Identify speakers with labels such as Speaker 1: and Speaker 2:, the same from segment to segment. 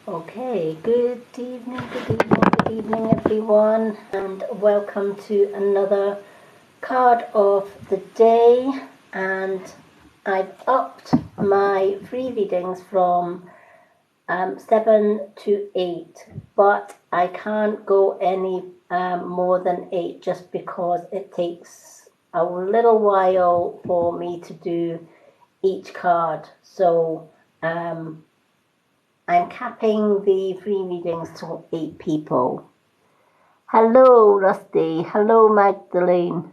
Speaker 1: Okay, good evening, everyone, and welcome to another card of the day. And I've upped my free readings from 7 to 8, but I can't go any more than 8 just because it takes a little while for me to do each card. So, I'm capping the free readings to 8 people. Hello, Rusty. Hello, Magdalene.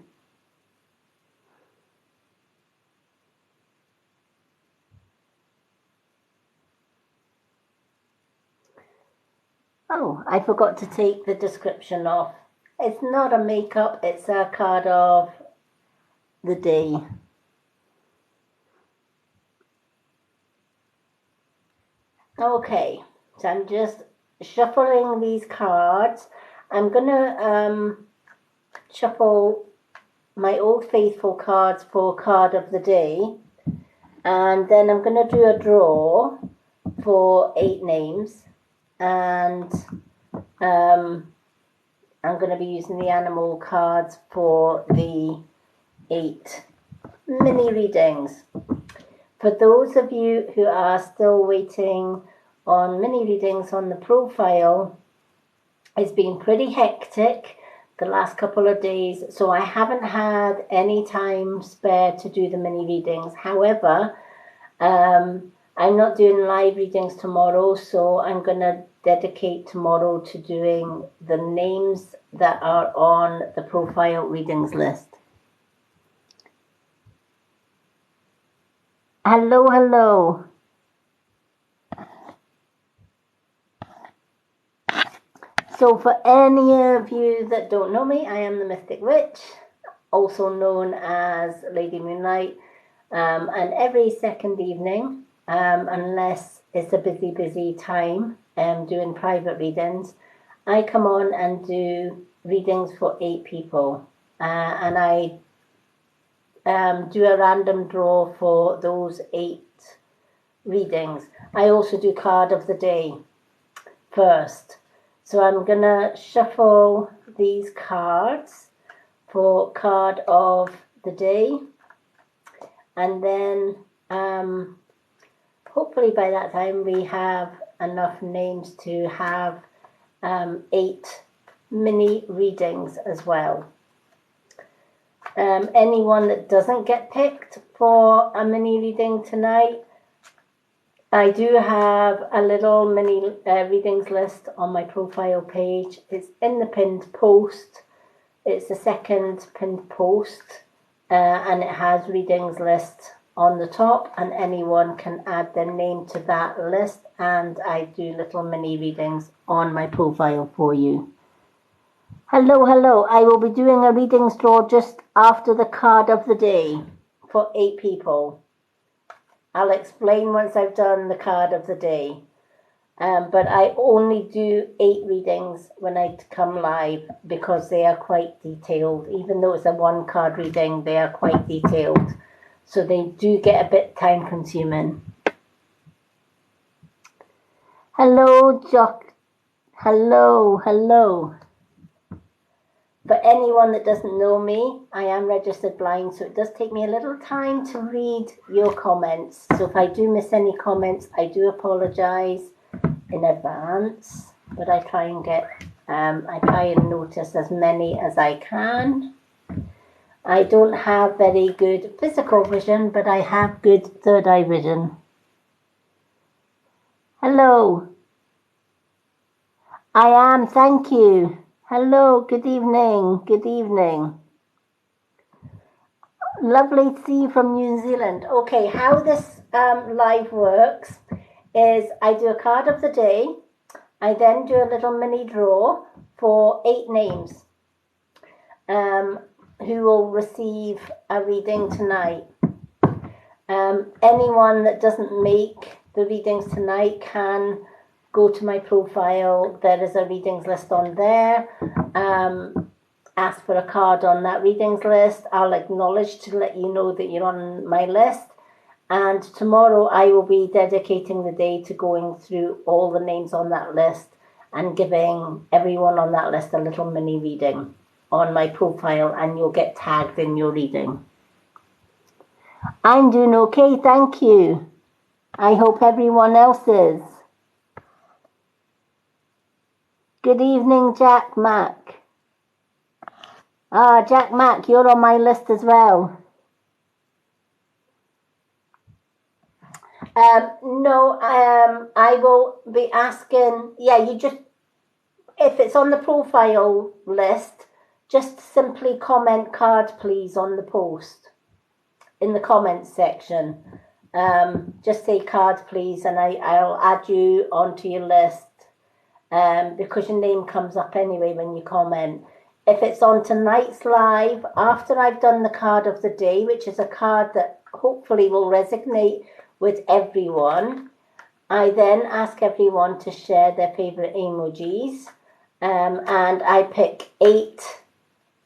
Speaker 1: Oh, I forgot to take the description off. It's not a makeup, it's a card of the day. Okay, so I'm just shuffling these cards. I'm gonna shuffle my Old Faithful cards for card of the day, and then I'm gonna do a draw for 8 names, and I'm going to be using the animal cards for the 8 mini readings. For those of you who are still waiting on mini readings on the profile, it's been pretty hectic the last couple of days, so I haven't had any time spare to do the mini readings. However, I'm not doing live readings tomorrow, so I'm going to dedicate tomorrow to doing the names that are on the profile readings list. Hello, hello. So for any of you that don't know me, I am the Mystic Witch, also known as Lady Moonlight, and every second evening, unless it's a busy time doing private readings, I come on and do readings for 8 people, and I do a random draw for those 8 readings. I also do card of the day first. So I'm gonna shuffle these cards for card of the day, and then hopefully by that time we have enough names to have 8 mini readings as well. Anyone that doesn't get picked for a mini reading tonight, I do have a little mini readings list on my profile page. It's in the pinned post. It's the second pinned post, and it has readings list on the top, and anyone can add their name to that list, and I do little mini readings on my profile for you. Hello, hello. I will be doing a readings draw just after the card of the day for 8 people. I'll explain once I've done the card of the day. But I only do 8 readings when I come live because they are quite detailed. Even though it's a 1 card reading, they are quite detailed. So they do get a bit time consuming. Hello, Jock. Hello, hello. For anyone that doesn't know me, I am registered blind, so it does take me a little time to read your comments. So if I do miss any comments, I do apologize in advance, but I try and notice as many as I can. I don't have very good physical vision, but I have good third eye vision. Hello. I am, thank you. Hello, good evening, good evening. Lovely to see you from New Zealand. Okay, how this live works is I do a card of the day. I then do a little mini draw for 8 names who will receive a reading tonight. Anyone that doesn't make the readings tonight can go to my profile. There is a readings list on there. Ask for a card on that readings list. I'll acknowledge to let you know that you're on my list. And tomorrow I will be dedicating the day to going through all the names on that list and giving everyone on that list a little mini reading on my profile, and you'll get tagged in your reading. I'm doing okay, thank you. I hope everyone else is. Good evening, Jack Mack. Jack Mack, you're on my list as well. No, I will be asking, you just, if it's on the profile list, just simply comment card please on the post in the comments section. Just say card please, and I'll add you onto your list because your name comes up anyway when you comment. If it's on tonight's live, after I've done the card of the day, which is a card that hopefully will resonate with everyone, I then ask everyone to share their favorite emojis, and I pick 8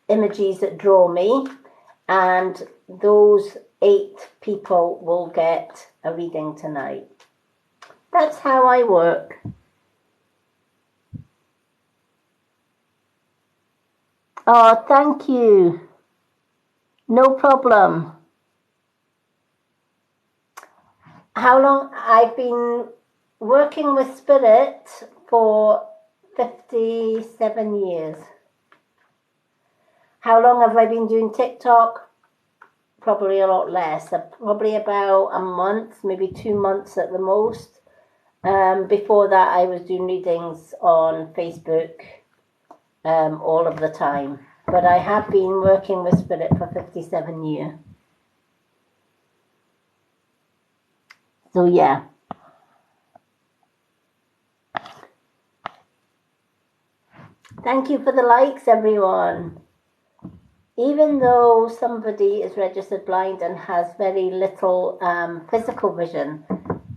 Speaker 1: emojis that draw me, and those 8 people will get a reading tonight. That's how I work. Oh, thank you. No problem. How long? I've been working with Spirit for 57 years. How long have I been doing TikTok? Probably a lot less. Probably about a month, maybe 2 months at the most. Before that, I was doing readings on Facebook all of the time. But I have been working with Spirit for 57 years. So yeah. Thank you for the likes, everyone. Even though somebody is registered blind and has very little physical vision,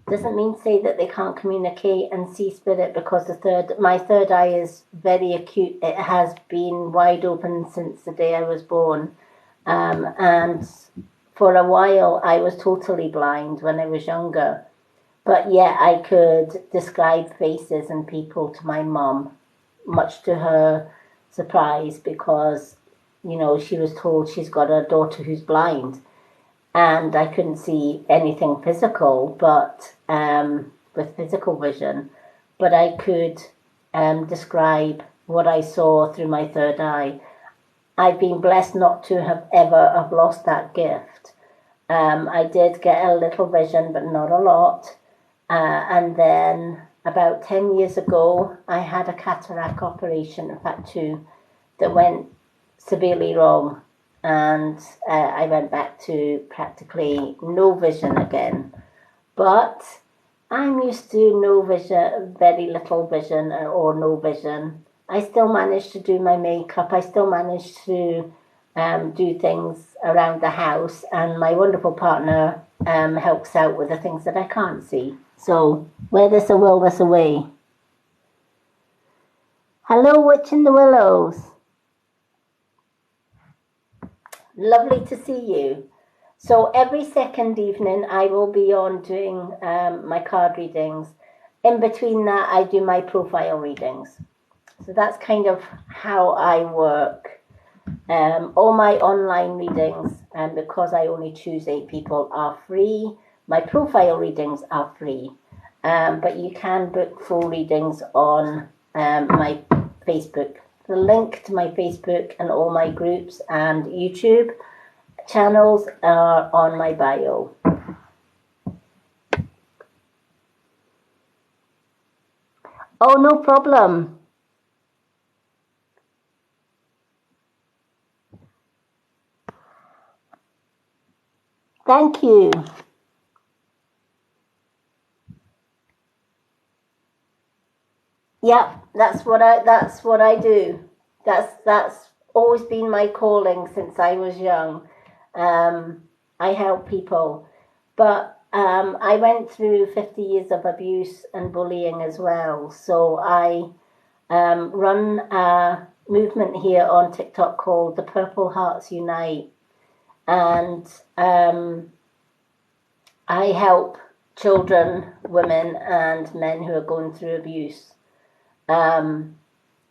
Speaker 1: doesn't mean to say that they can't communicate and see spirit, because my third eye is very acute. It has been wide open since the day I was born. And for a while, I was totally blind when I was younger. But yeah, I could describe faces and people to my mom, much to her surprise, because, you know, she was told she's got a daughter who's blind. And I couldn't see anything physical, but with physical vision. But I could describe what I saw through my third eye. I've been blessed not to have ever lost that gift. I did get a little vision, but not a lot. And then about 10 years ago, I had a cataract operation, in fact 2, that went severely wrong. And I went back to practically no vision again. But I'm used to no vision, very little vision, or no vision. I still manage to do my makeup. I still manage to do things around the house. And my wonderful partner helps out with the things that I can't see. So where there's a will, there's a way. Hello, Witch in the Willows. Lovely to see you. So every second evening I will be on doing my card readings. In between that, I do my profile readings. So that's kind of how I work. All my online readings, and because I only choose 8 people, are free. My profile readings are free. But you can book full readings on my Facebook. The link to my Facebook and all my groups and YouTube channels are on my bio. Oh, no problem. Thank you. Yeah, that's what I do. That's always been my calling since I was young. I help people, but I went through 50 years of abuse and bullying as well. So I run a movement here on TikTok called the Purple Hearts Unite, and I help children, women, and men who are going through abuse, um,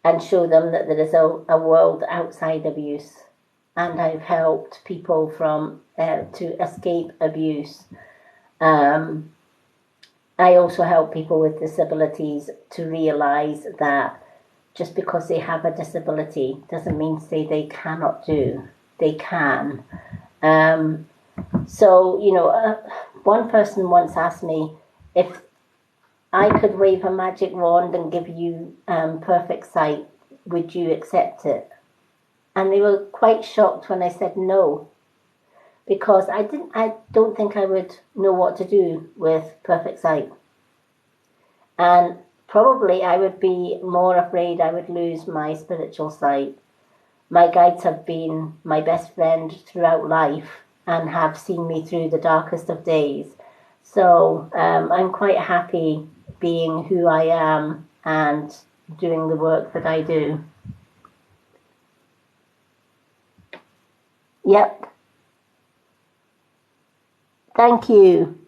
Speaker 1: and show them that there is a world outside abuse. And I've helped people to escape abuse. Um, I also help people with disabilities to realise that just because they have a disability doesn't mean to say they cannot do. They can. Um, so, one person once asked me if I could wave a magic wand and give you perfect sight, would you accept it? And they were quite shocked when I said no, because I don't think I would know what to do with perfect sight. And probably I would be more afraid I would lose my spiritual sight. My guides have been my best friend throughout life and have seen me through the darkest of days. So I'm quite happy being who I am and doing the work that I do. Yep. Thank you.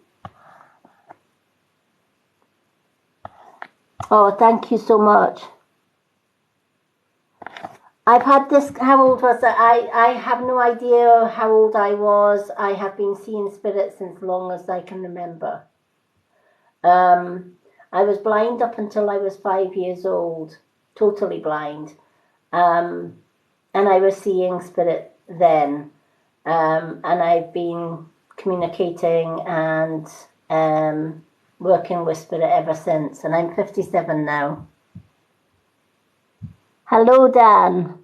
Speaker 1: Oh, thank you so much. I've had this, how old was I have no idea how old I was. I have been seeing spirits since long as I can remember. I was blind up until I was 5 years old, totally blind. And I was seeing spirit then. And I've been communicating and working with spirit ever since. And I'm 57 now. Hello, Dan.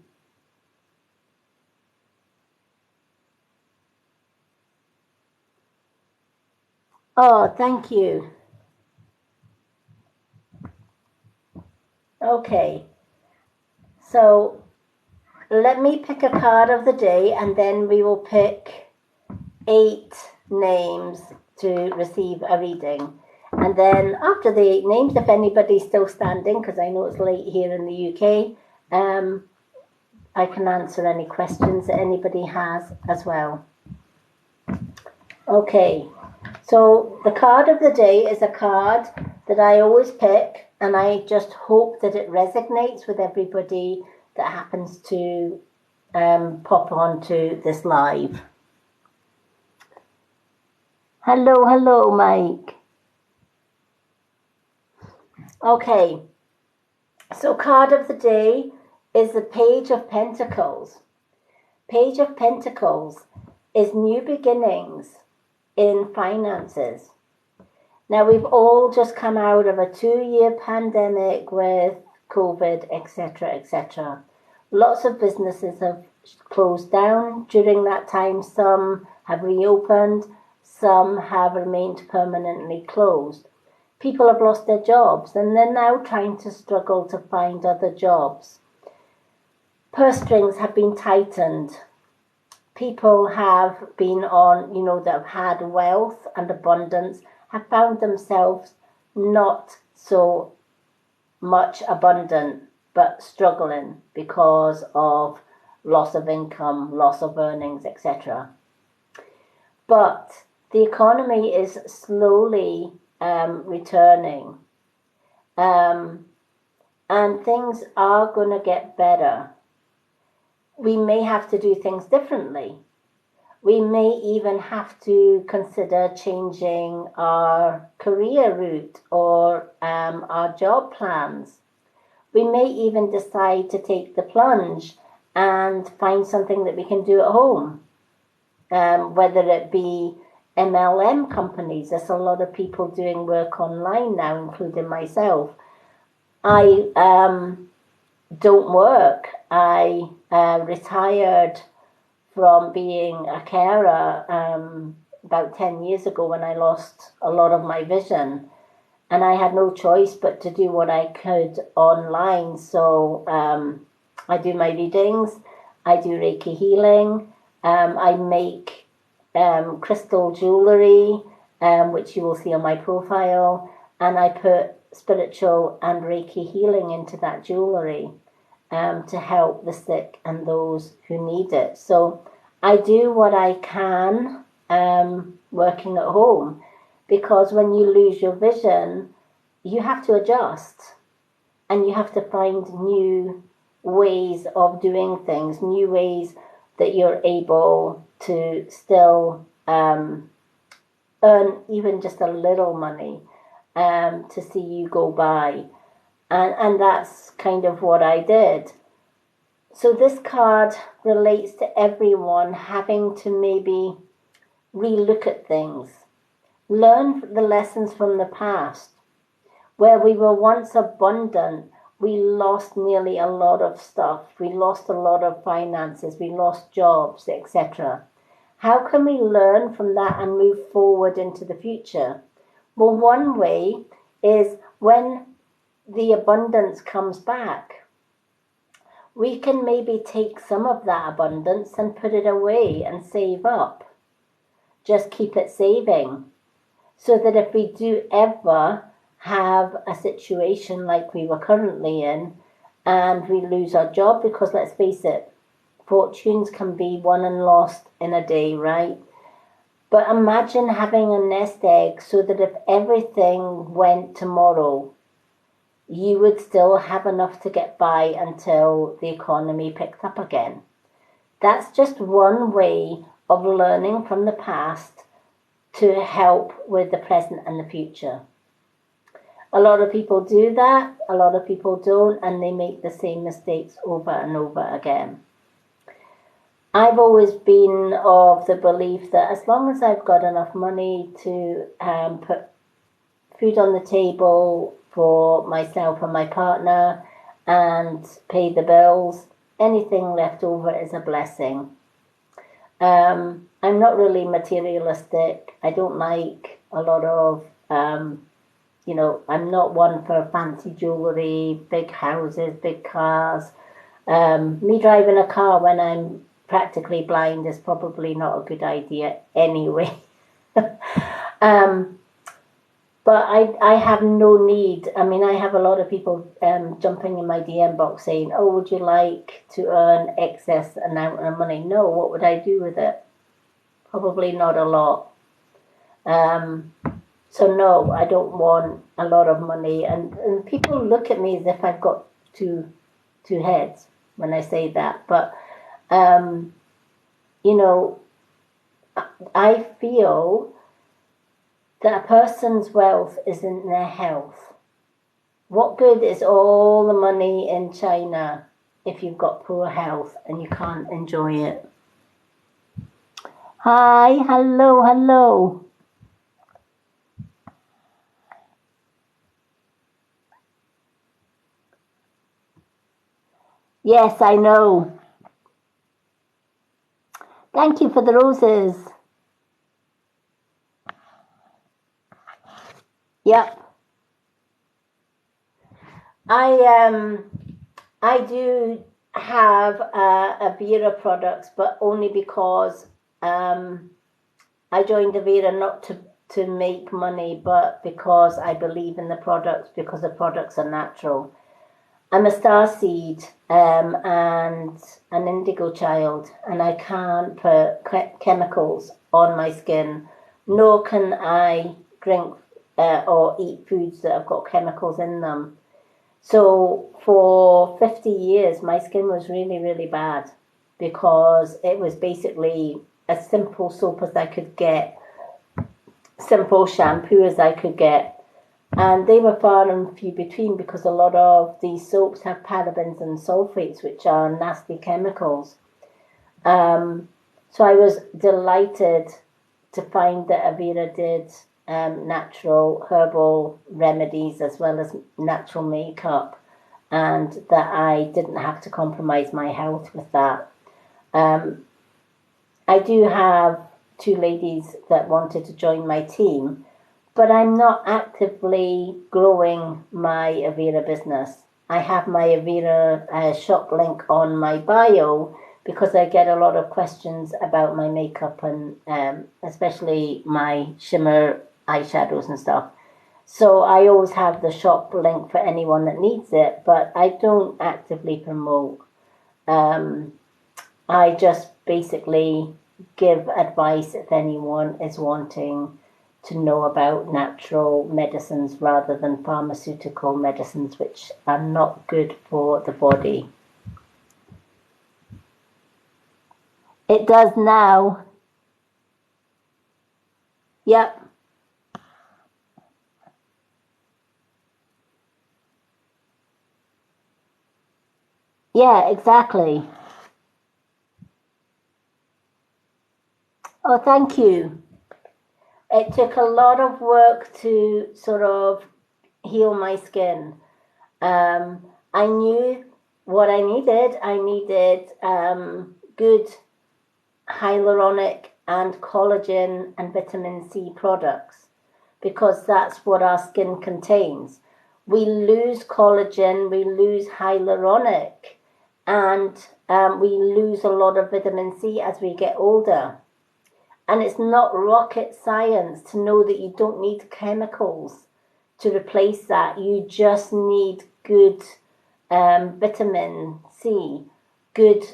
Speaker 1: Oh, thank you. Okay. So let me pick a card of the day and then we will pick 8 names to receive a reading. And then after the 8 names, if anybody's still standing, because I know it's late here in the UK, I can answer any questions that anybody has as well. Okay, so the card of the day is a card that I always pick, and I just hope that it resonates with everybody that happens to pop onto this live. Hello, Mike. Okay, so card of the day is the Page of Pentacles. Page of Pentacles is new beginnings in finances. Now, we've all just come out of a 2-year pandemic with COVID, etc., etc. Lots of businesses have closed down during that time. Some have reopened, some have remained permanently closed. People have lost their jobs and they're now trying to struggle to find other jobs. Purse strings have been tightened. People have been on, that have had wealth and abundance, have found themselves not so much abundant, but struggling because of loss of income, loss of earnings, etc. But the economy is slowly returning, and things are going to get better. We may have to do things differently. We may even have to consider changing our career route or our job plans. We may even decide to take the plunge and find something that we can do at home, whether it be MLM companies. There's a lot of people doing work online now, including myself. I don't work. I retired from being a carer about 10 years ago when I lost a lot of my vision. And I had no choice but to do what I could online. So I do my readings, I do Reiki healing, I make crystal jewellery, which you will see on my profile, and I put spiritual and Reiki healing into that jewellery to help the sick and those who need it. So I do what I can working at home. because when you lose your vision, you have to adjust and you have to find new ways of doing things, new ways that you're able to still earn even just a little money to see you go by. And that's kind of what I did. So this card relates to everyone having to maybe relook at things, learn the lessons from the past. Where we were once abundant, we lost nearly a lot of stuff. We lost a lot of finances, we lost jobs, etc. How can we learn from that and move forward into the future? Well, one way is when the abundance comes back, we can maybe take some of that abundance and put it away and save up. Just keep it saving, so that if we do ever have a situation like we were currently in and we lose our job, because let's face it, fortunes can be won and lost in a day, right? But imagine having a nest egg so that if everything went tomorrow, you would still have enough to get by until the economy picked up again. That's just one way of learning from the past to help with the present and the future. A lot of people do that, a lot of people don't, and they make the same mistakes over and over again. I've always been of the belief that as long as I've got enough money to put food on the table for myself and my partner and pay the bills, anything left over is a blessing. I'm not really materialistic. I don't like a lot of, I'm not one for fancy jewellery, big houses, big cars. Me driving a car when I'm practically blind is probably not a good idea anyway. But I have no need. I mean, I have a lot of people jumping in my DM box saying, oh, would you like to earn excess amount of money? No, what would I do with it? Probably not a lot. So no, I don't want a lot of money. And people look at me as if I've got two heads when I say that. But, I feel that a person's wealth is in their health. What good is all the money in China if you've got poor health and you can't enjoy it? Hi, hello, hello. Yes, I know. Thank you for the roses. Yep. I do have Avira products, but only because I joined Avira not to make money, but because I believe in the products, because the products are natural. I'm a starseed and an indigo child, and I can't put chemicals on my skin, nor can I drink or eat foods that have got chemicals in them. So for 50 years, my skin was really, really bad because it was basically as simple soap as I could get, simple shampoo as I could get. And they were far and few between because a lot of these soaps have parabens and sulfates, which are nasty chemicals. So I was delighted to find that Avira did natural herbal remedies as well as natural makeup, and that I didn't have to compromise my health with that. I do have two ladies that wanted to join my team, but I'm not actively growing my Avira business. I have my Avira shop link on my bio because I get a lot of questions about my makeup and especially my shimmer eyeshadows and stuff. So I always have the shop link for anyone that needs it, but I don't actively promote. I just basically give advice if anyone is wanting to know about natural medicines rather than pharmaceutical medicines, which are not good for the body. It does now. Yep. Yeah, exactly. Oh, thank you. It took a lot of work to sort of heal my skin. I knew what I needed. I needed good hyaluronic and collagen and vitamin C products because that's what our skin contains. We lose collagen, we lose hyaluronic, and we lose a lot of vitamin C as we get older. And it's not rocket science to know that you don't need chemicals to replace that. You just need good vitamin C, good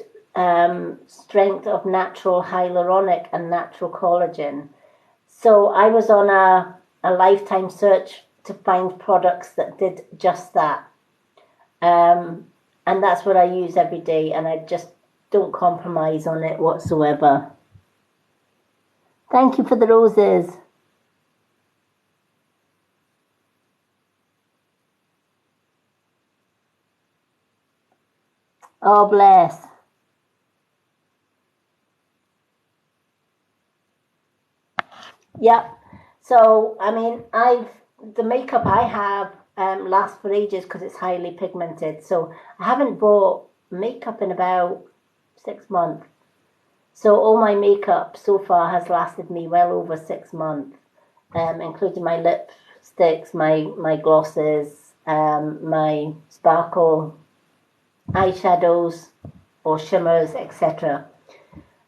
Speaker 1: strength of natural hyaluronic and natural collagen. So I was on a lifetime search to find products that did just that. And that's what I use every day, and I just don't compromise on it whatsoever. Thank you for the roses. Oh, bless. Yep. So, I mean, the makeup I have lasts for ages because it's highly pigmented. So, I haven't bought makeup in about 6 months. So, all my makeup so far has lasted me well over 6 months, including my lipsticks, my glosses, my sparkle eyeshadows or shimmers, etc.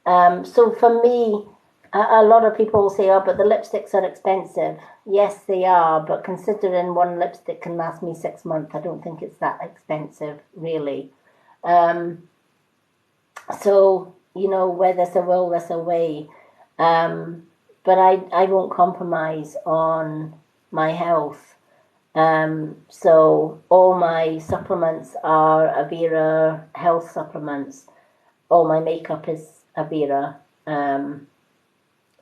Speaker 1: So for me, a lot of people say, "Oh, but the lipsticks are expensive." Yes, they are, but considering one lipstick can last me 6 months, I don't think it's that expensive, really. Um, so where there's a will, there's a way. But I won't compromise on my health. So all my supplements are Avera health supplements. All my makeup is Avera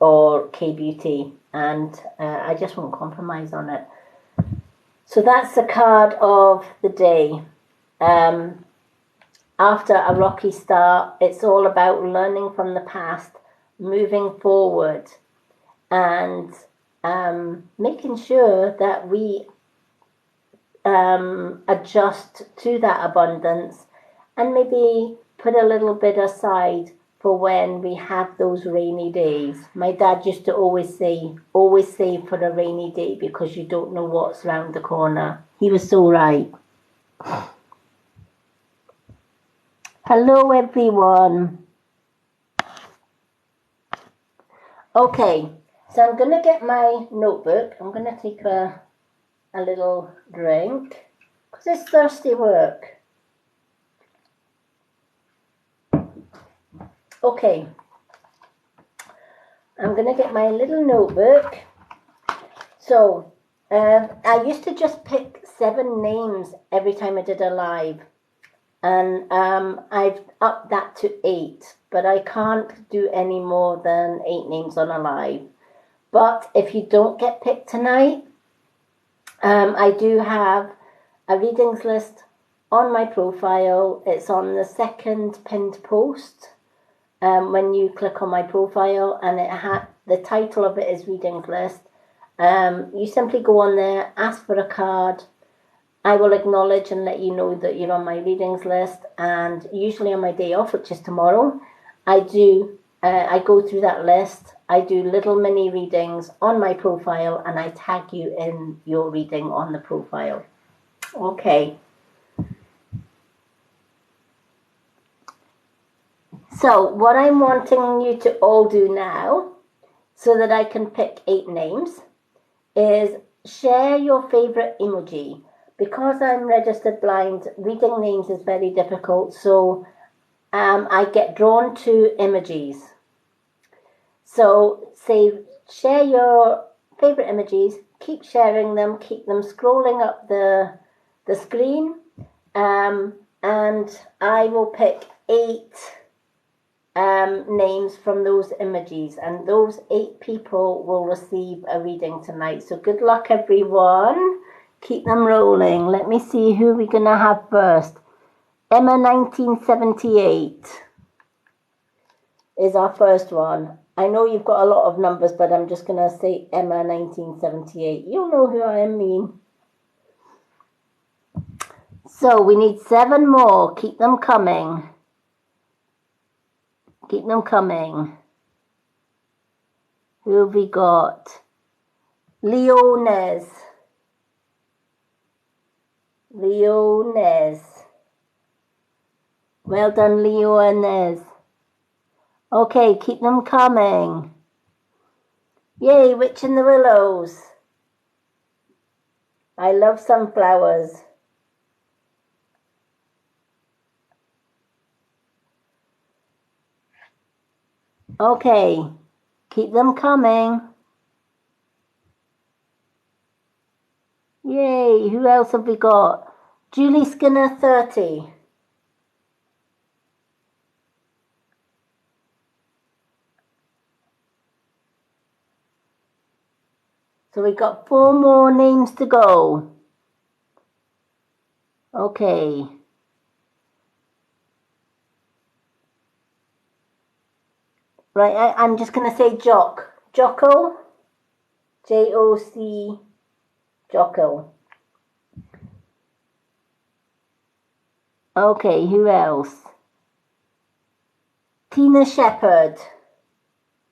Speaker 1: or K Beauty, and I just won't compromise on it. So that's the card of the day. Um, After a rocky start, it's all about learning from the past, moving forward, and making sure that we adjust to that abundance and maybe put a little bit aside for when we have those rainy days. My dad used to always save for a rainy day because you don't know what's round the corner. He was so right. Hello, everyone. Okay, so I'm going to get my notebook. I'm going to take a little drink because it's thirsty work. Okay, I'm going to get my little notebook. So, I used to just pick 7 names every time I did a live. And I've upped that to 8, but I can't do any more than 8 names on a live. But if you don't get picked tonight, I do have a readings list on my profile. It's on the second pinned post when you click on my profile, and the title of it is readings list. You simply go on there, ask for a card. I will acknowledge and let you know that you're on my readings list, and usually on my day off, which is tomorrow, I go through that list. I do little mini readings on my profile, and I tag you in your reading on the profile. Okay. So what I'm wanting you to all do now, so that I can pick 8 names, is share your favorite emoji. Because I'm registered blind, reading names is very difficult, so I get drawn to emojis. So share your favorite emojis, keep sharing them, keep them scrolling up the screen, and I will pick 8 names from those emojis, and those 8 people will receive a reading tonight. So good luck, everyone. Keep them rolling. Let me see who we're gonna have first. Emma 1978 is our first one. I know you've got a lot of numbers, but I'm just gonna say Emma 1978. You'll know who I mean. So we need 7 more. Keep them coming. Keep them coming. Who have we got? Leones. Leones. Well done, Leones. Okay, keep them coming. Yay, Witch in the Willows. I love sunflowers. Okay, keep them coming. Yay, who else have we got? Julie Skinner 30. So we got 4 more names to go. Okay. Right, I'm just going to say Jock. Jocko. J-O-C. Jocko. Okay, who else? Tina Shepherd.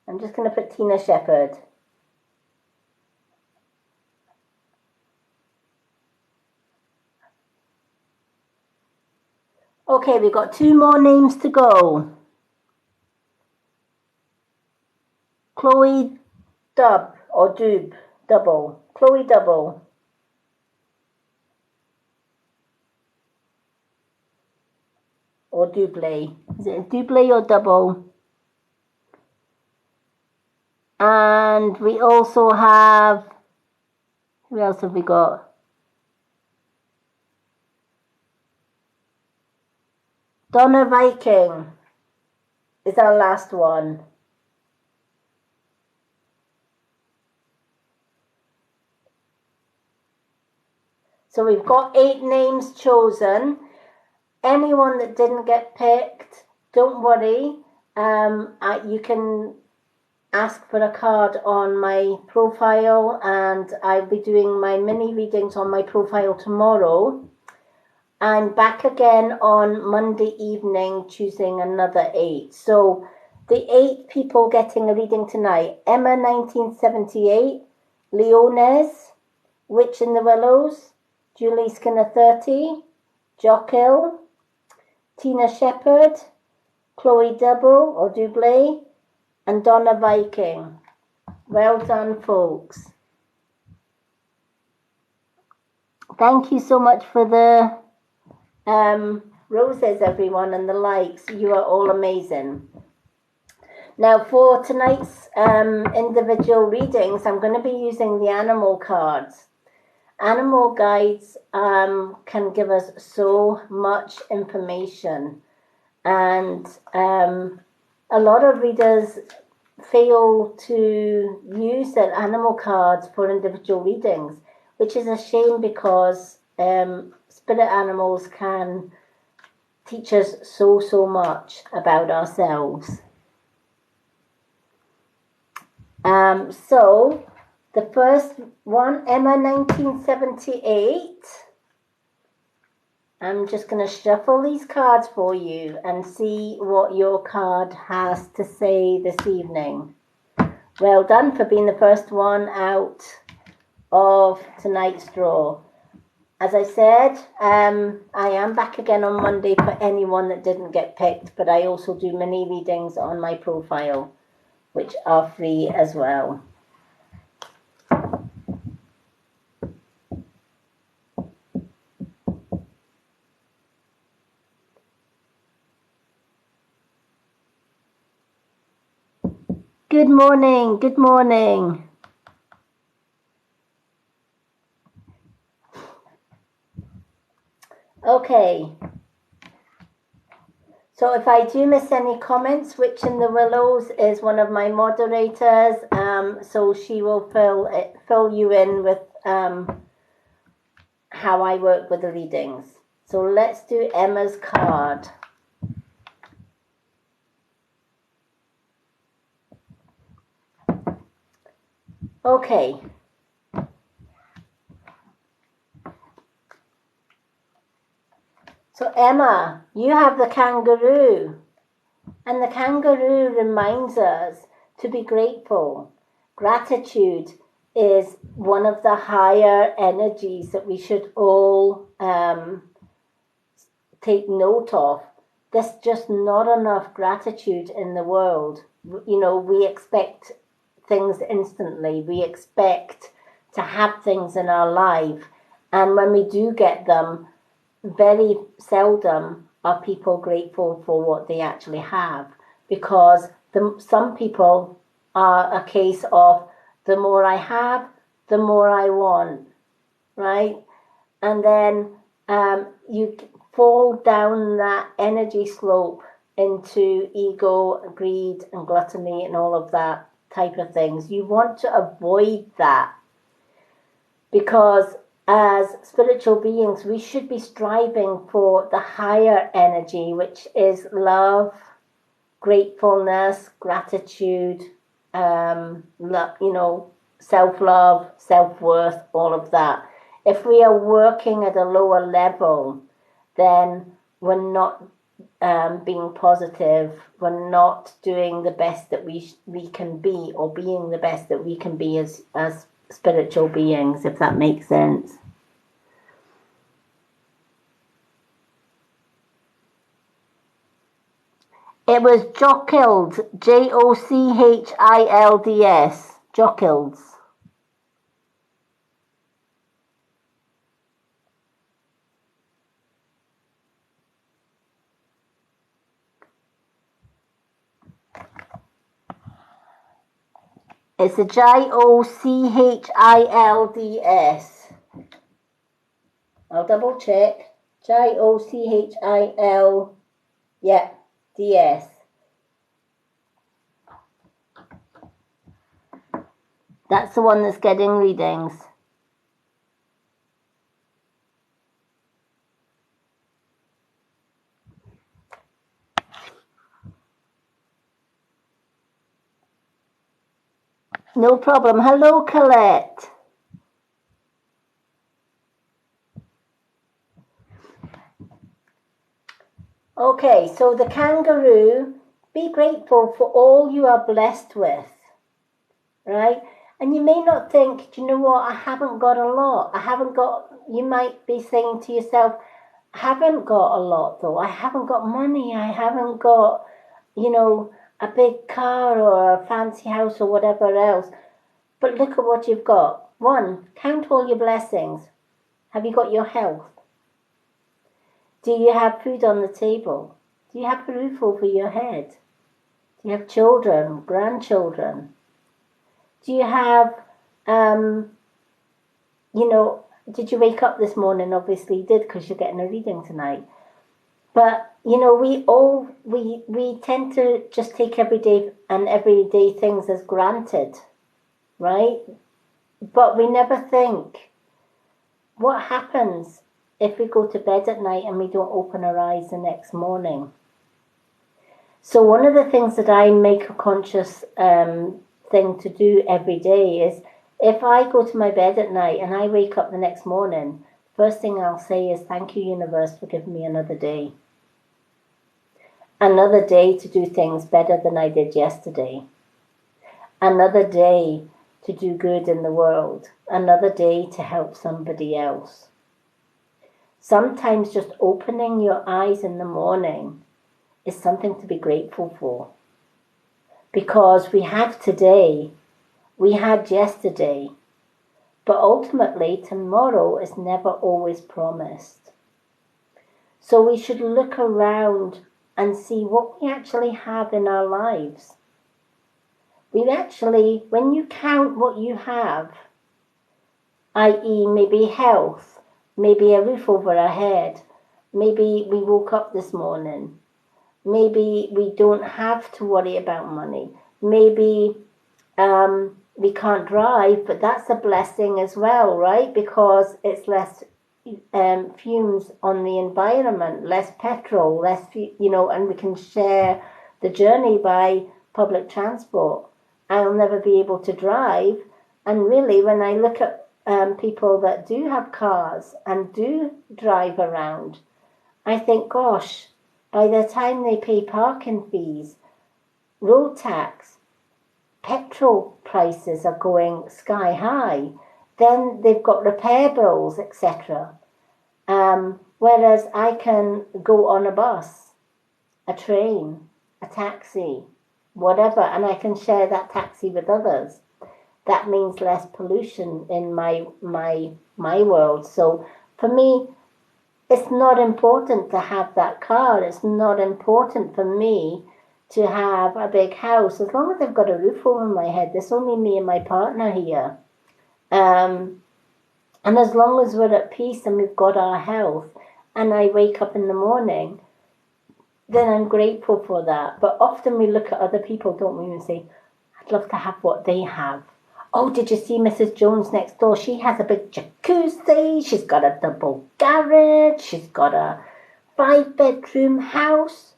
Speaker 1: I'm just going to put Tina Shepherd. Okay, we've got 2 more names to go. Chloe Dub or Doob. Double. Chloe Double. Or Double. Is it Double or Double? And we also have, who else have we got? Donna Viking is our last one. So we've got 8 names chosen. Anyone that didn't get picked, don't worry. You can ask for a card on my profile, and I'll be doing my mini readings on my profile tomorrow. I'm back again on Monday evening, choosing another 8. So the 8 people getting a reading tonight: Emma 1978, Leones, Witch in the Willows, Julie Skinner 30, Jockil, Tina Shepherd, Chloe Double or Double, and Donna Viking. Well done, folks. Thank you so much for the roses, everyone, and the likes. You are all amazing. Now, for tonight's individual readings, I'm going to be using the animal cards. Animal guides can give us so much information, and a lot of readers fail to use their animal cards for individual readings, which is a shame because spirit animals can teach us so much about ourselves. So the first one, Emma 1978. I'm just going to shuffle these cards for you and see what your card has to say this evening. Well done for being the first one out of tonight's draw. As I said, I am back again on Monday for anyone that didn't get picked, but I also do mini readings on my profile, which are free as well. Good morning, good morning. Okay. So if I do miss any comments, Witch in the Willows is one of my moderators, so she will fill you in with how I work with the readings. So let's do Emma's card. Okay. So Emma, you have the kangaroo. And the kangaroo reminds us to be grateful. Gratitude is one of the higher energies that we should all take note of. There's just not enough gratitude in the world. You know, we expect things instantly. We expect to have things in our life. And when we do get them, very seldom are people grateful for what they actually have, because some people are a case of the more I have, the more I want, right? And then you fall down that energy slope into ego, greed, and gluttony, and all of that type of things. You want to avoid that, because as spiritual beings, we should be striving for the higher energy, which is love, gratefulness, gratitude, self-love, self-worth, all of that. If we are working at a lower level, then we're not being positive, we're not doing the best that we can be, or being the best that we can be as spiritual beings, if that makes sense. It was Jochilds, Jochilds, Jochilds. It's a Jochilds. I'll double check. Jochil, yeah, DS. That's the one that's getting readings. No problem. Hello, Colette. Okay, so the kangaroo, be grateful for all you are blessed with, right? And you may not think, do you know what, I haven't got a lot. You might be saying to yourself, I haven't got a lot though. I haven't got money. I haven't got, a big car or a fancy house or whatever else. But look at what you've got. One, count all your blessings. Have you got your health? Do you have food on the table? Do you have a roof over your head? Do you have children, grandchildren? Do you have, did you wake up this morning? Obviously you did, because you're getting a reading tonight. But, we tend to just take everyday things as granted, right? But we never think, what happens if we go to bed at night and we don't open our eyes the next morning? So one of the things that I make a conscious thing to do every day is, if I go to my bed at night and I wake up the next morning, first thing I'll say is, thank you, universe, for giving me another day. Another day to do things better than I did yesterday. Another day to do good in the world. Another day to help somebody else. Sometimes just opening your eyes in the morning is something to be grateful for. Because we have today, we had yesterday, but ultimately tomorrow is never always promised. So we should look around and see what we actually have in our lives. When you count what you have, i.e. maybe health, maybe a roof over our head, Maybe we woke up this morning. Maybe we don't have to worry about money. Maybe we can't drive, but that's a blessing as well, right? Because it's less fumes on the environment, less petrol, and we can share the journey by public transport. I'll never be able to drive. And really, when I look at people that do have cars and do drive around, I think, gosh, by the time they pay parking fees, road tax, petrol prices are going sky high. Then they've got repair bills, etc. Whereas I can go on a bus, a train, a taxi, whatever, and I can share that taxi with others. That means less pollution in my world. So for me, it's not important to have that car. It's not important for me to have a big house. As long as I've got a roof over my head, there's only me and my partner here. And as long as we're at peace and we've got our health, and I wake up in the morning, then I'm grateful for that. But often we look at other people, don't we, and say, I'd love to have what they have. Oh, did you see Mrs. Jones next door? She has a big jacuzzi. She's got a double garage. She's got a 5-bedroom house.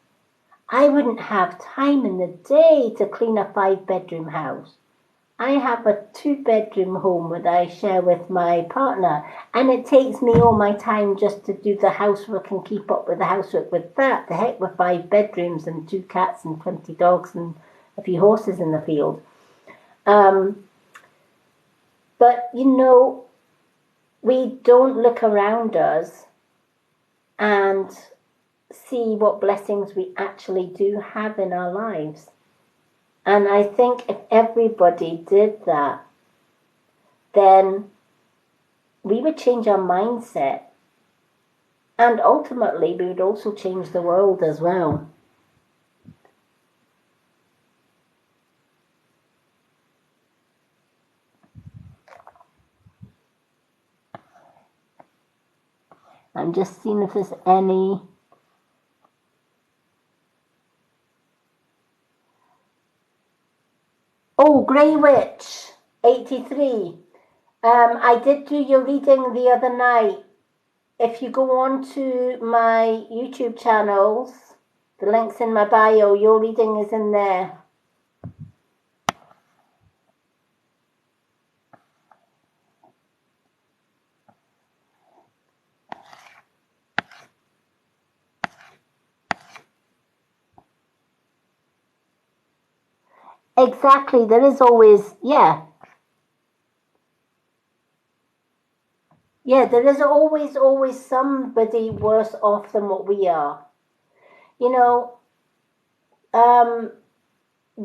Speaker 1: I wouldn't have time in the day to clean a 5-bedroom house. I have a 2-bedroom home that I share with my partner, and it takes me all my time just to do the housework and keep up with the housework with that. The heck with 5 bedrooms and 2 cats and 20 dogs and a few horses in the field. But, we don't look around us and see what blessings we actually do have in our lives. And I think if everybody did that, then we would change our mindset. And ultimately, we would also change the world as well. I'm just seeing if there's any. Oh, Grey Witch, 83. I did do your reading the other night. If you go on to my YouTube channels, the link's in my bio, your reading is in there. Exactly, there is always, yeah, there is always somebody worse off than what we are. When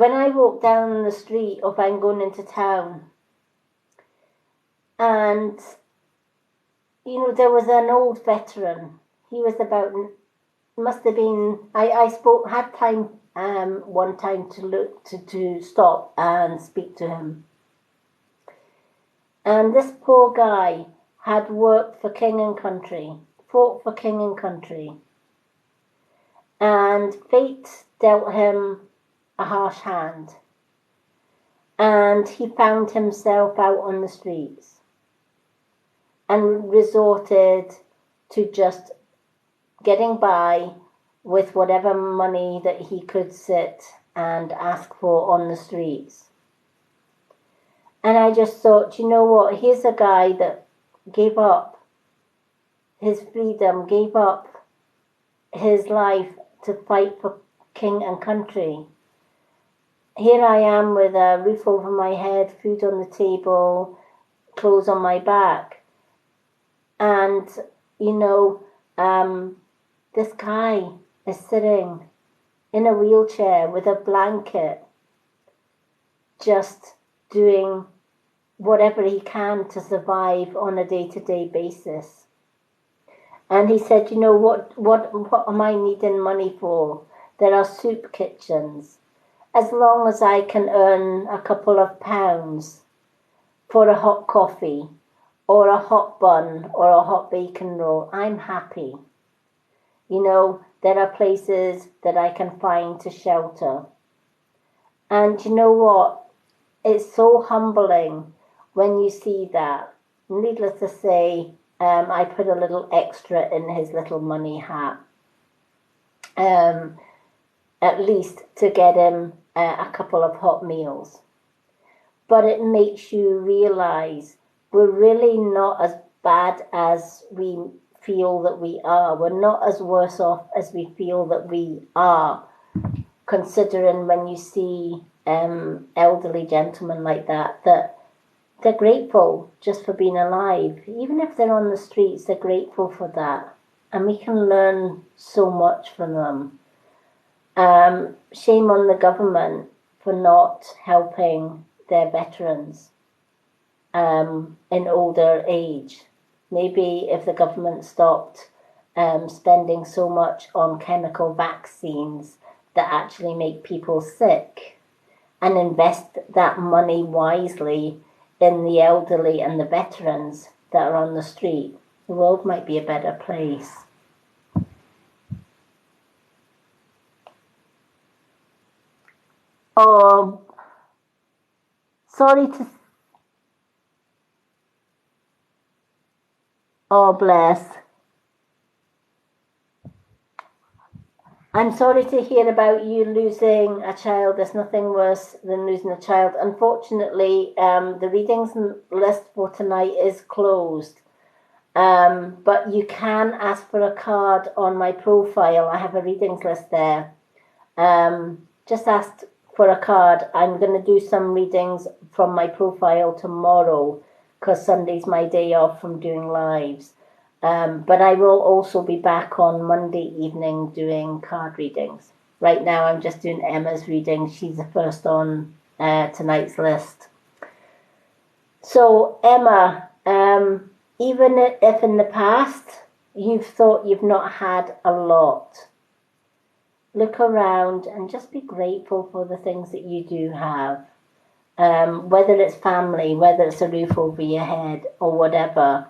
Speaker 1: I walk down the street or if I'm going into town, and there was an old veteran. He was about, must have been, I had time one time to look to stop and speak to him. And this poor guy had worked for King and Country, fought for King and Country, and fate dealt him a harsh hand, and he found himself out on the streets and resorted to just getting by with whatever money that he could sit and ask for on the streets. And I just thought, you know what, here's a guy that gave up his freedom, gave up his life to fight for King and Country. Here I am with a roof over my head, food on the table, clothes on my back. And, this guy is sitting in a wheelchair with a blanket, just doing whatever he can to survive on a day-to-day basis. And he said, what am I needing money for? There are soup kitchens. As long as I can earn a couple of pounds for a hot coffee or a hot bun or a hot bacon roll, I'm happy. You know, there are places that I can find to shelter. And you know what? It's so humbling when you see that. Needless to say, I put a little extra in his little money hat, um, at least to get him a couple of hot meals. But it makes you realize we're really not as bad as we feel that we are. We're not as worse off as we feel that we are, considering when you see elderly gentlemen like that, that they're grateful just for being alive. Even if they're on the streets, they're grateful for that. And we can learn so much from them. Shame on the government for not helping their veterans in older age. Maybe if the government stopped spending so much on chemical vaccines that actually make people sick and invest that money wisely in the elderly and the veterans that are on the street, the world might be a better place. Oh, sorry to. Oh, bless. I'm sorry to hear about you losing a child. There's nothing worse than losing a child. Unfortunately, the readings list for tonight is closed. But you can ask for a card on my profile. I have a readings list there. Just ask for a card. I'm going to do some readings from my profile tomorrow because Sunday's my day off from doing lives. But I will also be back on Monday evening doing card readings. Right now, I'm just doing Emma's reading. She's the first on tonight's list. So, Emma, even if in the past you've thought you've not had a lot, look around and just be grateful for the things that you do have. Whether it's family, whether it's a roof over your head, or whatever.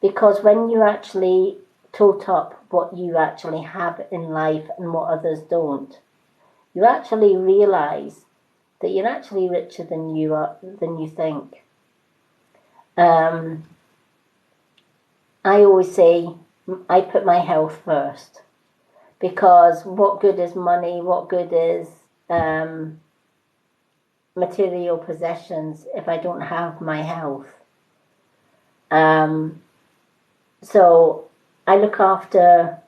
Speaker 1: Because when you actually tot up what you actually have in life and what others don't, you actually realize that you're actually richer than you think. I always say I put my health first because what good is money? What good is material possessions if I don't have my health? So I look after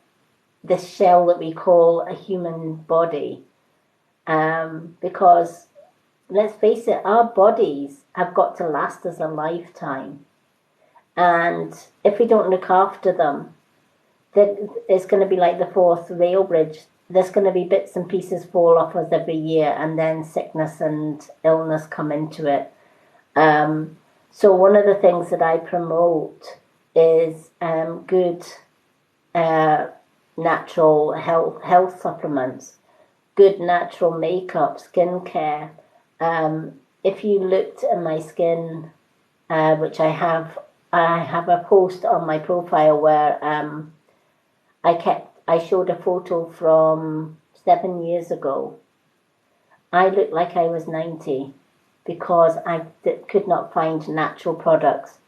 Speaker 1: this shell that we call a human body because let's face it, our bodies have got to last us a lifetime. And if we don't look after them, then it's going to be like the fourth rail bridge. There's going to be bits and pieces fall off us every year, and then sickness and illness come into it. So one of the things that I promote is good natural health supplements, good natural makeup, skincare. If you looked at my skin, which I have a post on my profile where I showed a photo from 7 years ago. I looked like I was 90 because I could not find natural products.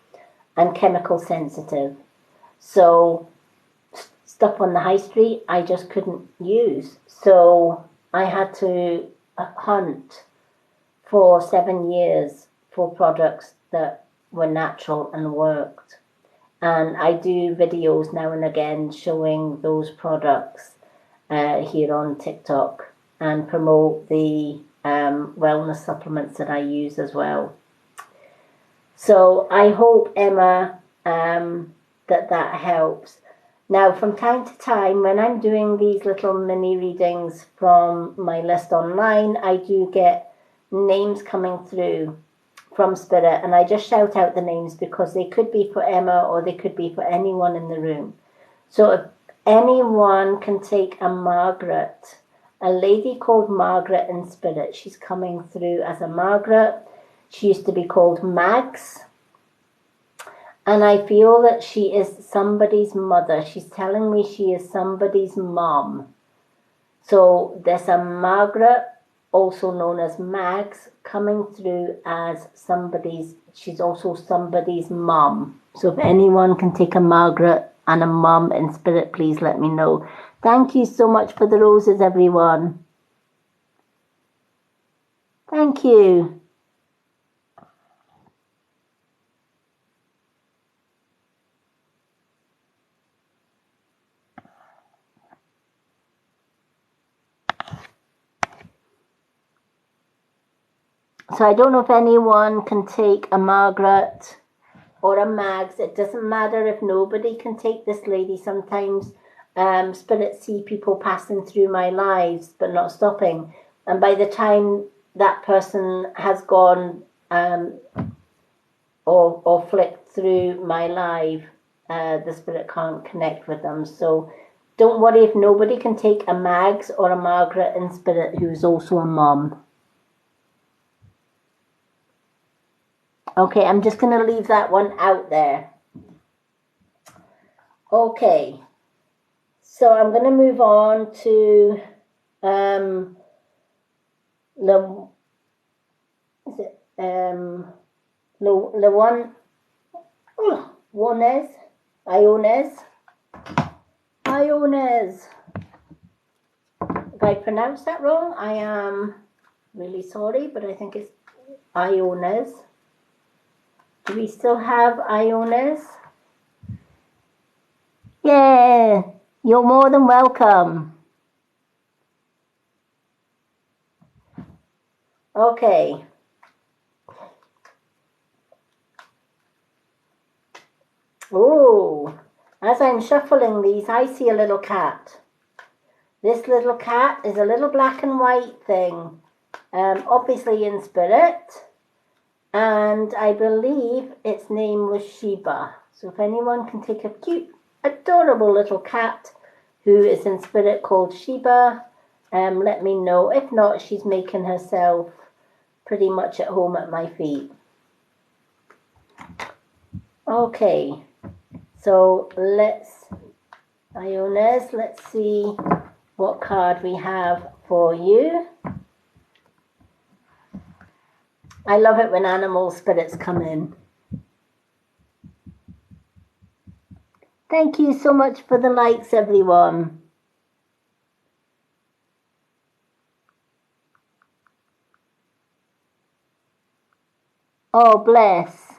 Speaker 1: I'm chemical sensitive. So stuff on the high street I just couldn't use. So I had to hunt for 7 years for products that were natural and worked. And I do videos now and again showing those products here on TikTok and promote the wellness supplements that I use as well. So I hope, Emma, that helps. Now, from time to time, when I'm doing these little mini readings from my list online, I do get names coming through from Spirit, and I just shout out the names because they could be for Emma or they could be for anyone in the room. So if anyone can take a Margaret, a lady called Margaret in Spirit, she's coming through as a Margaret. She used to be called Mags. And I feel that she is somebody's mother. She's telling me she is somebody's mom. So there's a Margaret, also known as Mags, coming through as somebody's, she's also somebody's mom. So if anyone can take a Margaret and a mom in spirit, please let me know. Thank you so much for the roses, everyone. Thank you. So I don't know if anyone can take a Margaret or a Mags. It doesn't matter if nobody can take this lady. Sometimes spirits see people passing through my lives but not stopping. And by the time that person has gone or flicked through my life, the spirit can't connect with them. So don't worry if nobody can take a Mags or a Margaret in spirit who's also a mom. Okay, I'm just going to leave that one out there. Okay, so I'm going to move on to Iones. If I pronounce that wrong, I am really sorry, but I think it's Iones. Do we still have Iones? Yeah, you're more than welcome. Okay. Oh, as I'm shuffling these, I see a little cat. This little cat is a little black and white thing, obviously in spirit, and I believe its name was Sheba. So if anyone can take a cute, adorable little cat who is in spirit called Sheba, let me know. If not, she's making herself pretty much at home at my feet. Okay, so Iones, let's see what card we have for you. I love it when animal spirits come in. Thank you so much for the likes, everyone. Oh, bless.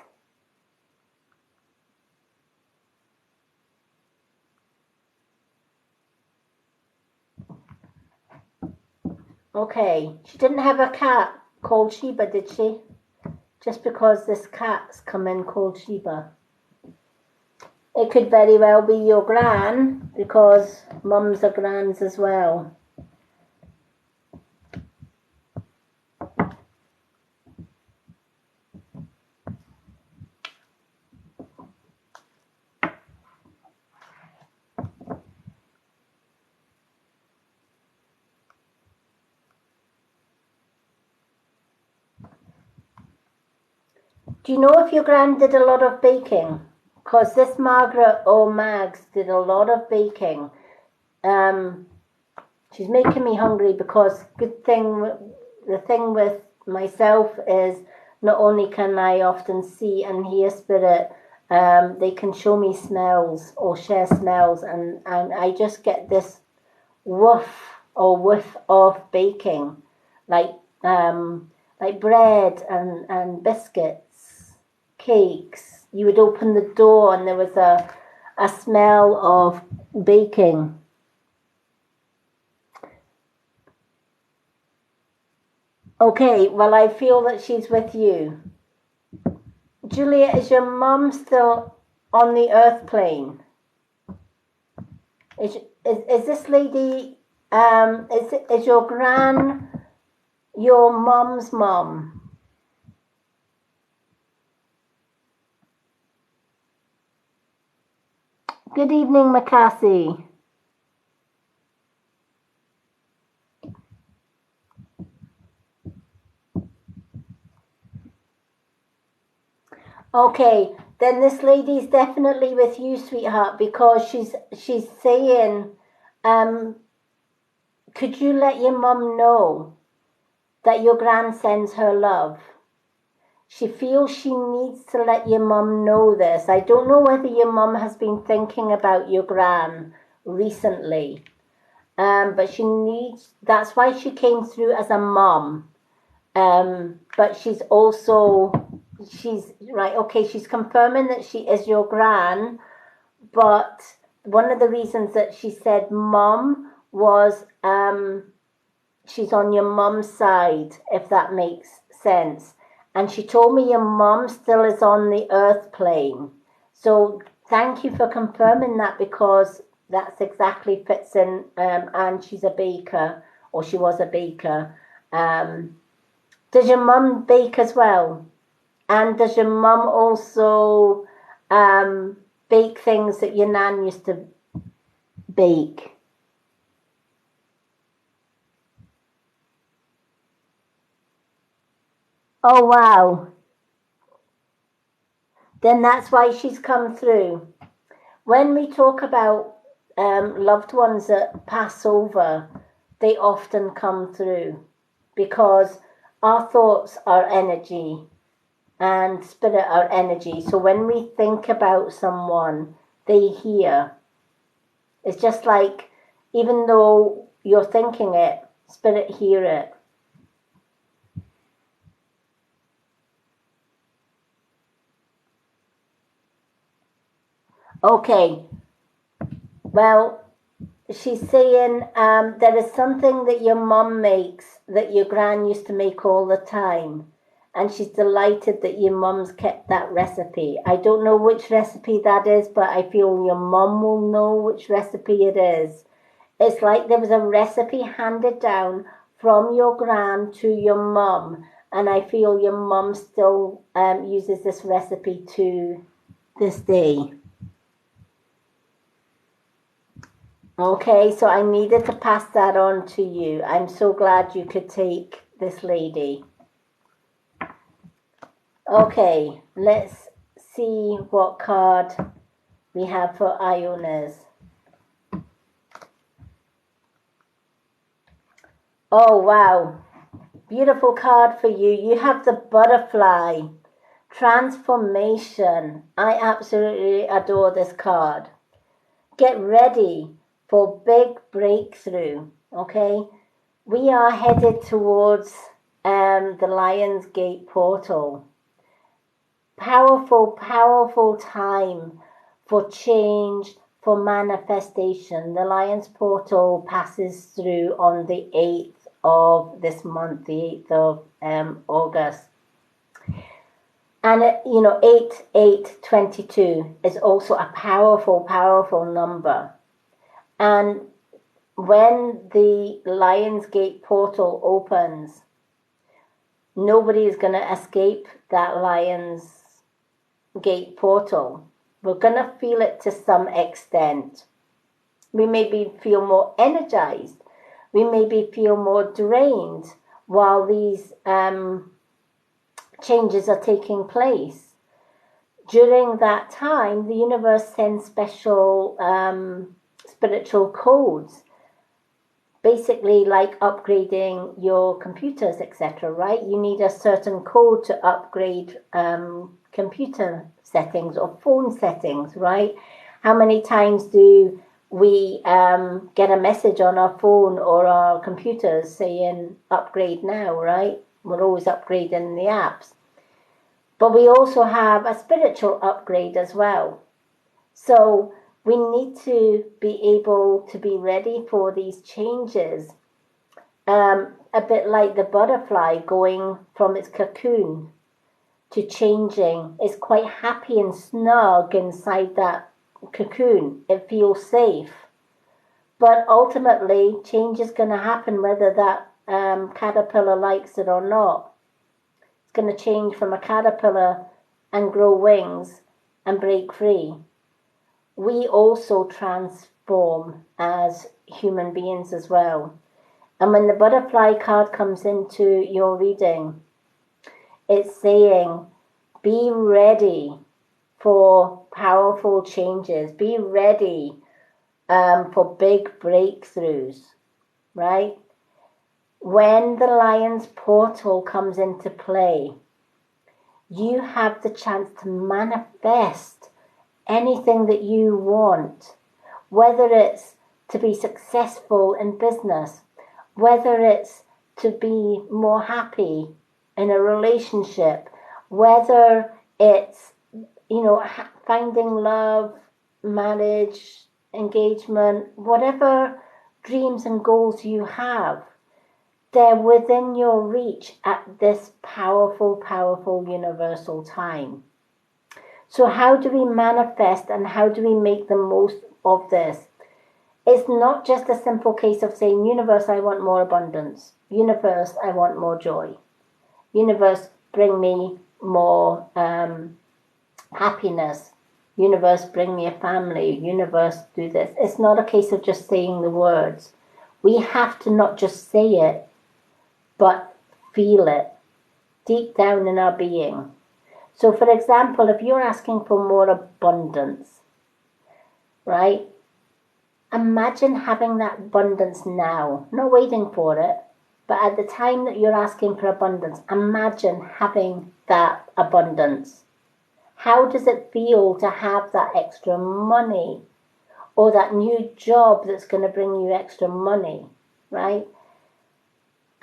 Speaker 1: Okay, she didn't have a cat called Sheba, did she? Just because this cat's come in called Sheba. It could very well be your gran, because mums are grans as well. Do you know if your gran did a lot of baking? Because this Margaret or Mags did a lot of baking. She's making me hungry because the thing with myself is not only can I often see and hear spirit, they can show me smells or share smells, and I just get this whiff of baking, like bread and biscuits, cakes. You would open the door and there was a smell of baking. Okay, well, I feel that she's with you. Julia, is your mum still on the earth plane? Is this lady, is your gran your mum's mum? Good evening, Makasi. Okay, then this lady's definitely with you, sweetheart, because she's saying, um, could you let your mum know that your gran sends her love? She feels she needs to let your mum know this. I don't know whether your mum has been thinking about your gran recently, but she needs, that's why she came through as a mum. But she's also, she's, right, okay, she's confirming that she is your gran, but one of the reasons that she said mum was she's on your mum's side, if that makes sense. And she told me your mum still is on the earth plane. So thank you for confirming that, because that's exactly fits in. And she's a baker, or she was a baker. Does your mum bake as well? And does your mum also bake things that your nan used to bake? Oh, wow. Then that's why she's come through. When we talk about loved ones that pass over, they often come through because our thoughts are energy and spirit are energy. So when we think about someone, they hear. It's just like, even though you're thinking it, spirit hear it. Okay, well, she's saying there is something that your mum makes that your gran used to make all the time. And she's delighted that your mum's kept that recipe. I don't know which recipe that is, but I feel your mum will know which recipe it is. It's like there was a recipe handed down from your gran to your mum. And I feel your mum still uses this recipe to this day. Okay, so I needed to pass that on to you. I'm so glad you could take this lady. Okay, let's see what card we have for Ionas. Oh, wow. Beautiful card for you. You have the butterfly. Transformation. I absolutely adore this card. Get ready for big breakthrough. Okay, we are headed towards the Lions Gate portal. Powerful, powerful time for change, for manifestation. The Lions portal passes through on the 8th of this month, the 8th of August. And, 8, 8, 22 is also a powerful, powerful number. And when the Lionsgate portal opens, nobody is going to escape that Lionsgate portal. We're going to feel it to some extent. We maybe feel more energized. We maybe feel more drained while these changes are taking place. During that time, the universe sends special spiritual codes, basically like upgrading your computers, etc., right? You need a certain code to upgrade computer settings or phone settings, right? How many times do we get a message on our phone or our computers saying upgrade now, right? We're always upgrading the apps. But we also have a spiritual upgrade as well. So we need to be able to be ready for these changes. A bit like the butterfly going from its cocoon to changing. It's quite happy and snug inside that cocoon. It feels safe. But ultimately, change is going to happen whether that caterpillar likes it or not. It's going to change from a caterpillar and grow wings and break free. We also transform as human beings as well. And when the butterfly card comes into your reading, it's saying, be ready for powerful changes. Be ready for big breakthroughs, right? When the Lion's portal comes into play, you have the chance to manifest anything that you want, whether it's to be successful in business, whether it's to be more happy in a relationship, whether it's, finding love, marriage, engagement, whatever dreams and goals you have, they're within your reach at this powerful, powerful universal time. So how do we manifest and how do we make the most of this? It's not just a simple case of saying, universe, I want more abundance. Universe, I want more joy. Universe, bring me more happiness. Universe, bring me a family. Universe, do this. It's not a case of just saying the words. We have to not just say it, but feel it deep down in our being. So for example, if you're asking for more abundance, right? Imagine having that abundance now, not waiting for it, but at the time that you're asking for abundance, imagine having that abundance. How does it feel to have that extra money or that new job that's going to bring you extra money, right?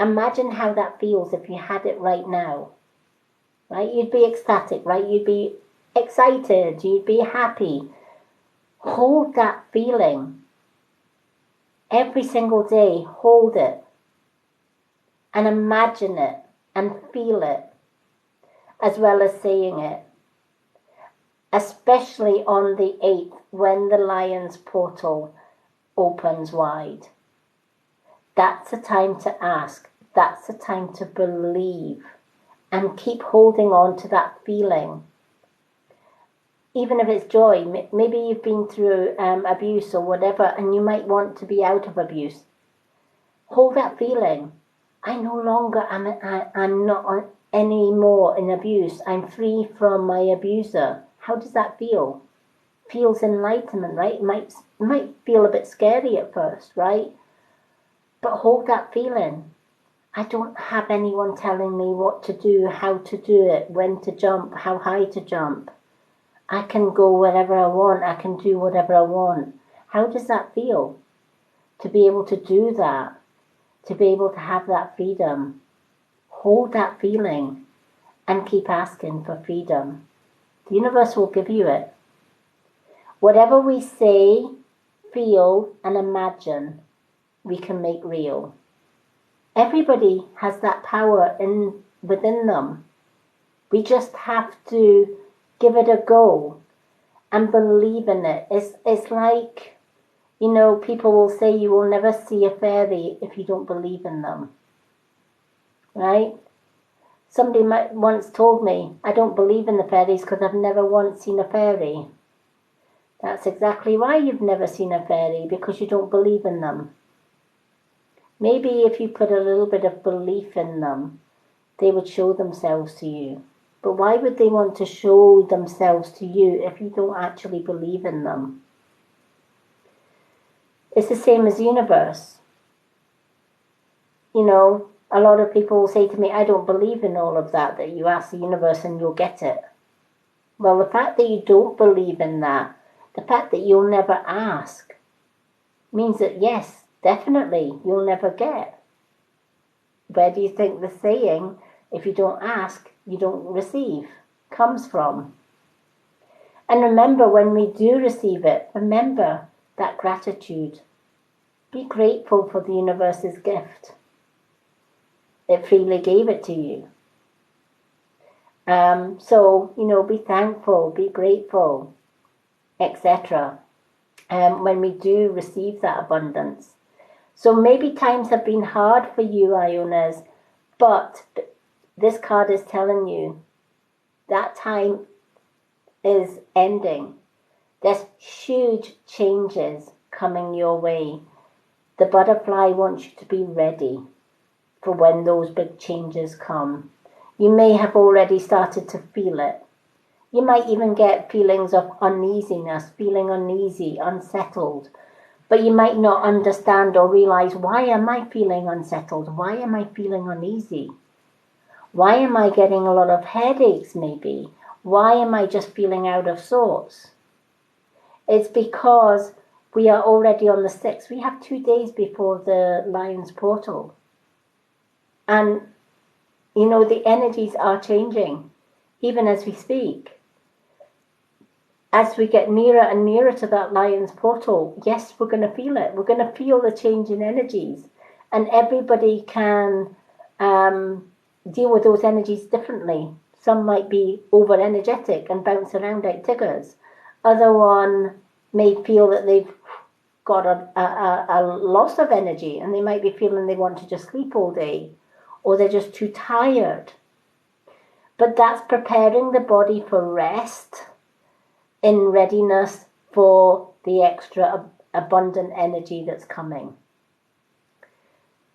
Speaker 1: Imagine how that feels if you had it right now, right? You'd be ecstatic, right? You'd be excited, you'd be happy. Hold that feeling. Every single day, hold it and imagine it and feel it, as well as saying it. Especially on the 8th, when the Lion's portal opens wide. That's the time to ask. That's the time to believe and keep holding on to that feeling. Even if it's joy, maybe you've been through abuse or whatever, and you might want to be out of abuse. Hold that feeling. I no longer I'm not anymore in abuse. I'm free from my abuser. How does that feel? Feels enlightenment, right? It might feel a bit scary at first, right? But hold that feeling. I don't have anyone telling me what to do, how to do it, when to jump, how high to jump. I can go wherever I want. I can do whatever I want. How does that feel? To be able to do that, to be able to have that freedom. Hold that feeling and keep asking for freedom. The universe will give you it. Whatever we say, feel, and imagine, we can make real. Everybody has that power within them. We just have to give it a go and believe in it. It's like, people will say you will never see a fairy if you don't believe in them, right? Somebody once told me, I don't believe in the fairies because I've never once seen a fairy. That's exactly why you've never seen a fairy, because you don't believe in them. Maybe if you put a little bit of belief in them, they would show themselves to you. But why would they want to show themselves to you if you don't actually believe in them? It's the same as the universe. A lot of people will say to me, I don't believe in all of that you ask the universe and you'll get it. Well, the fact that you don't believe in that, the fact that you'll never ask, means that yes, definitely, you'll never get. Where do you think the saying, if you don't ask, you don't receive, comes from? And remember, when we do receive it, remember that gratitude. Be grateful for the universe's gift. It freely gave it to you. So, be thankful, be grateful, etc. When we do receive that abundance. So maybe times have been hard for you, Ionas, but this card is telling you that time is ending. There's huge changes coming your way. The butterfly wants you to be ready for when those big changes come. You may have already started to feel it. You might even get feelings of uneasiness, feeling uneasy, unsettled. But you might not understand or realize, why am I feeling unsettled? Why am I feeling uneasy? Why am I getting a lot of headaches maybe? Why am I just feeling out of sorts? It's because we are already on the 6th. We have 2 days before the Lion's portal. And, you know, the energies are changing, even as we speak. As we get nearer and nearer to that Lion's portal, yes, we're going to feel it. We're going to feel the change in energies. And everybody can deal with those energies differently. Some might be over energetic and bounce around like tigers. Other one may feel that they've got a loss of energy, and they might be feeling they want to just sleep all day, or they're just too tired. But that's preparing the body for rest in readiness for the extra abundant energy that's coming.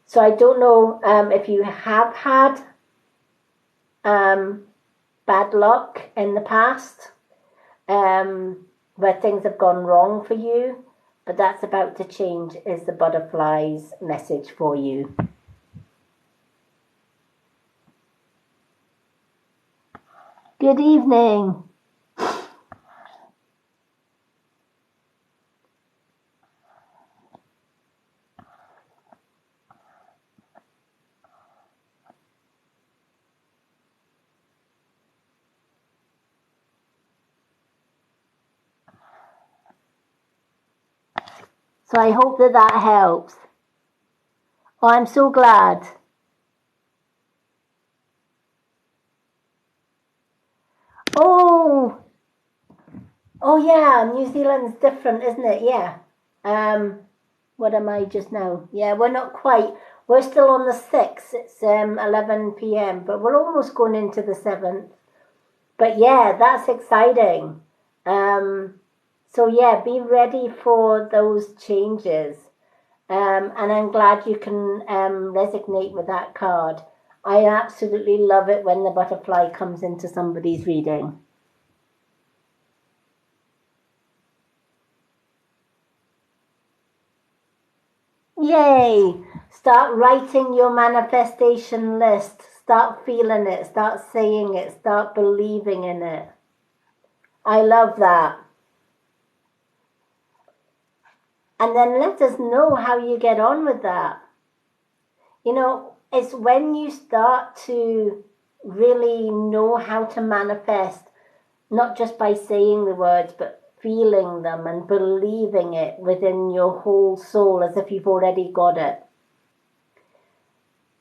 Speaker 1: So I don't know if you have had bad luck in the past, where things have gone wrong for you, but that's about to change, is the butterfly's message for you. Good evening. So I hope that helps. Oh, I'm so glad. Oh, yeah, New Zealand's different, isn't it? Yeah. What am I just now? Yeah, we're not quite. We're still on the 6th. It's 11 p.m., but we're almost going into the 7th. But yeah, that's exciting. So yeah, be ready for those changes. And I'm glad you can resonate with that card. I absolutely love it when the butterfly comes into somebody's reading. Yay! Start writing your manifestation list. Start feeling it. Start saying it. Start believing in it. I love that. And then let us know how you get on with that. You know, it's when you start to really know how to manifest, not just by saying the words, but feeling them and believing it within your whole soul as if you've already got it.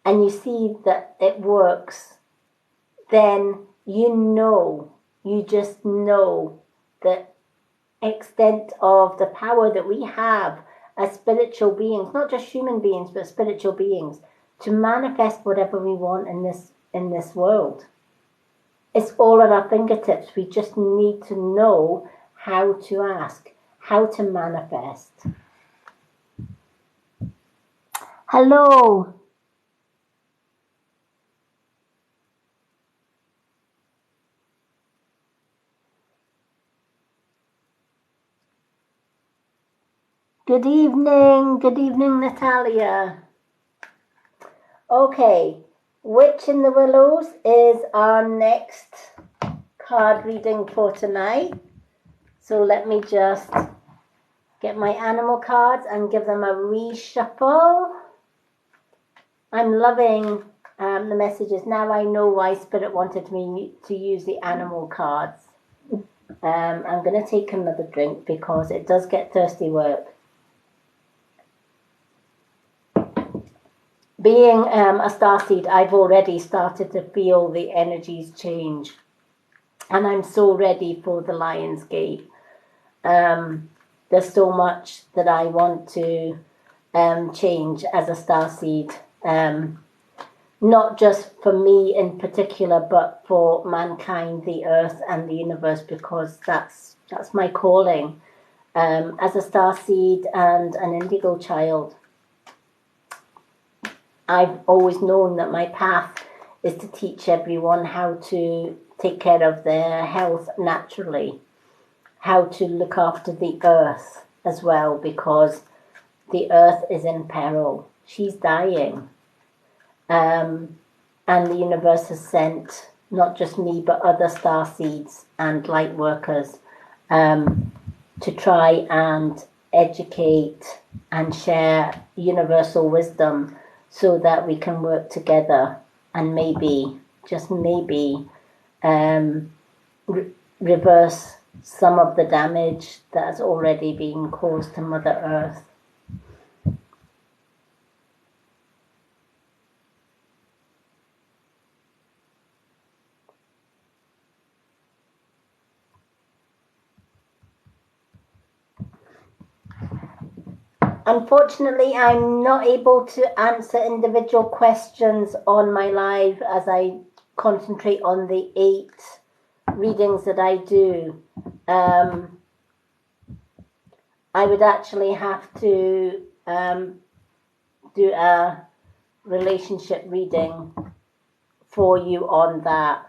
Speaker 1: And you see that it works, then you just know the extent of the power that we have as spiritual beings, not just human beings, but spiritual beings, to manifest whatever we want in this world. It's all at our fingertips. We just need to know how to ask, how to manifest. Hello. Good evening, Natalia. Okay, Witch in the Willows is our next card reading for tonight. So let me just get my animal cards and give them a reshuffle. I'm loving the messages. Now I know why Spirit wanted me to use the animal cards. I'm going to take another drink because it does get thirsty work. Being a starseed, I've already started to feel the energies change. And I'm so ready for the Lion's Gate. There's so much that I want to change as a starseed. Not just for me in particular, but for mankind, the earth and the universe, because that's my calling. As a starseed and an indigo child, I've always known that my path is to teach everyone how to take care of their health naturally, how to look after the earth as well, because the earth is in peril. She's dying. And the universe has sent not just me, but other star seeds and light workers to try and educate and share universal wisdom so that we can work together and maybe, just maybe, reverse some of the damage that has already been caused to Mother Earth. Unfortunately, I'm not able to answer individual questions on my live as I concentrate on the 8 readings that I do. I would actually have to do a relationship reading for you on that.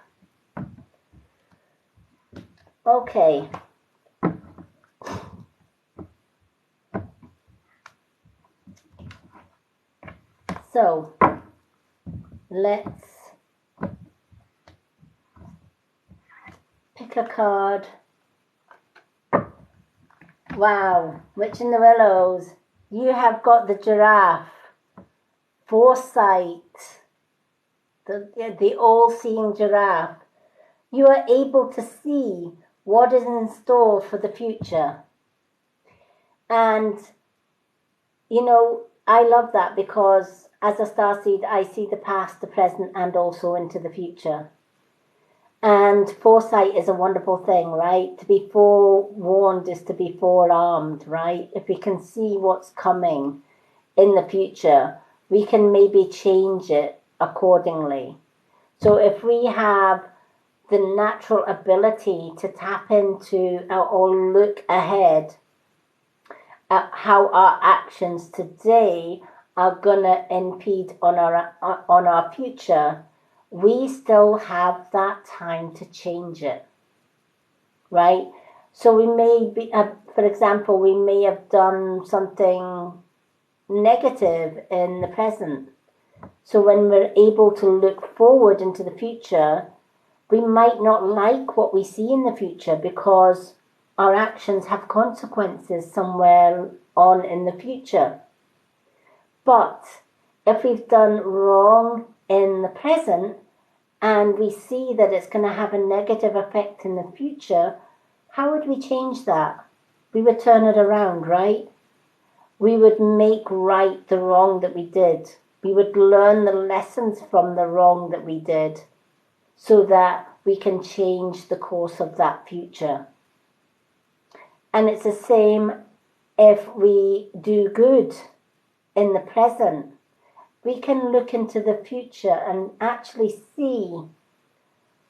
Speaker 1: Okay. So let's pick a card. Wow, Witch in the Willows. You have got the giraffe, foresight, the all-seeing giraffe. You are able to see what is in store for the future. And, you know, I love that because as a starseed, I see the past, the present, and also into the future. And foresight is a wonderful thing, right? To be forewarned is to be forearmed, right? If we can see what's coming in the future, we can maybe change it accordingly. So if we have the natural ability to tap into or look ahead at how our actions today are going to impede on our future, we still have that time to change it, right? So we may be, for example, we may have done something negative in the present. So when we're able to look forward into the future, we might not like what we see in the future because our actions have consequences somewhere on in the future. But if we've done wrong in the present and we see that it's going to have a negative effect in the future, how would we change that? We would turn it around, right? We would make right the wrong that we did. We would learn the lessons from the wrong that we did so that we can change the course of that future. And it's the same if we do good in the present. We can look into the future and actually see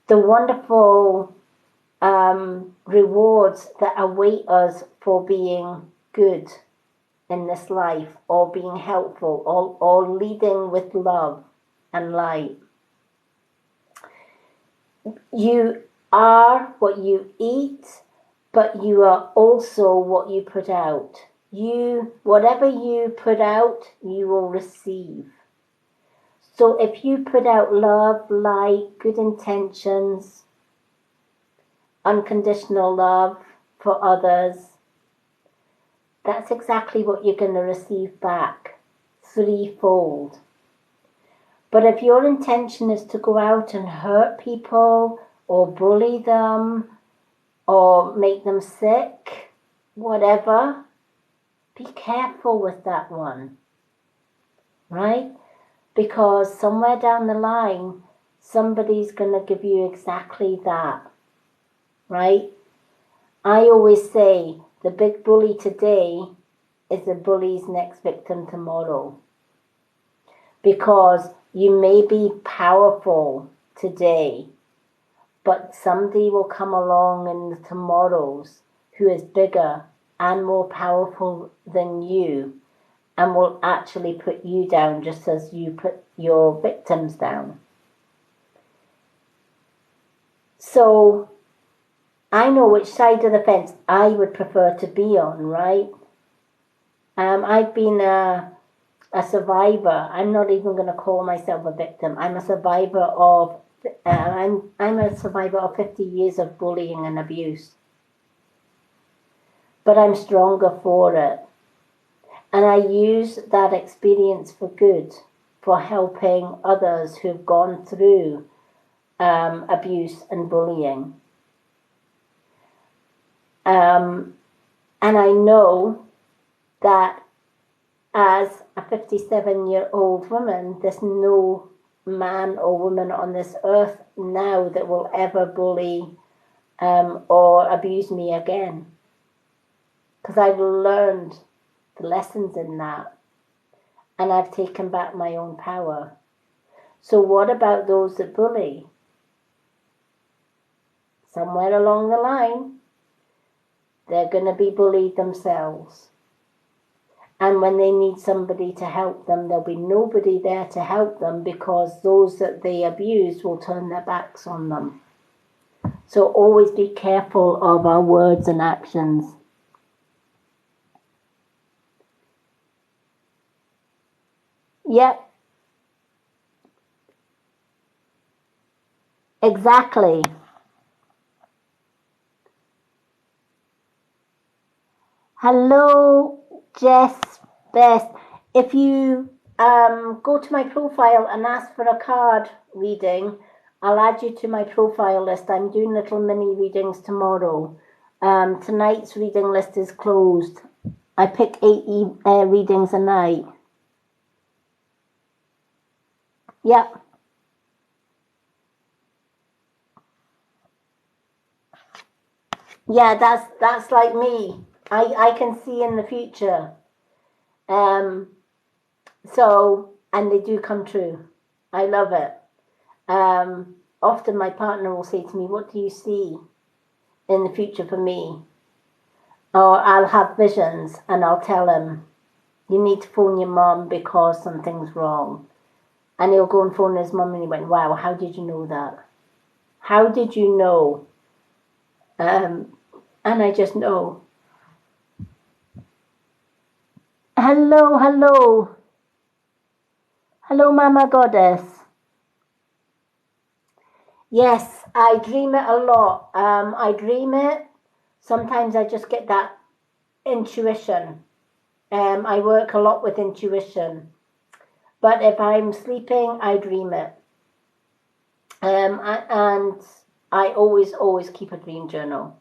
Speaker 1: the wonderful rewards that await us for being good in this life, or being helpful, or leading with love and light. You are what you eat, but you are also what you put out. Whatever you put out, you will receive. So if you put out love, light, good intentions, unconditional love for others, that's exactly what you're going to receive back, threefold. But if your intention is to go out and hurt people or bully them or make them sick, whatever, be careful with that one, right? Because somewhere down the line, somebody's going to give you exactly that, right? I always say the big bully today is the bully's next victim tomorrow. Because you may be powerful today, but somebody will come along in the tomorrows who is bigger and more powerful than you and will actually put you down just as you put your victims down. So I know which side of the fence I would prefer to be on, right? I've been a survivor. I'm not even going to call myself a victim. I'm a survivor of. I'm a survivor of 50 years of bullying and abuse. But I'm stronger for it, and I use that experience for good, for helping others who've gone through abuse and bullying. And I know that as a 57-year-old woman, there's no man or woman on this earth now that will ever bully or abuse me again. Because I've learned the lessons in that, and I've taken back my own power. So what about those that bully? Somewhere along the line, they're going to be bullied themselves. And when they need somebody to help them, there'll be nobody there to help them because those that they abuse will turn their backs on them. So always be careful of our words and actions. Yep. Exactly. Hello, Jess Best. If you go to my profile and ask for a card reading, I'll add you to my profile list. I'm doing little mini readings tomorrow. Tonight's reading list is closed. I pick 8 readings a night. Yep. Yeah, that's like me. I can see in the future. So, and they do come true. I love it. Often my partner will say to me, "What do you see in the future for me?" Or I'll have visions and I'll tell him, "You need to phone your mum because something's wrong." And he'll go and phone his mum and he went, "Wow, how did you know that? How did you know?" And I just know. Hello, hello. Hello, Mama Goddess. Yes, I dream it a lot. I dream it. Sometimes I just get that intuition. I work a lot with intuition. But if I'm sleeping, I dream it. And I always keep a dream journal.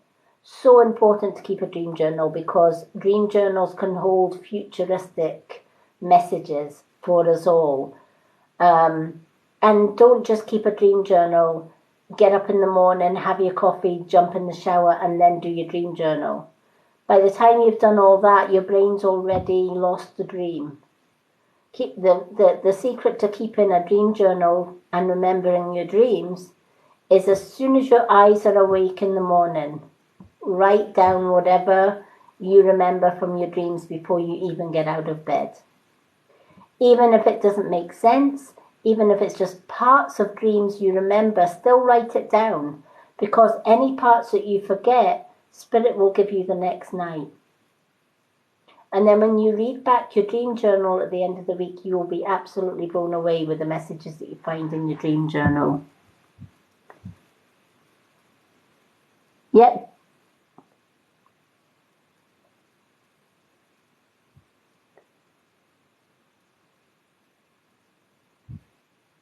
Speaker 1: So important to keep a dream journal because dream journals can hold futuristic messages for us all. And don't just keep a dream journal, get up in the morning, have your coffee, jump in the shower, and then do your dream journal. By the time you've done all that, your brain's already lost the dream. Keep the secret to keeping a dream journal and remembering your dreams is as soon as your eyes are awake in the morning, write down whatever you remember from your dreams before you even get out of bed. Even if it doesn't make sense, even if it's just parts of dreams you remember, still write it down because any parts that you forget, Spirit will give you the next night. And then when you read back your dream journal at the end of the week, you will be absolutely blown away with the messages that you find in your dream journal. Yep.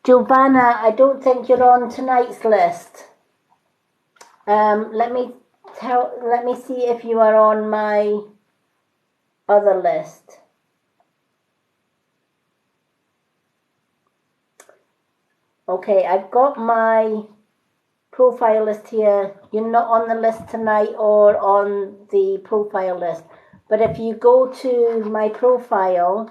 Speaker 1: Giovanna, I don't think you're on tonight's list. Let me see if you are on my other list. Okay, I've got my profile list here. You're not on the list tonight or on the profile list. But if you go to my profile,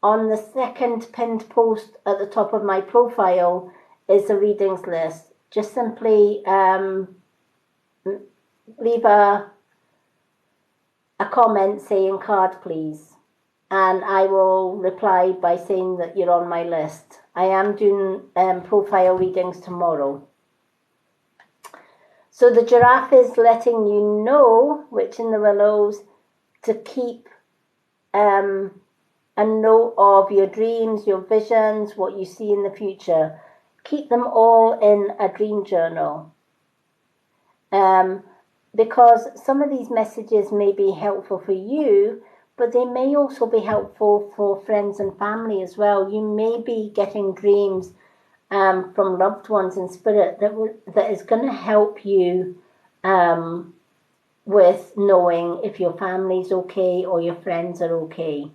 Speaker 1: on the second pinned post at the top of my profile is the readings list. Just simply leave a comment saying card please, and I will reply by saying that you're on my list, I am doing profile readings tomorrow. So the giraffe is letting you know, Witch in the Willows, to keep a note of your dreams, your visions, what you see in the future. Keep them all in a dream journal. Because some of these messages may be helpful for you, but they may also be helpful for friends and family as well. You may be getting dreams from loved ones in spirit that is going to help you with knowing if your family's okay or your friends are okay.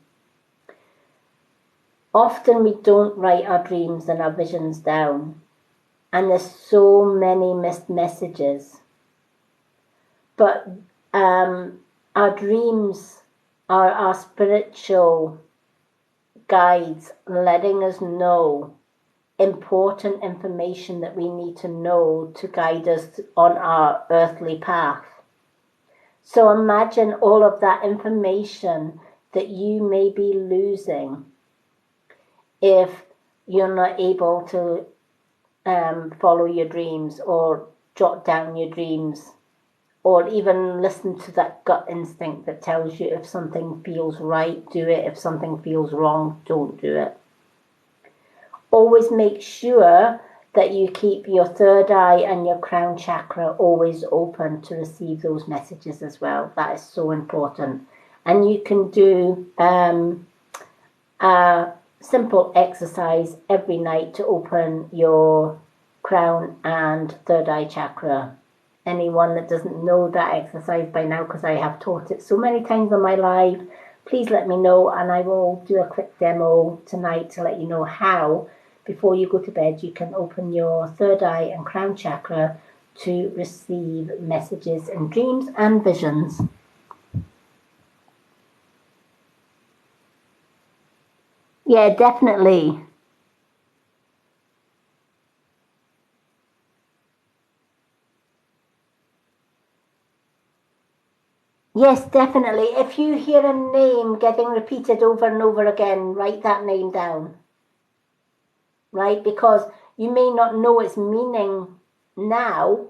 Speaker 1: Often we don't write our dreams and our visions down, and there's so many missed messages. But our dreams are our spiritual guides letting us know important information that we need to know to guide us on our earthly path. So imagine all of that information that you may be losing if you're not able to follow your dreams or jot down your dreams, or even listen to that gut instinct that tells you if something feels right, do it. If something feels wrong, don't do it. Always make sure that you keep your third eye and your crown chakra always open to receive those messages as well. That is so important. And you can do a simple exercise every night to open your crown and third eye chakra. Anyone that doesn't know that exercise by now, because I have taught it so many times on my live, please let me know, and I will do a quick demo tonight to let you know how, before you go to bed, you can open your third eye and crown chakra to receive messages in dreams and visions. Yeah, definitely. Yes, definitely. If you hear a name getting repeated over and over again, write that name down. Right? Because you may not know its meaning now,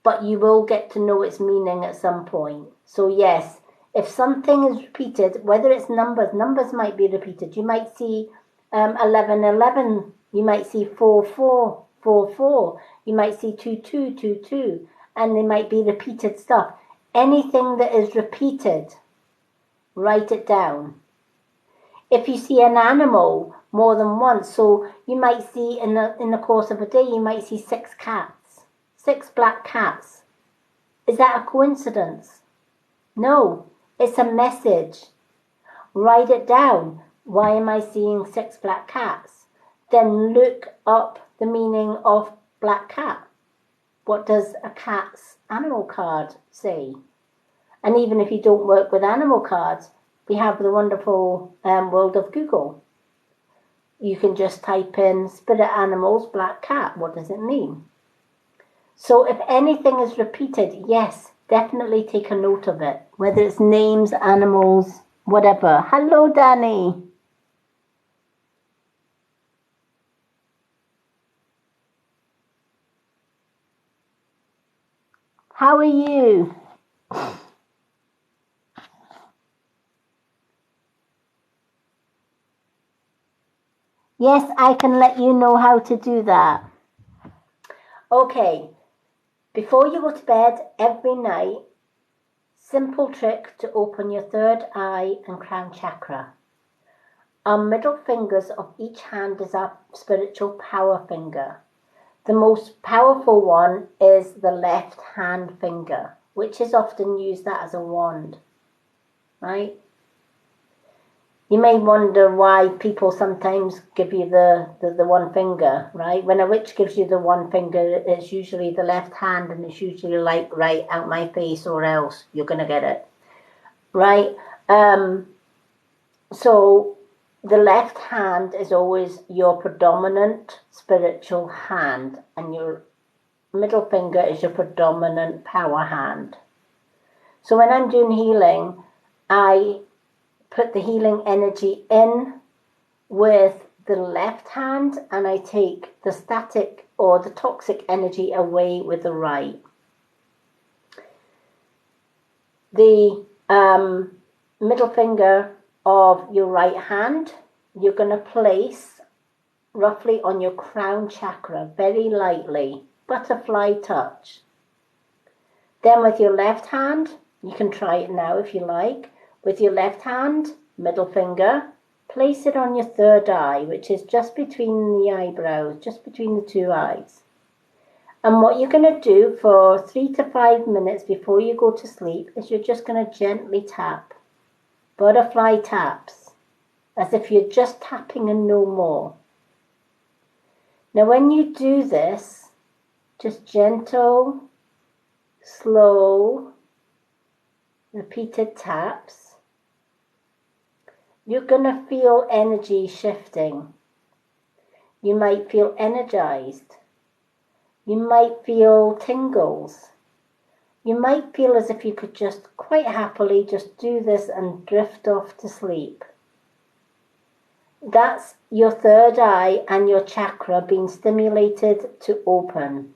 Speaker 1: but you will get to know its meaning at some point. So yes, if something is repeated, whether it's numbers might be repeated. You might see 1111, you might see 4444, you might see 2222, and they might be repeated stuff. Anything that is repeated, write it down. If you see an animal more than once, so you might see in the course of a day, you might see 6 cats, 6 black cats. Is that a coincidence? No, it's a message. Write it down. Why am I seeing 6 black cats? Then look up the meaning of black cat. What does a cat's animal card say? And even if you don't work with animal cards, we have the wonderful world of Google. You can just type in spirit animals, black cat. What does it mean? So if anything is repeated, yes, definitely take a note of it, whether it's names, animals, whatever. Hello, Danny. How are you? Yes, I can let you know how to do that. Okay, before you go to bed every night, simple trick to open your third eye and crown chakra. Our middle fingers of each hand is our spiritual power finger. The most powerful one is the left hand finger, which is often used as a wand, right? You may wonder why people sometimes give you the one finger, right? When a witch gives you the one finger, it's usually the left hand, and it's usually like right out my face or else you're going to get it, right? So the left hand is always your predominant spiritual hand, and your middle finger is your predominant power hand. So when I'm doing healing, I put the healing energy in with the left hand and I take the static or the toxic energy away with the right. The middle finger of your right hand, you're going to place roughly on your crown chakra, very lightly, butterfly touch. Then with your left hand, you can try it now if you like, with your left hand, middle finger, place it on your third eye, which is just between the eyebrows, just between the two eyes. And what you're going to do for 3 to 5 minutes before you go to sleep is you're just going to gently tap. Butterfly taps, as if you're just tapping and no more. Now when you do this, just gentle, slow, repeated taps, you're going to feel energy shifting. You might feel energized. You might feel tingles. You might feel as if you could just quite happily just do this and drift off to sleep. That's your third eye and your chakra being stimulated to open.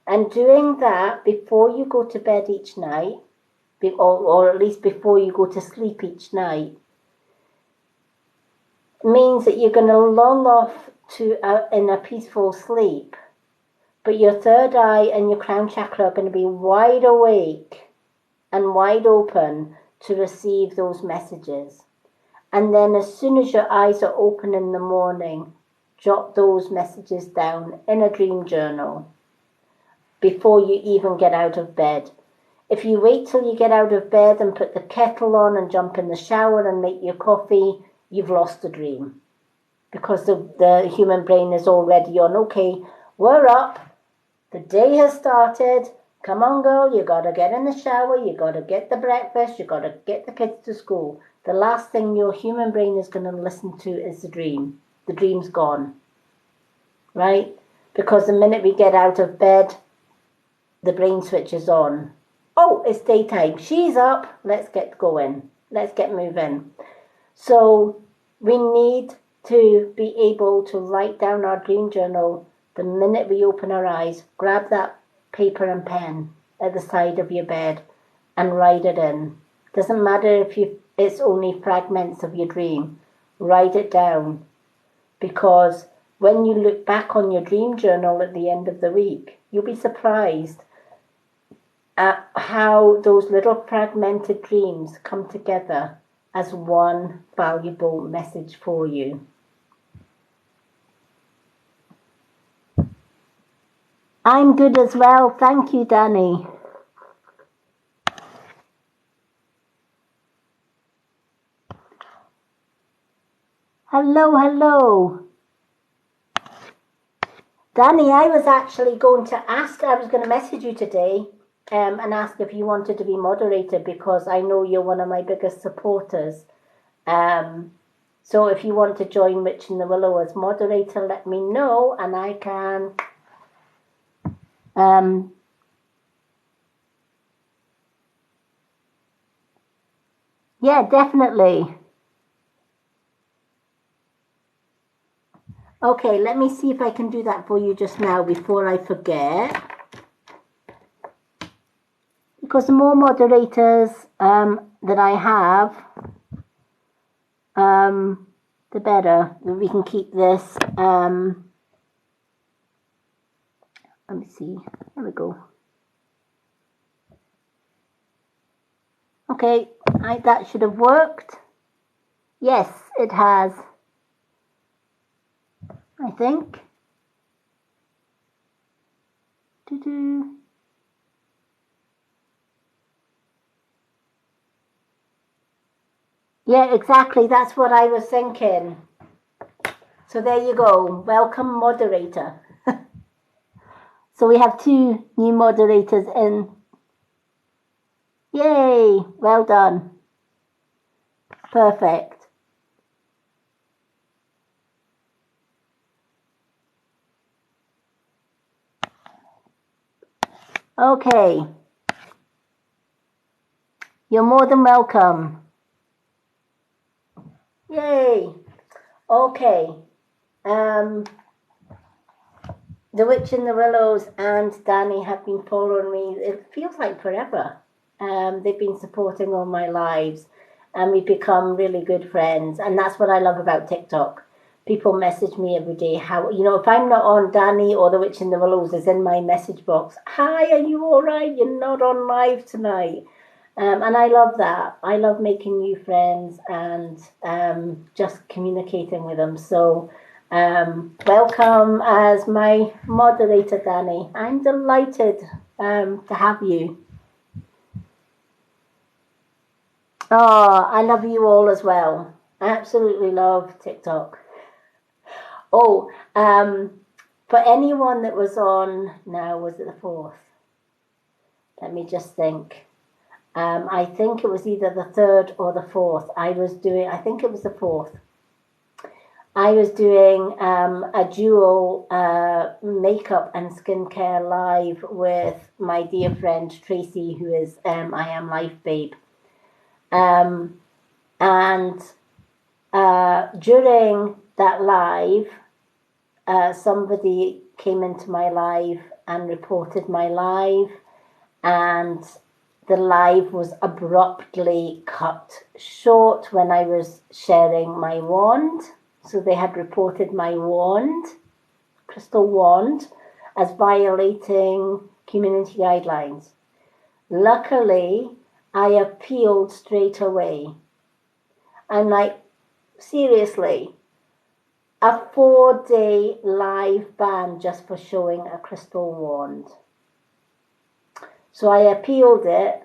Speaker 1: And doing that before you go to bed each night, or at least before you go to sleep each night, means that you're going to lull off in a peaceful sleep. But your third eye and your crown chakra are going to be wide awake and wide open to receive those messages. And then as soon as your eyes are open in the morning, jot those messages down in a dream journal before you even get out of bed. If you wait till you get out of bed and put the kettle on and jump in the shower and make your coffee, you've lost the dream. Because the human brain is already on, okay, we're up. The day has started. Come on, girl. You got to get in the shower. You got to get the breakfast. You got to get the kids to school. The last thing your human brain is going to listen to is the dream. The dream's gone. Right? Because the minute we get out of bed, the brain switches on. Oh, it's daytime. She's up. Let's get going. Let's get moving. So we need to be able to write down our dream journal the minute we open our eyes. Grab that paper and pen at the side of your bed and write it in. Doesn't matter if it's only fragments of your dream. Write it down. Because when you look back on your dream journal at the end of the week, you'll be surprised at how those little fragmented dreams come together as one valuable message for you. I'm good as well. Thank you, Danny. Hello, hello. Danny, I was actually going to message you today and ask if you wanted to be moderator because I know you're one of my biggest supporters. So if you want to join Witch in the Willow as moderator, let me know and I can yeah, definitely. Okay, let me see if I can do that for you just now before I forget. Because the more moderators that I have, the better. We can keep this. Let me see. There we go. Okay, that should have worked. Yes, it has. I think. Doo-doo. Yeah, exactly. That's what I was thinking. So there you go. Welcome, moderator. So we have 2 new moderators in. Yay! Well done. Perfect. Okay. You're more than welcome. Yay! Okay. The Witch in the Willows and Danny have been following me. It feels like forever. They've been supporting all my lives, and we've become really good friends. And that's what I love about TikTok. People message me every day. How, if I'm not on, Danny or The Witch in the Willows is in my message box. Hi, are you all right? You're not on live tonight. And I love that. I love making new friends and just communicating with them. So, welcome as my moderator, Danny. I'm delighted to have you. Oh, I love you all as well. I absolutely love TikTok. Oh, for anyone that was on now, was it the 4th? Let me just think. I think it was either the 3rd or the 4th. I think it was the 4th. I was doing a dual makeup and skincare live with my dear friend Tracy, who is I Am Life Babe. And during that live, somebody came into my live and reported my live, and the live was abruptly cut short when I was sharing my wand. So they had reported my wand, crystal wand, as violating community guidelines. Luckily, I appealed straight away. I'm like, seriously, a 4-day live ban just for showing a crystal wand. So I appealed it,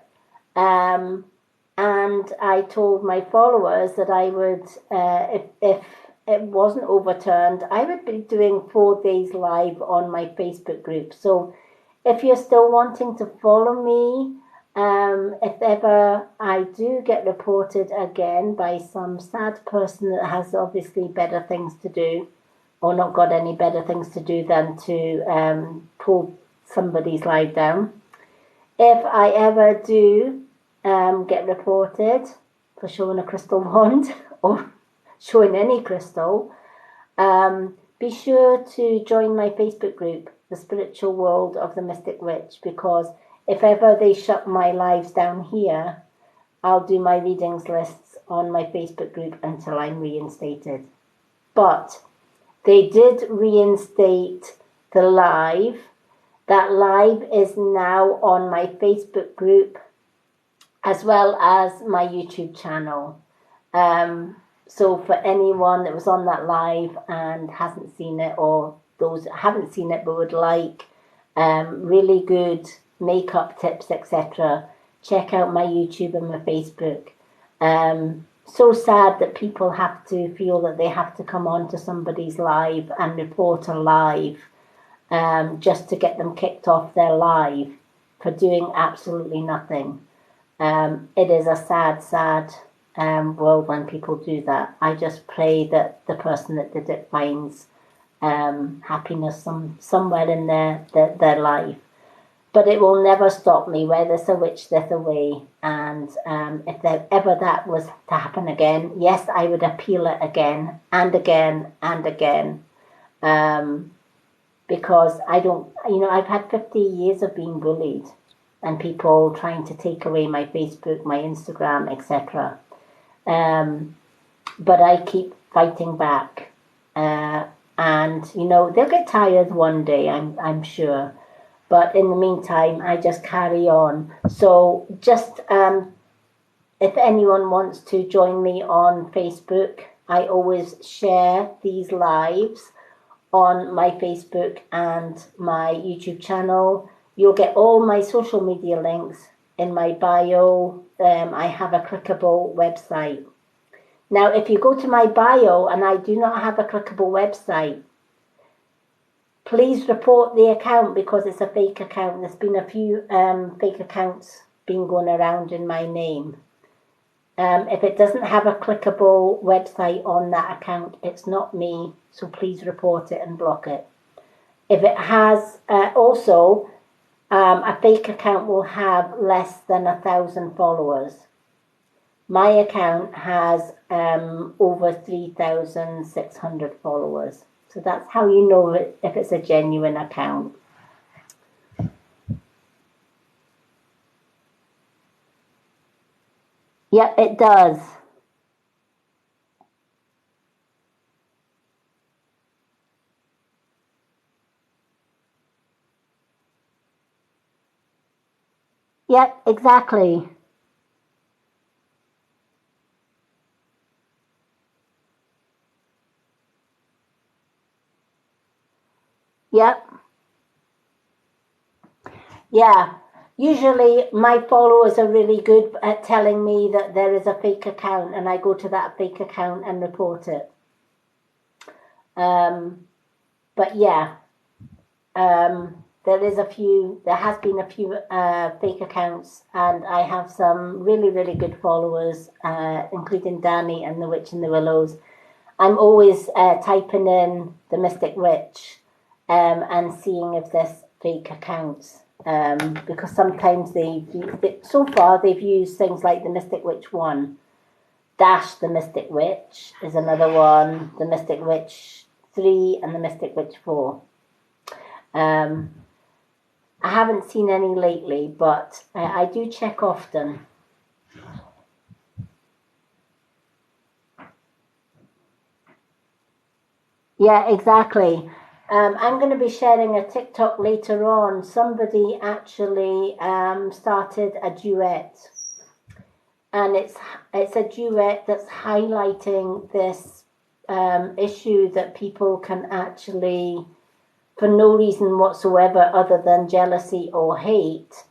Speaker 1: and I told my followers that I would, if it wasn't overturned, I would be doing 4 days live on my Facebook group. So if you're still wanting to follow me, if ever I do get reported again by some sad person that has obviously better things to do, or not got any better things to do than to pull somebody's live down. If I ever do get reported for showing a crystal wand or showing any crystal, be sure to join my Facebook group, The Spiritual World of the Mystic Witch, because if ever they shut my lives down here, I'll do my readings lists on my Facebook group until I'm reinstated. But they did reinstate the live. That live is now on my Facebook group as well as my YouTube channel. So for anyone that was on that live and hasn't seen it, or those that haven't seen it but would like really good makeup tips, etc., check out my YouTube and my Facebook. So sad that people have to feel that they have to come on to somebody's live and report a live just to get them kicked off their live for doing absolutely nothing. It is a sad, sad world when people do that. I just pray that the person that did it finds happiness somewhere in their life. But it will never stop me. Where there's a witch, there's a way. And if ever that was to happen again, yes, I would appeal it again and again and again. Because I don't, I've had 50 years of being bullied and people trying to take away my Facebook, my Instagram, etc. But I keep fighting back. And, they'll get tired one day, I'm sure. But in the meantime, I just carry on. So just if anyone wants to join me on Facebook, I always share these lives on my Facebook and my YouTube channel. You'll get all my social media links in my bio. I have a clickable website. Now, if you go to my bio and I do not have a clickable website, please report the account because it's a fake account. There's been a few fake accounts been going around in my name. If it doesn't have a clickable website on that account, it's not me, so please report it and block it. If it has, also, a fake account will have less than 1,000 followers. my account has over 3,600 followers. So that's how you know if it's a genuine account. Yep, it does. Yep, exactly. Yep. Yeah. Usually my followers are really good at telling me that there is a fake account and I go to that fake account and report it. But yeah, there has been a few fake accounts, and I have some really, really good followers, including Danny and the Witch in the Willows. I'm always typing in the Mystic Witch and seeing if there's fake accounts. Because sometimes so far they've used things like the Mystic Witch 1, Dash the Mystic Witch is another one, the Mystic Witch 3, and the Mystic Witch 4. Um, I haven't seen any lately, but I do check often. Yeah, exactly. I'm going to be sharing a TikTok later on. Somebody actually started a duet, and it's a duet that's highlighting this issue that people can actually, for no reason whatsoever other than jealousy or hate,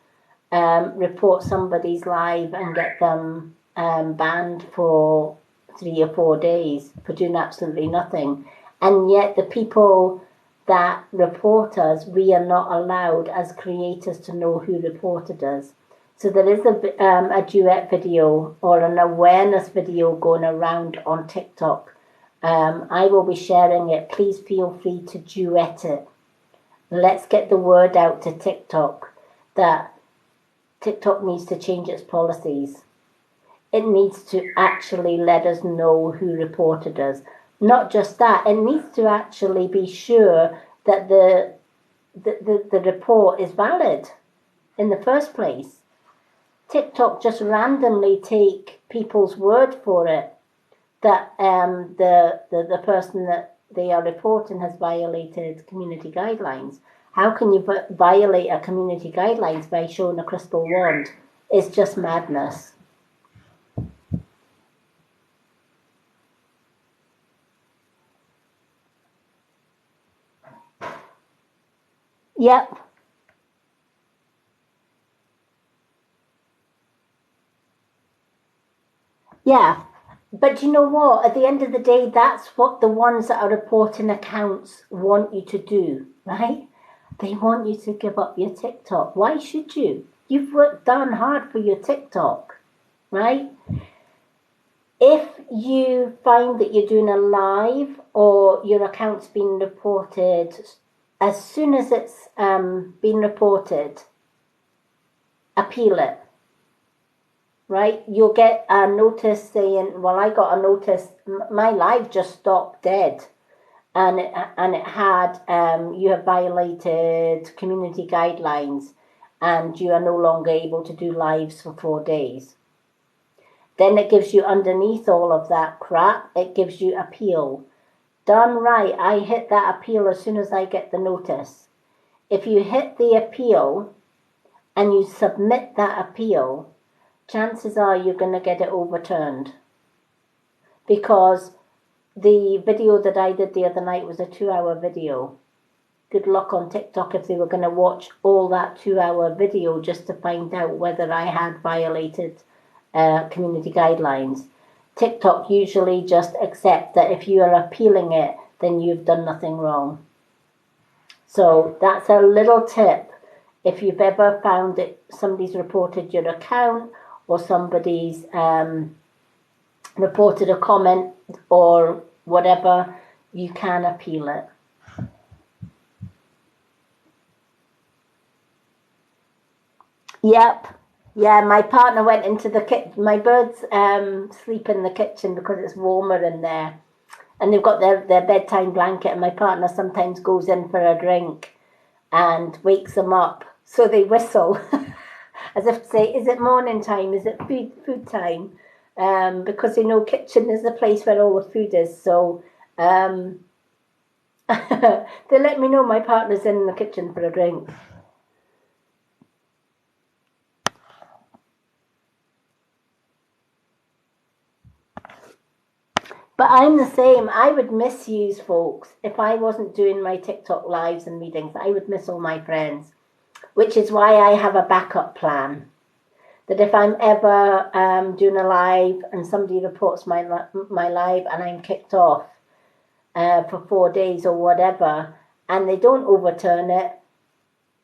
Speaker 1: report somebody's live and get them banned for 3 or 4 days for doing absolutely nothing. And yet, the people that report us, we are not allowed as creators to know who reported us. So there is a duet video or an awareness video going around on TikTok. I will be sharing it. Please feel free to duet it. Let's get the word out to TikTok that TikTok needs to change its policies. It needs to actually let us know who reported us. Not just that, it needs to actually be sure that the report is valid in the first place. TikTok just randomly take people's word for it that the person that they are reporting has violated community guidelines. How can you violate a community guidelines by showing a crystal wand? It's just madness. Yep. Yeah. But you know what? At the end of the day, that's what the ones that are reporting accounts want you to do, right? They want you to give up your TikTok. Why should you? You've worked darn hard for your TikTok, right? If you find that you're doing a live or your account's been reported, as soon as it's been reported, appeal it, right? You'll get a notice saying, well, I got a notice, my live just stopped dead. And it had, you have violated community guidelines and you are no longer able to do lives for 4 days. Then it gives you underneath all of that crap, it gives you appeal. Done right, I hit that appeal as soon as I get the notice. If you hit the appeal and you submit that appeal, chances are you're going to get it overturned. Because the video that I did the other night was a 2-hour video. Good luck on TikTok if they were going to watch all that 2-hour video just to find out whether I had violated community guidelines. TikTok usually just accept that if you are appealing it, then you've done nothing wrong. So that's a little tip. If you've ever found that somebody's reported your account or somebody's reported a comment or whatever, you can appeal it. Yep, Yeah, my partner went into the kitchen. My birds sleep in the kitchen because it's warmer in there. And they've got their bedtime blanket, and my partner sometimes goes in for a drink and wakes them up. So they whistle as if to say, is it morning time? Is it food time? Because they know kitchen is the place where all the food is. So um, they let me know my partner's in the kitchen for a drink. But I'm the same. I would miss you folks if I wasn't doing my TikTok lives and meetings. I would miss all my friends, which is why I have a backup plan. That if I'm ever doing a live and somebody reports my live and I'm kicked off for 4 days or whatever, and they don't overturn it,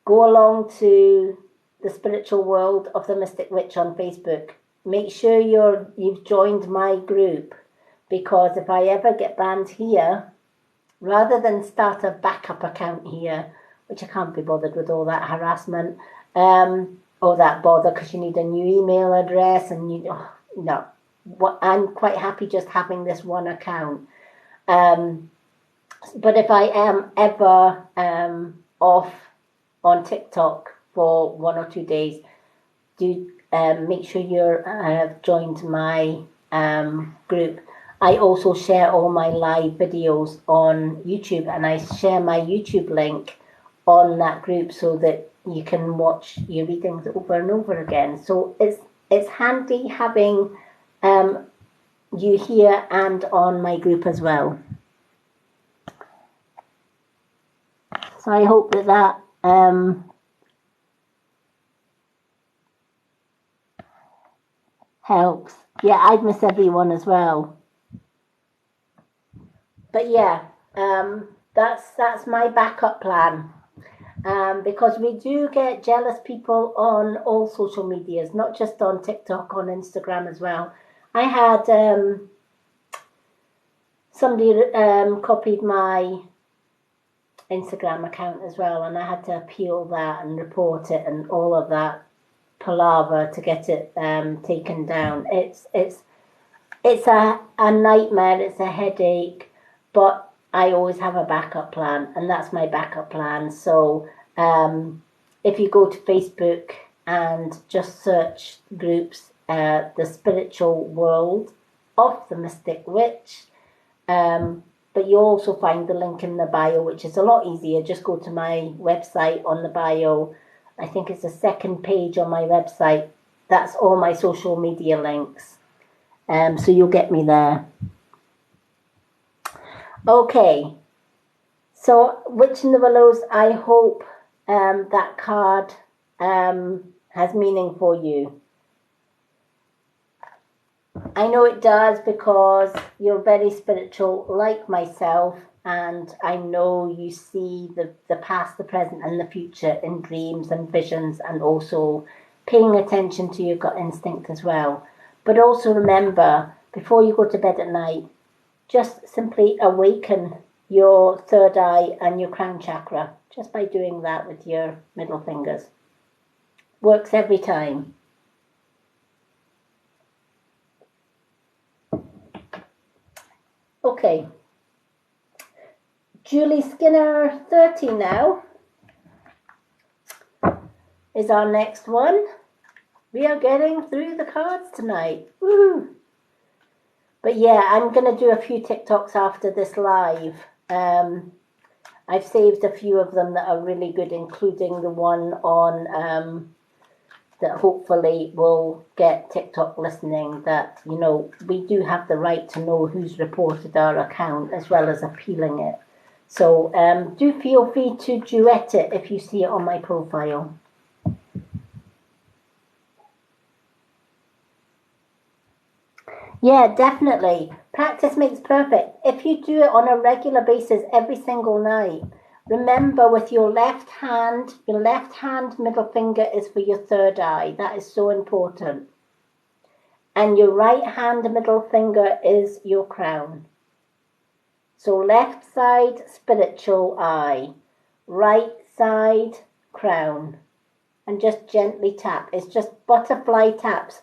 Speaker 1: go along to the spiritual world of the Mystic Witch on Facebook. Make sure you've joined my group, because if I ever get banned here, rather than start a backup account here, which I can't be bothered with all that harassment, or that bother, because you need a new email address and no. I'm quite happy just having this one account. But if I am ever off on TikTok for 1 or 2 days, do make sure you're joined my group. I also share all my live videos on YouTube, and I share my YouTube link on that group so that you can watch your readings over and over again. So it's handy having you here and on my group as well. So I hope that helps. Yeah, I'd miss everyone as well. But yeah, that's my backup plan. Because we do get jealous people on all social medias, not just on TikTok, on Instagram as well. I had somebody copied my Instagram account as well, and I had to appeal that and report it and all of that palaver to get it taken down. It's a nightmare. It's a headache, but I always have a backup plan, and that's my backup plan. So if you go to Facebook and just search groups, the spiritual world of the Mystic Witch, but you also find the link in the bio, which is a lot easier. Just go to my website on the bio. I think it's the second page on my website. That's all my social media links. So you'll get me there. Okay. So Witch in the Willows, I hope that card has meaning for you. I know it does, because you're very spiritual like myself, and I know you see the past, the present and the future in dreams and visions, and also paying attention to your gut instinct as well. But also remember, before you go to bed at night, just simply awaken your third eye and your crown chakra, just by doing that with your middle fingers. Works every time. Okay. Julie Skinner, 30 now, is our next one. We are getting through the cards tonight. Woo! But yeah, I'm going to do a few TikToks after this live. I've saved a few of them that are really good, including the one on that hopefully will get TikTok listening, that, you know, we do have the right to know who's reported our account as well as appealing it. So do feel free to duet it if you see it on my profile. Yeah, definitely. Practice makes perfect. If you do it on a regular basis every single night, remember, with your left hand middle finger is for your third eye. That is so important. And your right hand middle finger is your crown. So left side, spiritual eye. Right side, crown. and just gently tap. It's just butterfly taps.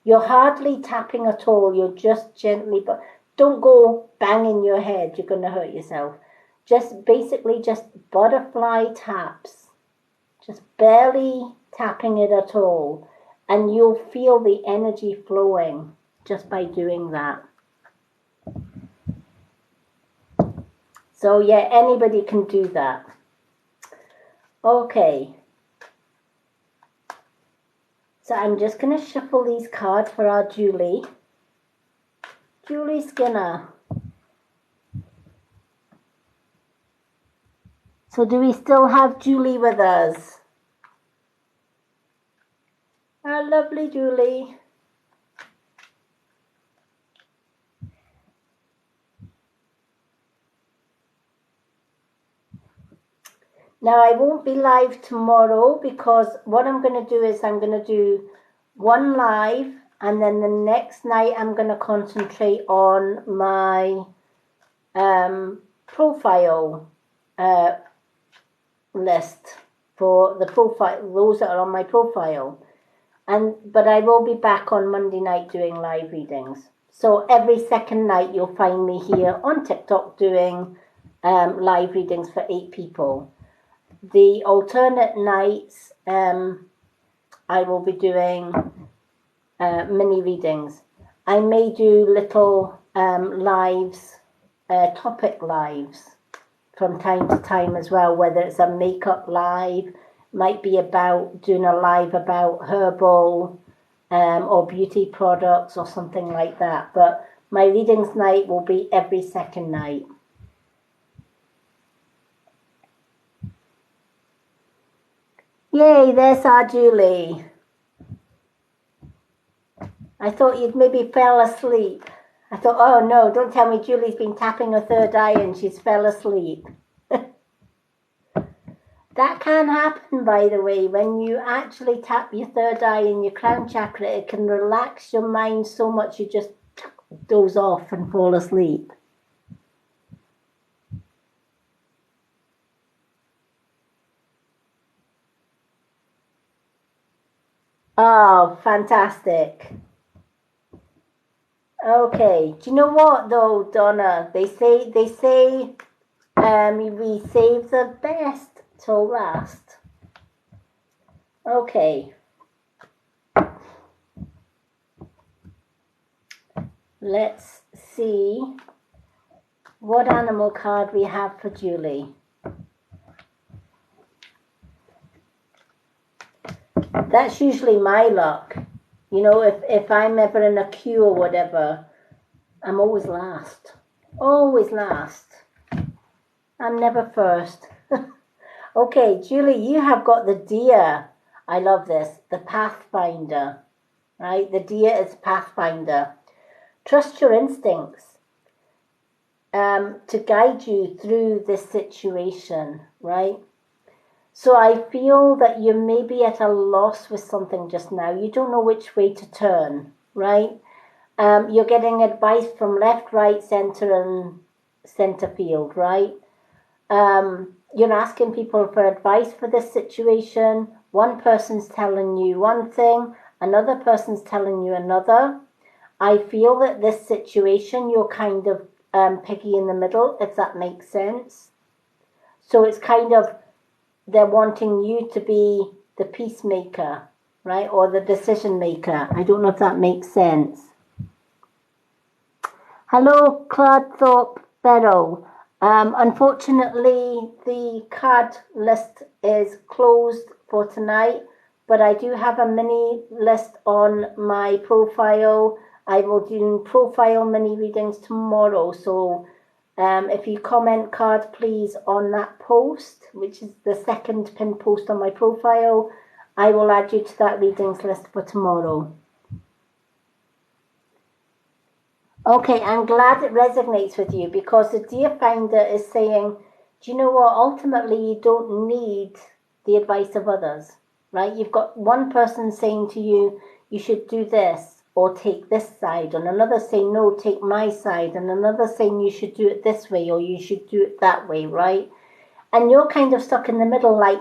Speaker 1: You're hardly tapping at all. You're just gently, but don't go banging your head. You're going to hurt yourself. Just basically just butterfly taps. Just barely tapping it at all. And you'll feel the energy flowing just by doing that. So yeah, anybody can do that. Okay. So I'm just going to shuffle these cards for our Julie. Julie Skinner. So do we still have Julie with us? Our lovely Julie. Now I won't be live tomorrow because what I'm going to do is I'm going to do one live, and then the next night I'm going to concentrate on my profile list for the profile, those that are on my profile. But I will be back on Monday night doing live readings. So every second night you'll find me here on TikTok doing live readings for 8 people. The alternate nights, I will be doing mini readings. I may do little lives, topic lives from time to time as well, whether it's a makeup live, might be about doing a live about herbal or beauty products or something like that. But my readings night will be every second night. Yay, there's our Julie. I thought you'd maybe fell asleep. I thought, oh no, don't tell me Julie's been tapping her third eye and she's fell asleep. That can happen, by the way, when you actually tap your third eye in your crown chakra. It can relax your mind so much you just doze off and fall asleep. Oh, fantastic. Okay, do you know what though, Donna? They say we save the best till last. Okay. Let's see what animal card we have for Julie. That's usually my luck. You know, if I'm ever in a queue or whatever, I'm always last. Always last. I'm never first. Okay, Julie, you have got the deer. I love this. The Pathfinder, right? The deer is Pathfinder. Trust your instincts to guide you through this situation, right? So I feel that you may be at a loss with something just now. You don't know which way to turn, right? You're getting advice from left, right, center, and center field, right? You're asking people for advice for this situation. One person's telling you one thing, another person's telling you another. I feel that this situation, you're kind of piggy in the middle, if that makes sense. So it's kind of, they're wanting you to be the peacemaker, right? Or the decision maker. I don't know if that makes sense. Hello, Claude Thorpe Farrell. Unfortunately, the card list is closed for tonight, but I do have a mini list on my profile. I will do profile mini readings tomorrow. So if you comment card, please, on that post, which is the second pinned post on my profile, I will add you to that readings list for tomorrow. Okay, I'm glad it resonates with you because the Deer Finder is saying, do you know what? Ultimately, you don't need the advice of others, right? You've got one person saying to you, you should do this or take this side, and another saying, no, take my side, and another saying you should do it this way or you should do it that way, right? And you're kind of stuck in the middle like,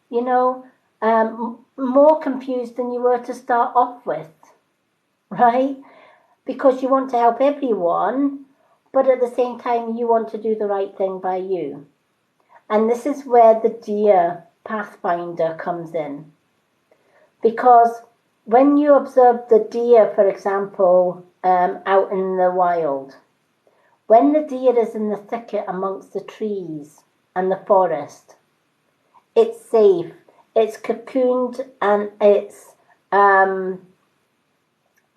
Speaker 1: you know, more confused than you were to start off with, right? Because you want to help everyone, but at the same time, you want to do the right thing by you. And this is where the deer pathfinder comes in. Because when you observe the deer, for example, out in the wild, when the deer is in the thicket amongst the trees and the forest, it's safe, it's cocooned, and it's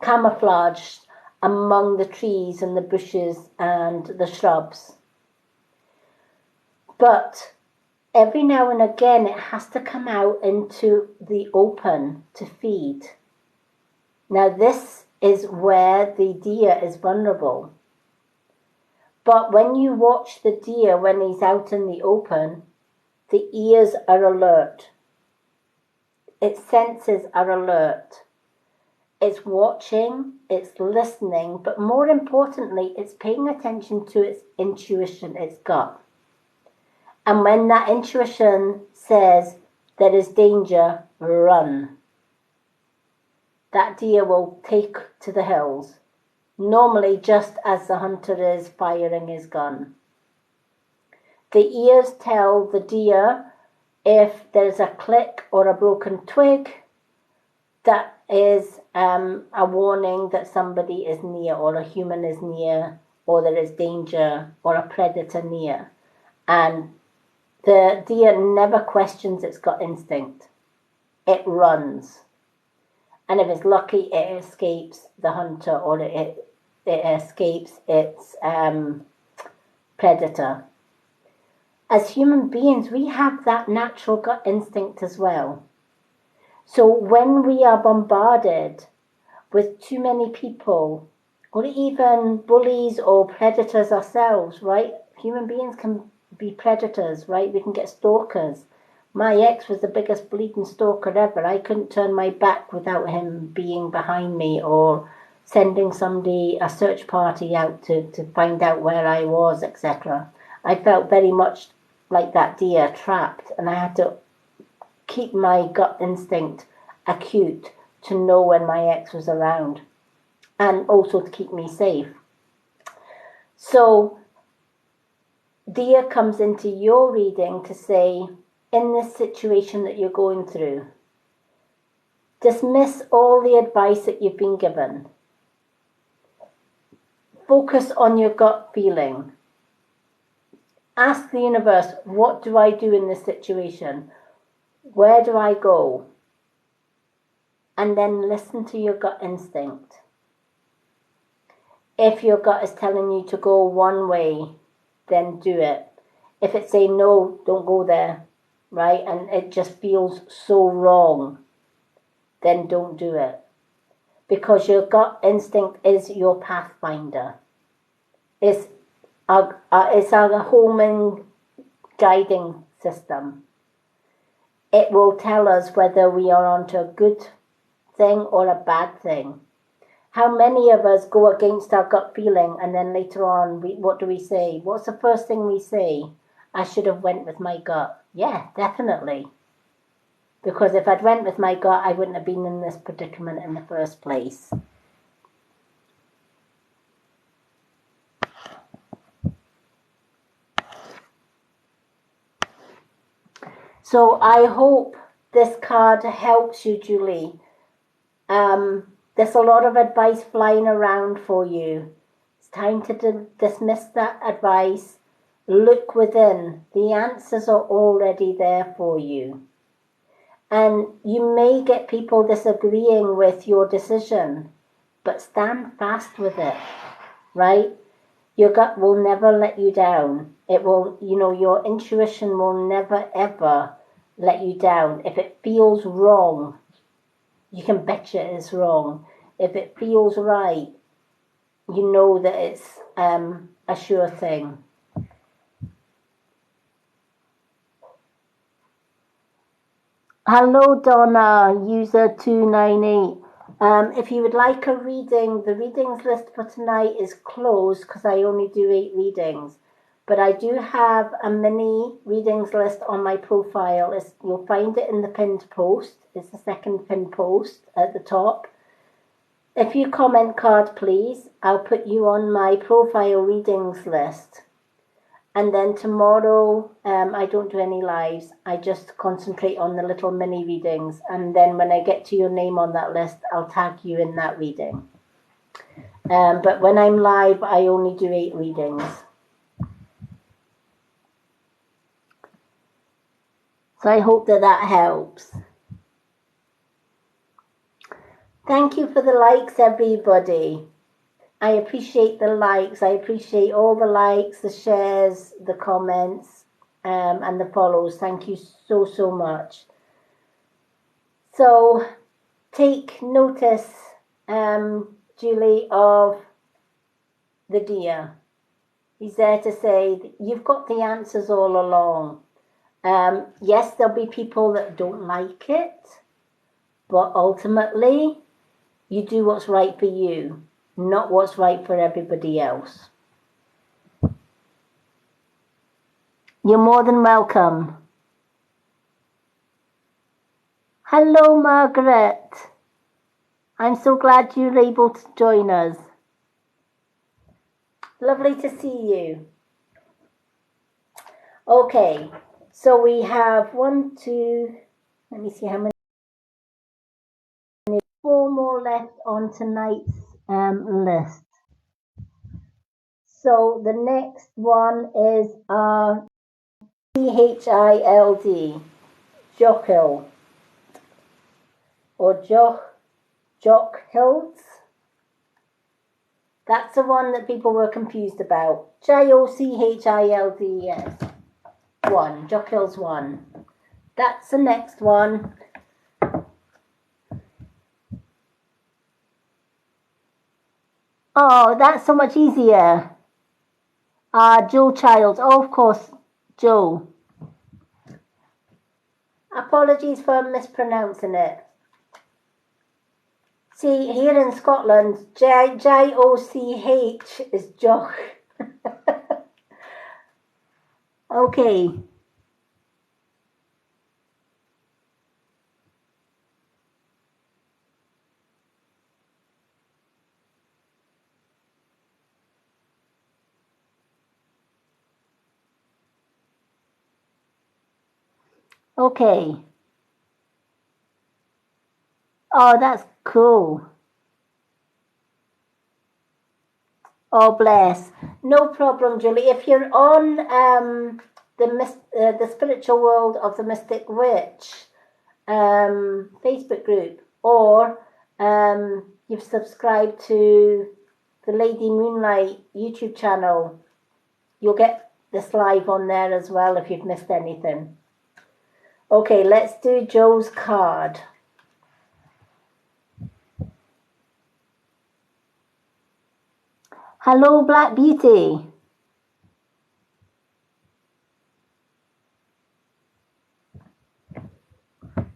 Speaker 1: camouflaged among the trees and the bushes and the shrubs. But every now and again it has to come out into the open to feed. Now this is where the deer is vulnerable. But when you watch the deer when he's out in the open, the ears are alert. Its senses are alert. It's watching, it's listening, but more importantly, it's paying attention to its intuition, its gut. And when that intuition says there is danger, run. That deer will take to the hills, normally just as the hunter is firing his gun. The ears tell the deer if there's a click or a broken twig, that is a warning that somebody is near, or a human is near, or there is danger, or a predator near. And the deer never questions its gut instinct. It runs. And if it's lucky, it escapes the hunter, or it escapes its predator. As human beings, we have that natural gut instinct as well. So when we are bombarded with too many people, or even bullies or predators ourselves, right? Human beings can be predators, right? We can get stalkers. My ex was the biggest bleeding stalker ever. I couldn't turn my back without him being behind me, or sending somebody, a search party out to find out where I was, etc. I felt very much like that deer, trapped, and I had to keep my gut instinct acute to know when my ex was around, and also to keep me safe. So deer comes into your reading to say, in this situation that you're going through, dismiss all the advice that you've been given. Focus on your gut feeling. Ask the universe, what do I do in this situation? Where do I go? And then listen to your gut instinct. If your gut is telling you to go one way, then do it. If it's saying no, don't go there, right? And it just feels so wrong, then don't do it. Because your gut instinct is your pathfinder. It's our homing guiding system. It will tell us whether we are onto a good thing or a bad thing. How many of us go against our gut feeling, and then later on, what do we say? What's the first thing we say? I should have went with my gut. Yeah, definitely. Because if I'd went with my gut, I wouldn't have been in this predicament in the first place. So I hope this card helps you, Julie. There's a lot of advice flying around for you. It's time to dismiss that advice. Look within. The answers are already there for you. And you may get people disagreeing with your decision, but stand fast with it, right? Your gut will never let you down. It will, your intuition will never, ever let you down. If it feels wrong, you can betcha it's wrong. If it feels right, you know that it's a sure thing. Hello, Donna, user 298. If you would like a reading, the readings list for tonight is closed because I only do 8 readings. But I do have a mini readings list on my profile. You'll find it in the pinned post. It's the second pinned post at the top. If you comment card, please, I'll put you on my profile readings list. And then tomorrow, I don't do any lives. I just concentrate on the little mini readings. And then when I get to your name on that list, I'll tag you in that reading. But when I'm live, I only do 8 readings. So I hope that helps. Thank you for the likes, everybody. I appreciate the likes. I appreciate all the likes, the shares, the comments, and the follows. Thank you so, so much. So take notice, Julie, of the deer. He's there to say, you've got the answers all along. Yes, there'll be people that don't like it, but ultimately, you do what's right for you, not what's right for everybody else. You're more than welcome. Hello, Margaret. I'm so glad you're able to join us. Lovely to see you. Okay, so we have 1, 2, let me see how many. 4 more left on tonight's list. So the next one is CHILD, Jochil, or Jochilds. That's the one that people were confused about. JOCHILDS. 1, Jochilds 1. That's the next one. Oh, that's so much easier. Joe Child. Oh, of course, Joe. Apologies for mispronouncing it. See, here in Scotland, Joch is Joch. Okay. Okay. Oh, that's cool. Oh, bless. No problem, Julie. If you're on the Spiritual World of the Mystic Witch Facebook group, or you've subscribed to the Lady Moonlight YouTube channel, you'll get this live on there as well if you've missed anything. Okay, let's do Joe's card. Hello, Black Beauty.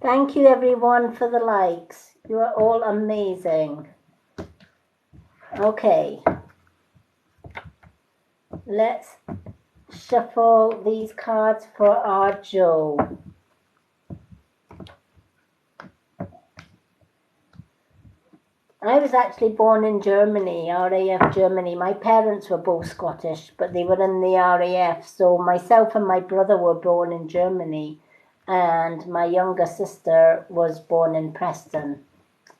Speaker 1: Thank you, everyone, for the likes. You are all amazing. Okay. Let's shuffle these cards for our Joe. I was actually born in Germany, RAF Germany. My parents were both Scottish, but they were in the RAF. So myself and my brother were born in Germany, and my younger sister was born in Preston.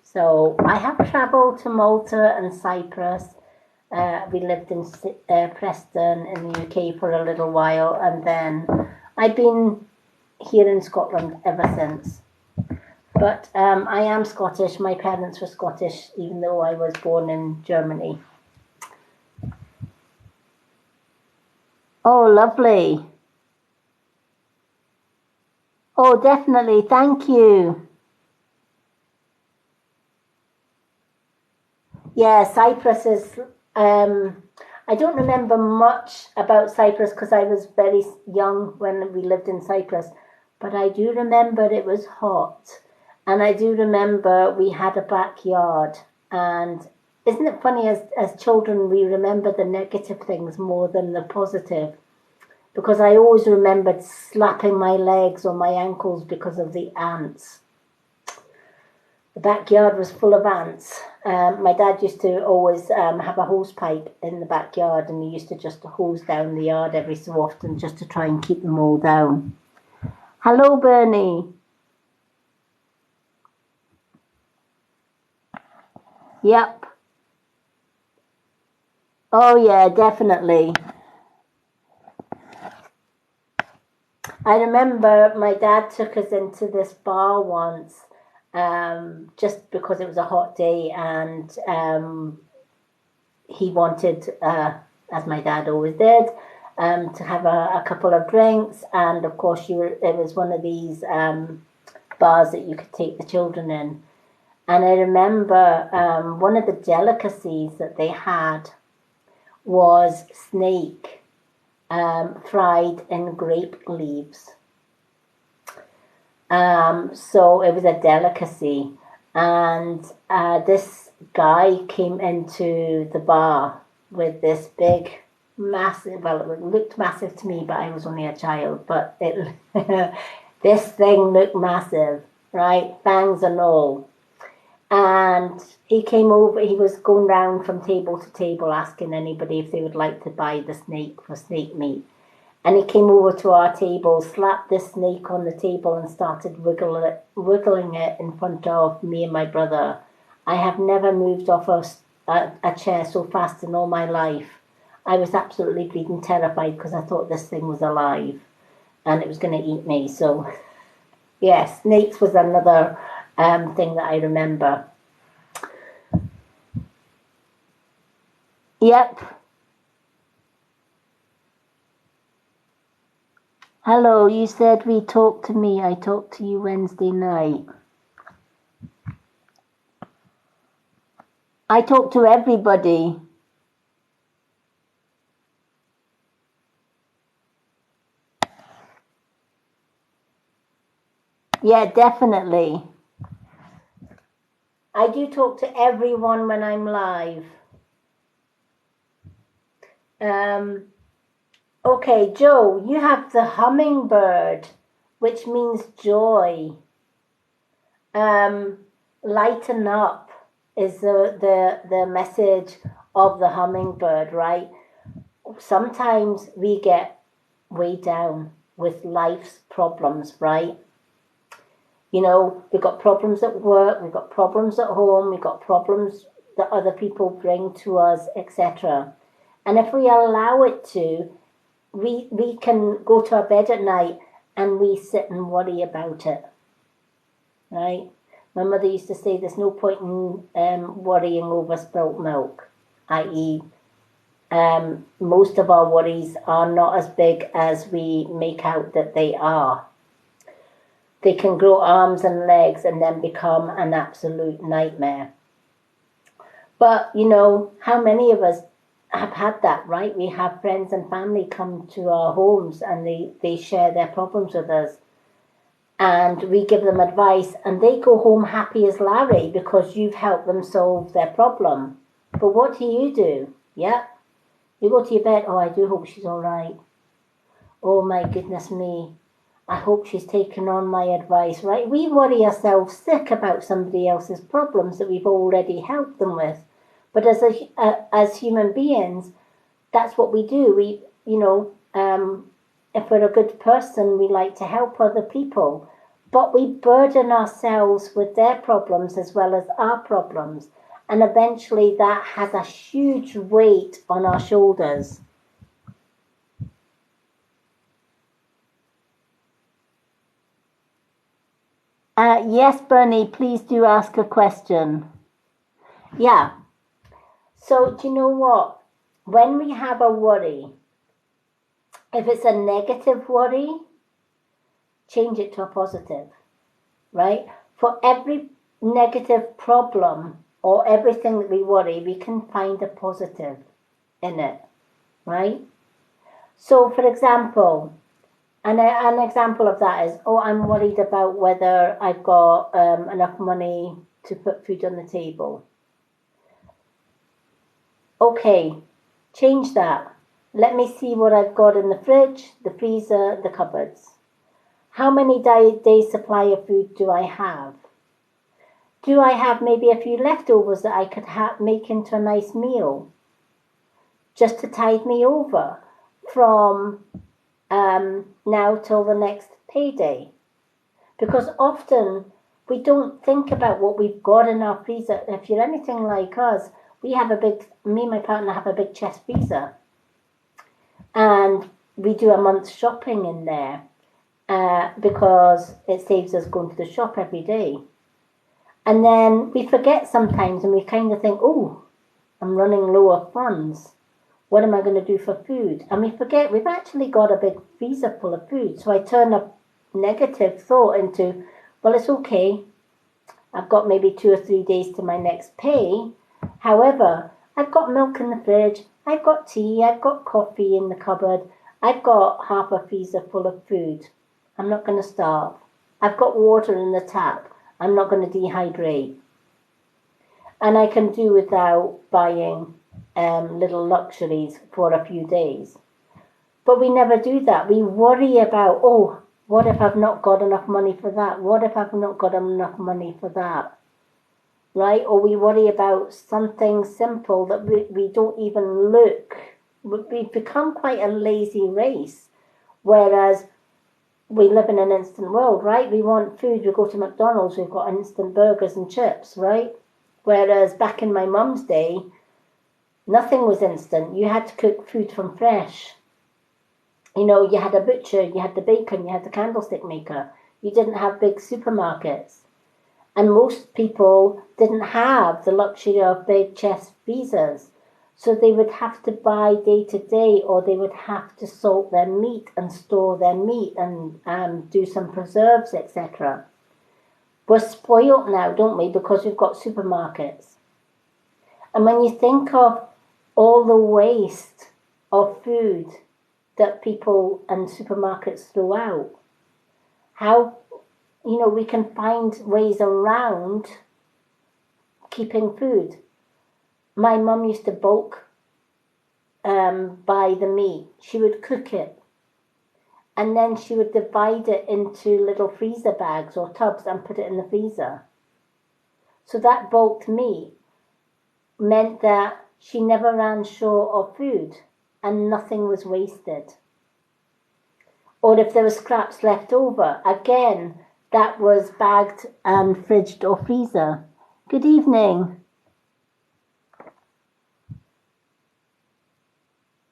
Speaker 1: So I have travelled to Malta and Cyprus. We lived in Preston in the UK for a little while, and then I've been here in Scotland ever since. But I am Scottish. My parents were Scottish, even though I was born in Germany. Oh, lovely. Oh, definitely. Thank you. Yeah, Cyprus is... I don't remember much about Cyprus because I was very young when we lived in Cyprus. But I do remember it was hot. And I do remember we had a backyard. And isn't it funny, as children, we remember the negative things more than the positive. because I always remembered slapping my legs or my ankles because of the ants. The backyard was full of ants. My dad used to always have a hose pipe in the backyard, and he used to just hose down the yard every so often just to try and keep them all down. Hello, Bernie. Yep. Oh, yeah, definitely. I remember my dad took us into this bar once, just because it was a hot day, and he wanted, as my dad always did, to have a couple of drinks. And of course, it was one of these bars that you could take the children in. And I remember one of the delicacies that they had was snake fried in grape leaves. So it was a delicacy. And this guy came into the bar with this big, massive, well, it looked massive to me, but I was only a child, but this thing looked massive, right? Fangs and all. And he came over, he was going round from table to table asking anybody if they would like to buy the snake for snake meat. And he came over to our table, slapped this snake on the table and started wiggling it in front of me and my brother. I have never moved off a chair so fast in all my life. I was absolutely bleeding terrified because I thought this thing was alive and it was going to eat me. So, yes, snakes was another thing that I remember. Yep. Hello, you said we talked to me. I talked to you Wednesday night. I talked to everybody. Yeah, definitely. I do talk to everyone when I'm live. Okay, Joe, you have the hummingbird, which means joy. Lighten up is the message of the hummingbird, right? Sometimes we get way down with life's problems, right? You know, we've got problems at work, we've got problems at home, we've got problems that other people bring to us, etc. And if we allow it to, we can go to our bed at night and we sit and worry about it, right? My mother used to say there's no point in worrying over spilt milk, i.e., most of our worries are not as big as we make out that they are. They can grow arms and legs and then become an absolute nightmare. But, you know, how many of us have had that, right? We have friends and family come to our homes and they share their problems with us. And we give them advice and they go home happy as Larry because you've helped them solve their problem. But what do? Yeah. You go to your bed, oh, I do hope she's all right. Oh, my goodness me. I hope she's taken on my advice, right? We worry ourselves sick about somebody else's problems that we've already helped them with. But as human beings, that's what we do. We, you know, if we're a good person, we like to help other people. But we burden ourselves with their problems as well as our problems. And eventually that has a huge weight on our shoulders. Yes, Bernie, please do ask a question. Yeah. So do you know what? When we have a worry, if it's a negative worry, change it to a positive, right? For every negative problem or everything that we worry, we can find a positive in it, right? So, for example, an example of that is, oh, I'm worried about whether I've got enough money to put food on the table. Okay, change that. let me see what I've got in the fridge, the freezer, the cupboards. How many days supply of food do I have? Do I have maybe a few leftovers that I could make into a nice meal just to tide me over from now till the next payday? Because often we don't think about what we've got in our freezer. If you're anything like us, me and my partner have a big chest freezer. And we do a month's shopping in there because it saves us going to the shop every day. And then we forget sometimes and we kind of think, oh, I'm running low of funds. What am I going to do for food? And we forget we've actually got a big freezer full of food. So I turn a negative thought into, well, it's okay. I've got maybe 2 or 3 days to my next pay. However, I've got milk in the fridge. I've got tea. I've got coffee in the cupboard. I've got half a freezer full of food. I'm not going to starve. I've got water in the tap. I'm not going to dehydrate. And I can do without buying little luxuries for a few days. But we never do that. We worry about, oh, what if I've not got enough money for that? What if I've not got enough money for that? Right? Or we worry about something simple that we don't even look. We've become quite a lazy race. Whereas we live in an instant world, right? We want food. We go to McDonald's, we've got instant burgers and chips, right? Whereas back in my mum's day, nothing was instant. You had to cook food from fresh. You know, you had a butcher, you had the bacon, you had the candlestick maker. You didn't have big supermarkets. And most people didn't have the luxury of big chest freezers. So they would have to buy day to day, or they would have to salt their meat and store their meat and do some preserves, etc. We're spoiled now, don't we? Because we've got supermarkets. And when you think of all the waste of food that people and supermarkets throw out, how, we can find ways around keeping food. My mum used to bulk buy the meat. She would cook it. And then she would divide it into little freezer bags or tubs and put it in the freezer. So that bulked meat meant that she never ran short of food and nothing was wasted. Or if there were scraps left over, again, that was bagged and fridged or freezer. Good evening.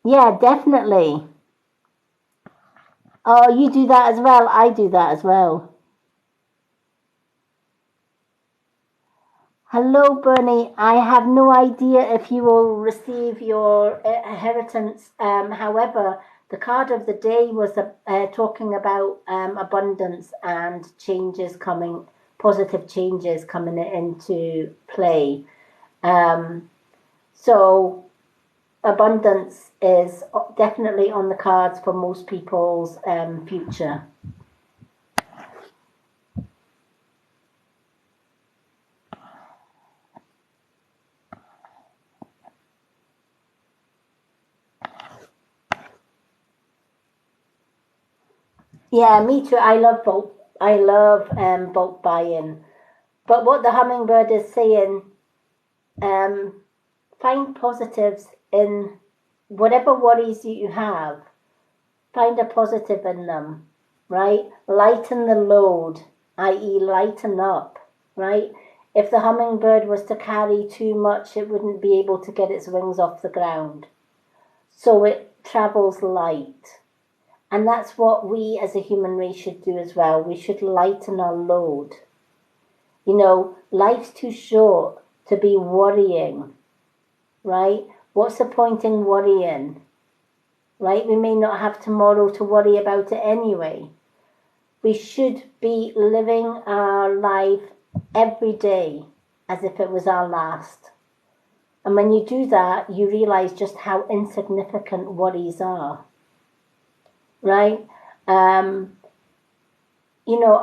Speaker 1: Yeah, definitely. Oh, you do that as well. I do that as well. Hello, Bernie. I have no idea if you will receive your inheritance. However, the card of the day was talking about abundance and positive changes coming into play. So abundance is definitely on the cards for most people's future. Yeah, me too. I love bulk buying. But what the hummingbird is saying, find positives in whatever worries you have. Find a positive in them, right? Lighten the load, i.e., lighten up, right? If the hummingbird was to carry too much, it wouldn't be able to get its wings off the ground. So it travels light. And that's what we as a human race should do as well. We should lighten our load. Life's too short to be worrying, right? What's the point in worrying, right? We may not have tomorrow to worry about it anyway. We should be living our life every day as if it was our last. And when you do that, you realize just how insignificant worries are. Right?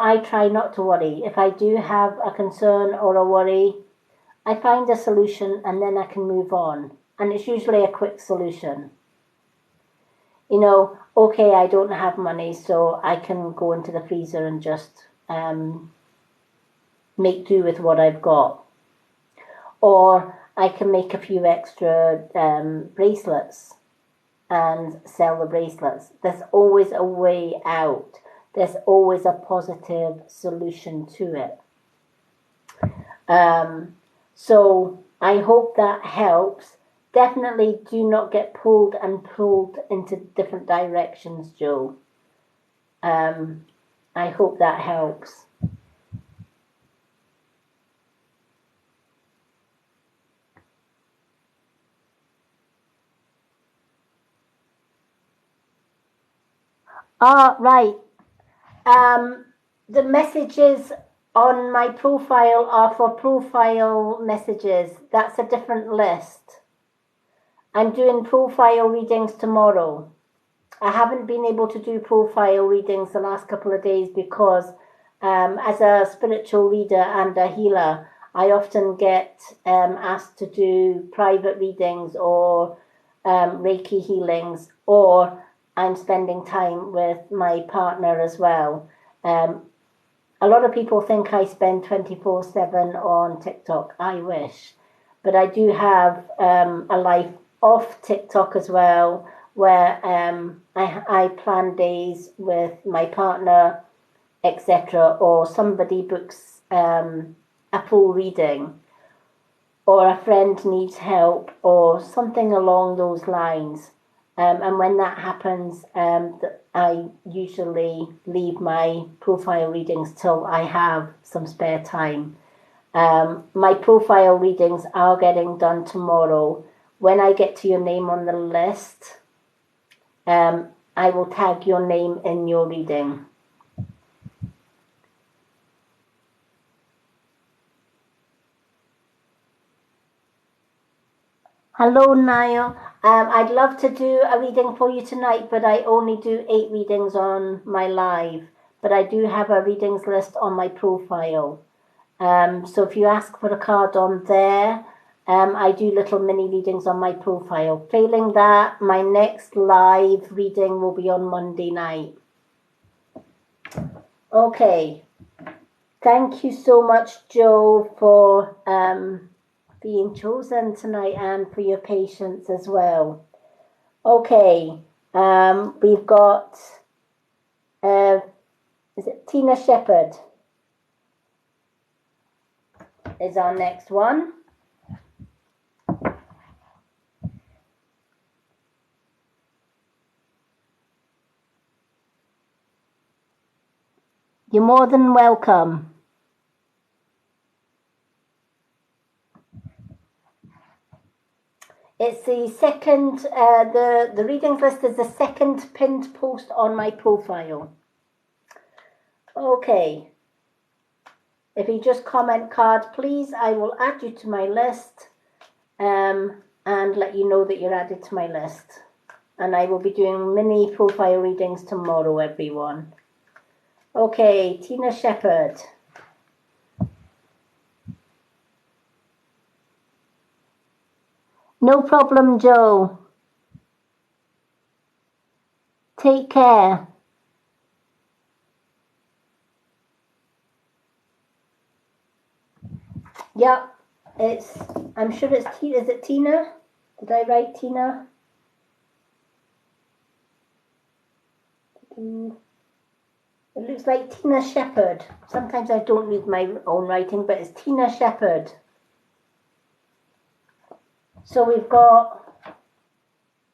Speaker 1: I try not to worry. If I do have a concern or a worry, I find a solution and then I can move on. And it's usually a quick solution. you know, okay, I don't have money, so I can go into the freezer and just make do with what I've got. Or I can make a few extra bracelets and sell the bracelets. There's always a way out. There's always a positive solution to it. So I hope that helps. Definitely do not get pulled into different directions, Joe. I hope that helps. Ah, right. The messages on my profile are for profile messages. That's a different list. I'm doing profile readings tomorrow. I haven't been able to do profile readings the last couple of days because, as a spiritual reader and a healer, I often get asked to do private readings or Reiki healings, or I'm spending time with my partner as well. A lot of people think I spend 24/7 on TikTok. I wish. But I do have a life off TikTok as well, where I plan days with my partner, etc., or somebody books a full reading, or a friend needs help, or something along those lines. And when that happens, I usually leave my profile readings till I have some spare time. My profile readings are getting done tomorrow. When I get to your name on the list, I will tag your name in your reading. Hello, Niall. I'd love to do a reading for you tonight, but I only do 8 readings on my live. But I do have a readings list on my profile. So if you ask for a card on there, I do little mini readings on my profile. Failing that, my next live reading will be on Monday night. Okay. Thank you so much, Joe, for being chosen tonight and for your patience as well. Okay. We've got, is it Tina Shepherd? Is our next one. You're more than welcome. It's the second, the readings list is the second pinned post on my profile. Okay. If you just comment card, please, I will add you to my list and let you know that you're added to my list. And I will be doing mini profile readings tomorrow, everyone. Okay, Tina Shepherd. No problem, Joe. Take care. Yep, I'm sure it's Tina. Is it Tina? Did I write Tina? It looks like Tina Shepherd. Sometimes I don't read my own writing, but it's Tina Shepherd. So we've got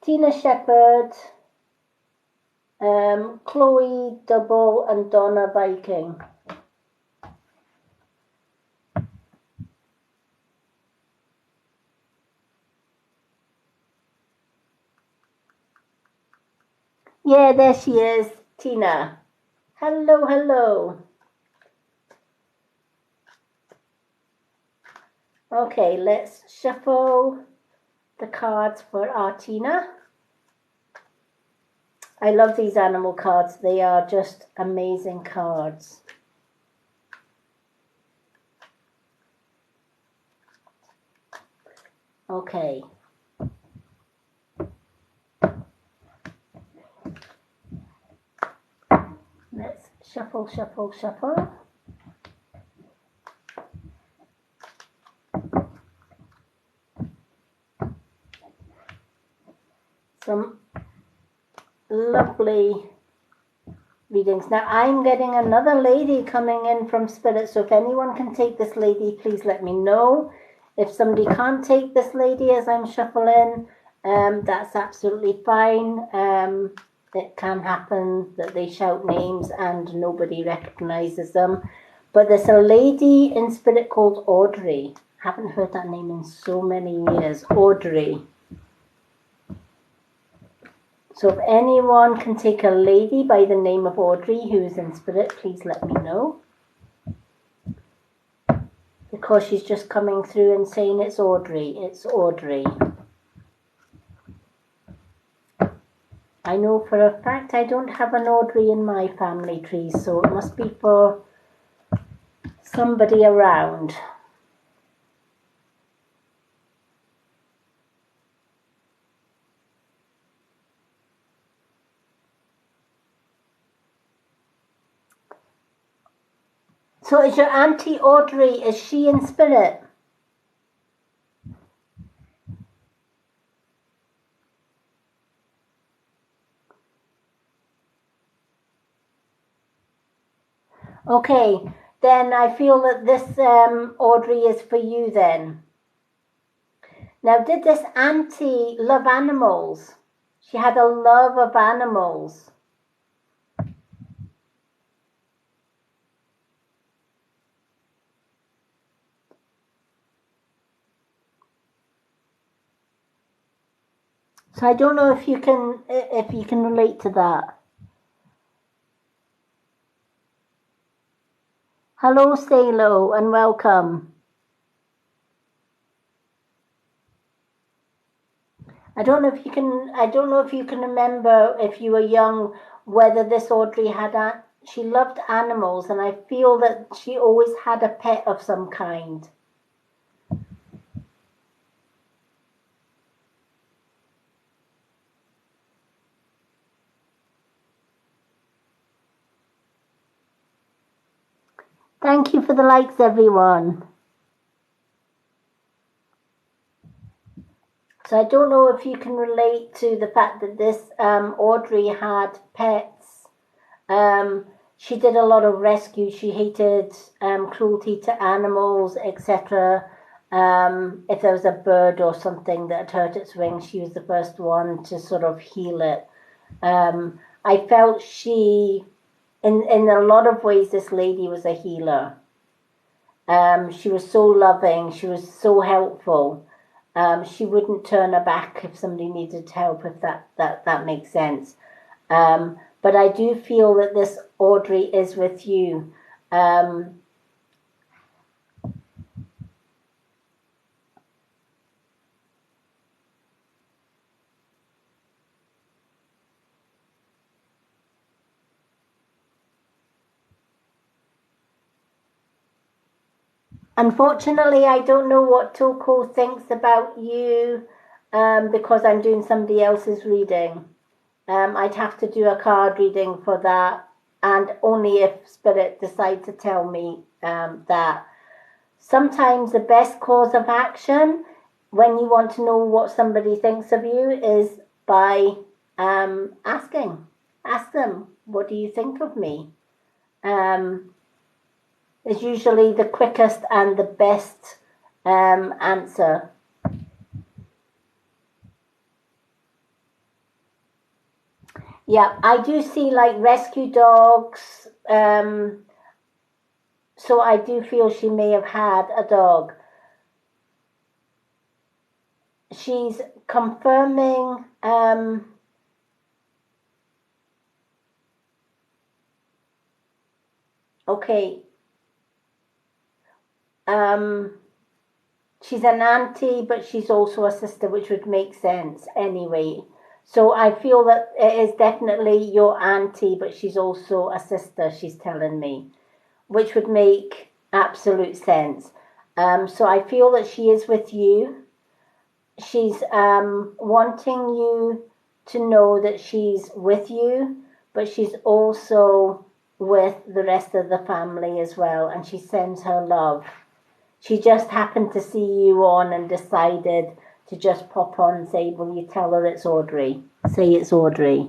Speaker 1: Tina Shepherd, Chloe Double, and Donna Viking. Yeah, there she is, Tina. Hello, hello. Okay, let's shuffle the cards for our Tina. I love these animal cards. They are just amazing cards. Okay. Shuffle, shuffle, shuffle. Some lovely readings. Now I'm getting another lady coming in from Spirit, so if anyone can take this lady, please let me know. If somebody can't take this lady as I'm shuffling, that's absolutely fine. It can happen that they shout names and nobody recognizes them. But there's a lady in Spirit called Audrey. Haven't heard that name in so many years. Audrey. So if anyone can take a lady by the name of Audrey who is in Spirit, please let me know. Because she's just coming through and saying it's Audrey, it's Audrey. I know for a fact I don't have an Audrey in my family tree, so it must be for somebody around. So is your Auntie Audrey, is she in Spirit? Okay, then I feel that this Audrey is for you then. Now, did this auntie love animals? She had a love of animals. So I don't know if you can relate to that. Hello, Salo, and welcome. I don't know if you can remember if you were young whether this Audrey had she loved animals, and I feel that she always had a pet of some kind. Thank you for the likes, everyone. So I don't know if you can relate to the fact that this Audrey had pets. She did a lot of rescue. She hated cruelty to animals, etc. If there was a bird or something that hurt its wings, she was the first one to sort of heal it. I felt in a lot of ways, this lady was a healer. She was so loving. She was so helpful. She wouldn't turn her back if somebody needed help, if that makes sense. But I do feel that this Audrey is with you. Unfortunately, I don't know what Toko thinks about you because I'm doing somebody else's reading. I'd have to do a card reading for that, and only if Spirit decide to tell me that. Sometimes the best course of action when you want to know what somebody thinks of you is by asking. Ask them, what do you think of me? Is usually the quickest and the best answer. Yeah, I do see like rescue dogs. So I do feel she may have had a dog. She's confirming okay. She's an auntie, but she's also a sister, which would make sense anyway. So I feel that it is definitely your auntie, but she's also a sister, she's telling me, which would make absolute sense. So I feel that she is with you. She's wanting you to know that she's with you, but she's also with the rest of the family as well, and she sends her love. She just happened to see you on and decided to just pop on and say, will you tell her it's Audrey? Say it's Audrey.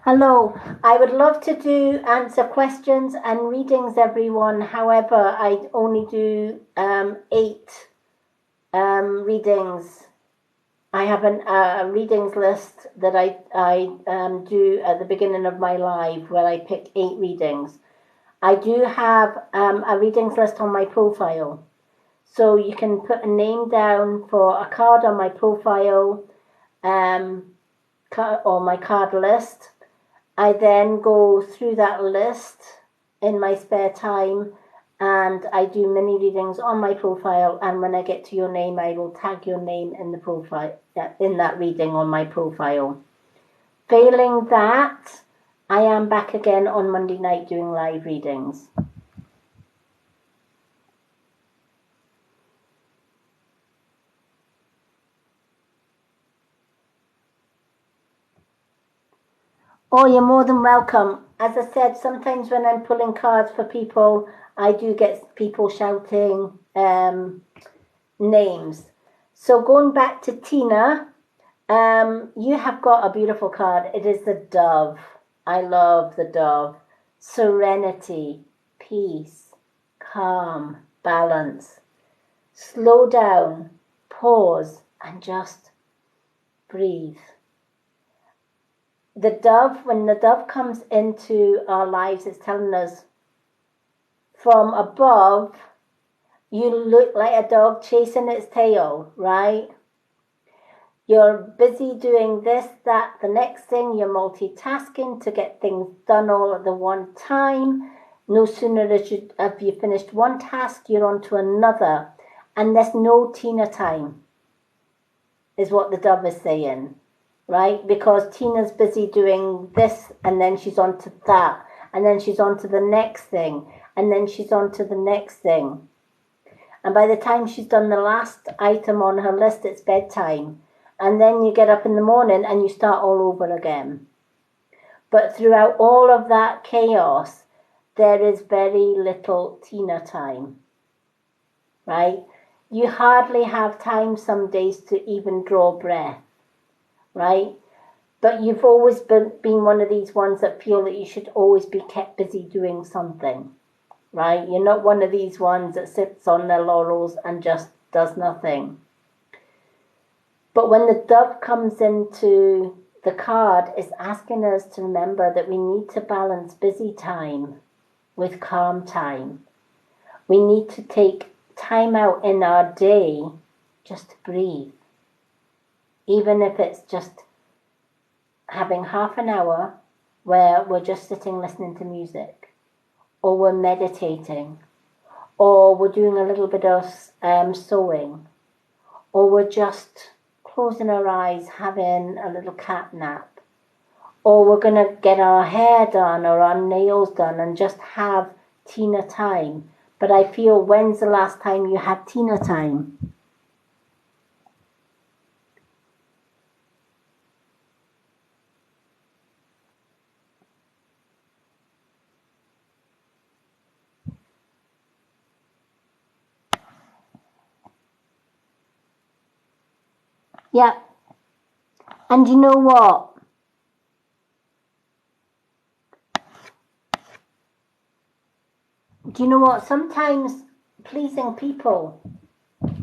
Speaker 1: Hello, I would love to answer questions and readings, everyone. However, I only do 8 readings. I have a readings list that I do at the beginning of my live where I pick 8 readings. I do have a readings list on my profile. So you can put a name down for a card on my profile or my card list. I then go through that list in my spare time and I do mini readings on my profile, and when I get to your name I will tag your name in the profile, in that reading on my profile. Failing that, I am back again on Monday night doing live readings. Oh, you're more than welcome. As I said, sometimes when I'm pulling cards for people, I do get people shouting names. So going back to Tina, you have got a beautiful card. It is the Dove. I love the Dove. Serenity, peace, calm, balance. Slow down, pause, and just breathe. The Dove, when the Dove comes into our lives, it's telling us from above, you look like a dog chasing its tail, right? You're busy doing this, that, the next thing. You're multitasking to get things done all at the one time. No sooner have you finished one task, you're on to another. And there's no Tina time, is what the Dove is saying. Right? Because Tina's busy doing this, and then she's on to that, and then she's on to the next thing, and then she's on to the next thing. And by the time she's done the last item on her list, it's bedtime. And then you get up in the morning and you start all over again. But throughout all of that chaos, there is very little Tina time. Right? You hardly have time some days to even draw breath. Right? But you've always been one of these ones that feel that you should always be kept busy doing something, right? You're not one of these ones that sits on their laurels and just does nothing. But when the Dove comes into the card, it's asking us to remember that we need to balance busy time with calm time. We need to take time out in our day just to breathe. Even if it's just having half an hour where we're just sitting listening to music, or we're meditating, or we're doing a little bit of sewing, or we're just closing our eyes having a little cat nap, or we're going to get our hair done or our nails done and just have Tina time. But I feel, when's the last time you had Tina time? Yeah. And you know what? Do you know what? Sometimes pleasing people,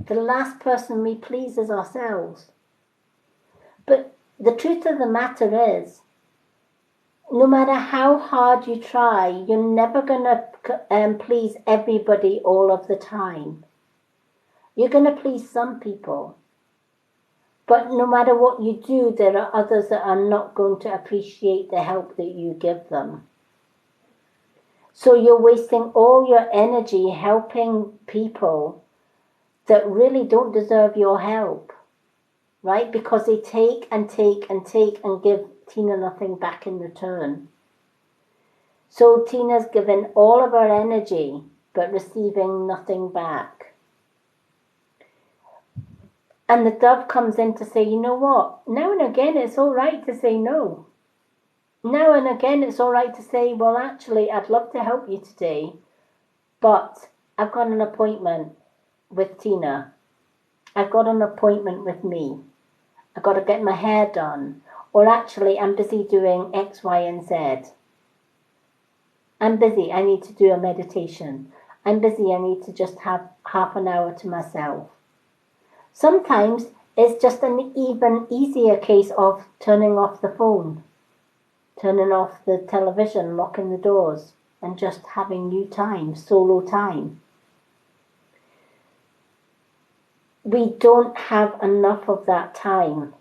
Speaker 1: the last person we please is ourselves. But the truth of the matter is, no matter how hard you try, you're never going to please everybody all of the time. You're going to please some people. But no matter what you do, there are others that are not going to appreciate the help that you give them. So you're wasting all your energy helping people that really don't deserve your help, right? Because they take and take and take and give Tina nothing back in return. So Tina's given all of her energy, but receiving nothing back. And the dove comes in to say, you know what? Now and again, it's all right to say no. Now and again, it's all right to say, well, actually, I'd love to help you today, but I've got an appointment with Tina. I've got an appointment with me. I've got to get my hair done. Or actually, I'm busy doing X, Y, and Z. I'm busy. I need to do a meditation. I'm busy. I need to just have half an hour to myself. Sometimes it's just an even easier case of turning off the phone, turning off the television, locking the doors, and just having you time, solo time. We don't have enough of that time.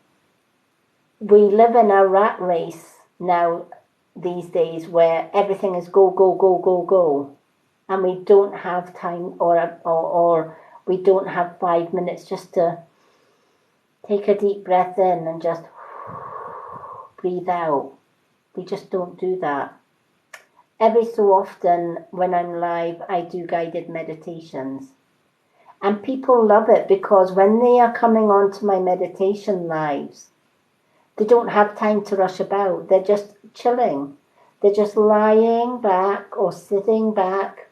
Speaker 1: We live in a rat race now these days where everything is go, go, go, go, go. And we don't have time or we don't have 5 minutes just to take a deep breath in and just breathe out. We just don't do that. Every so often when I'm live, I do guided meditations. And people love it because when they are coming on to my meditation lives, they don't have time to rush about. They're just chilling. They're just lying back or sitting back,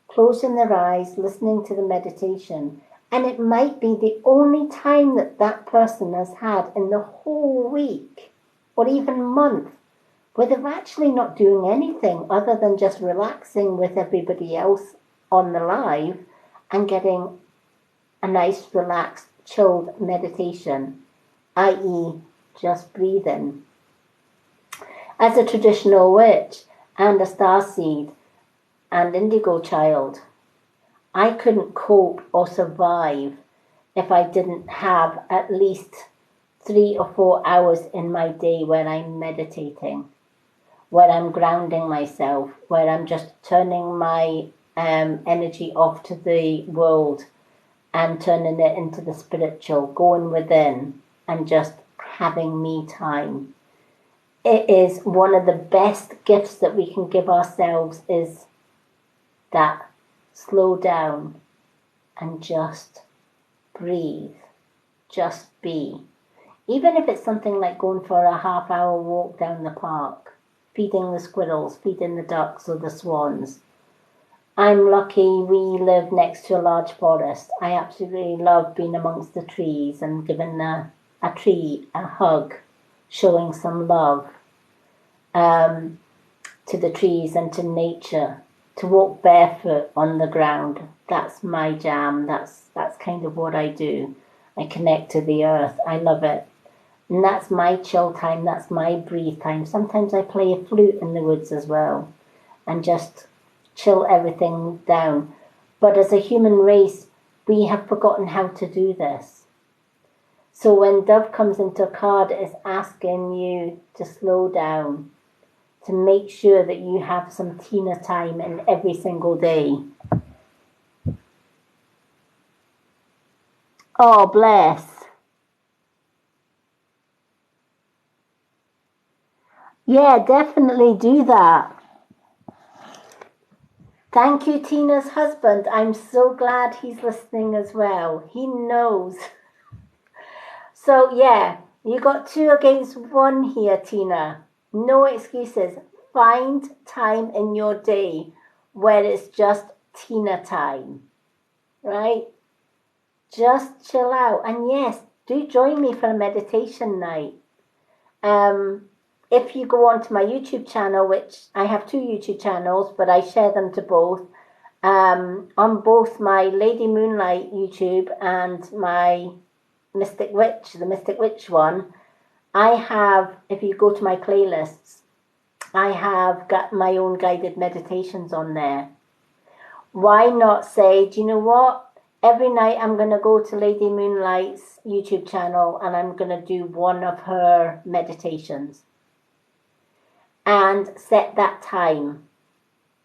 Speaker 1: closing their eyes, listening to the meditation. And it might be the only time that that person has had in the whole week or even month where they're actually not doing anything other than just relaxing with everybody else on the live and getting a nice, relaxed, chilled meditation, i.e. just breathing. As a traditional witch and a starseed and indigo child, I couldn't cope or survive if I didn't have at least 3 or 4 hours in my day where I'm meditating, where I'm grounding myself, where I'm just turning my energy off to the world and turning it into the spiritual, going within and just having me time. It is one of the best gifts that we can give ourselves is that slow down and just breathe, just be. Even if it's something like going for a half-hour walk down the park, feeding the squirrels, feeding the ducks or the swans. I'm lucky we live next to a large forest. I absolutely love being amongst the trees and giving a tree a hug, showing some love to the trees and to nature. To walk barefoot on the ground, that's my jam. That's kind of what I do. I connect to the earth. I love it. And that's my chill time. That's my breathe time. Sometimes I play a flute in the woods as well and just chill everything down. But as a human race, we have forgotten how to do this. So when Dove comes into a card, it's asking you to slow down, to make sure that you have some Tina time in every single day. Oh, bless. Yeah, definitely do that. Thank you, Tina's husband. I'm so glad he's listening as well. He knows. So, yeah, you got 2 against 1 here, Tina. No excuses. Find time in your day where it's just Tina time, right? Just chill out. And yes, do join me for a meditation night. If you go onto my YouTube channel, which I have 2 YouTube channels, but I share them to both, on both my Lady Moonlight YouTube and my Mystic Witch, the Mystic Witch one, I have, if you go to my playlists, I have got my own guided meditations on there. Why not say, do you know what? Every night I'm going to go to Lady Moonlight's YouTube channel and I'm going to do one of her meditations. And set that time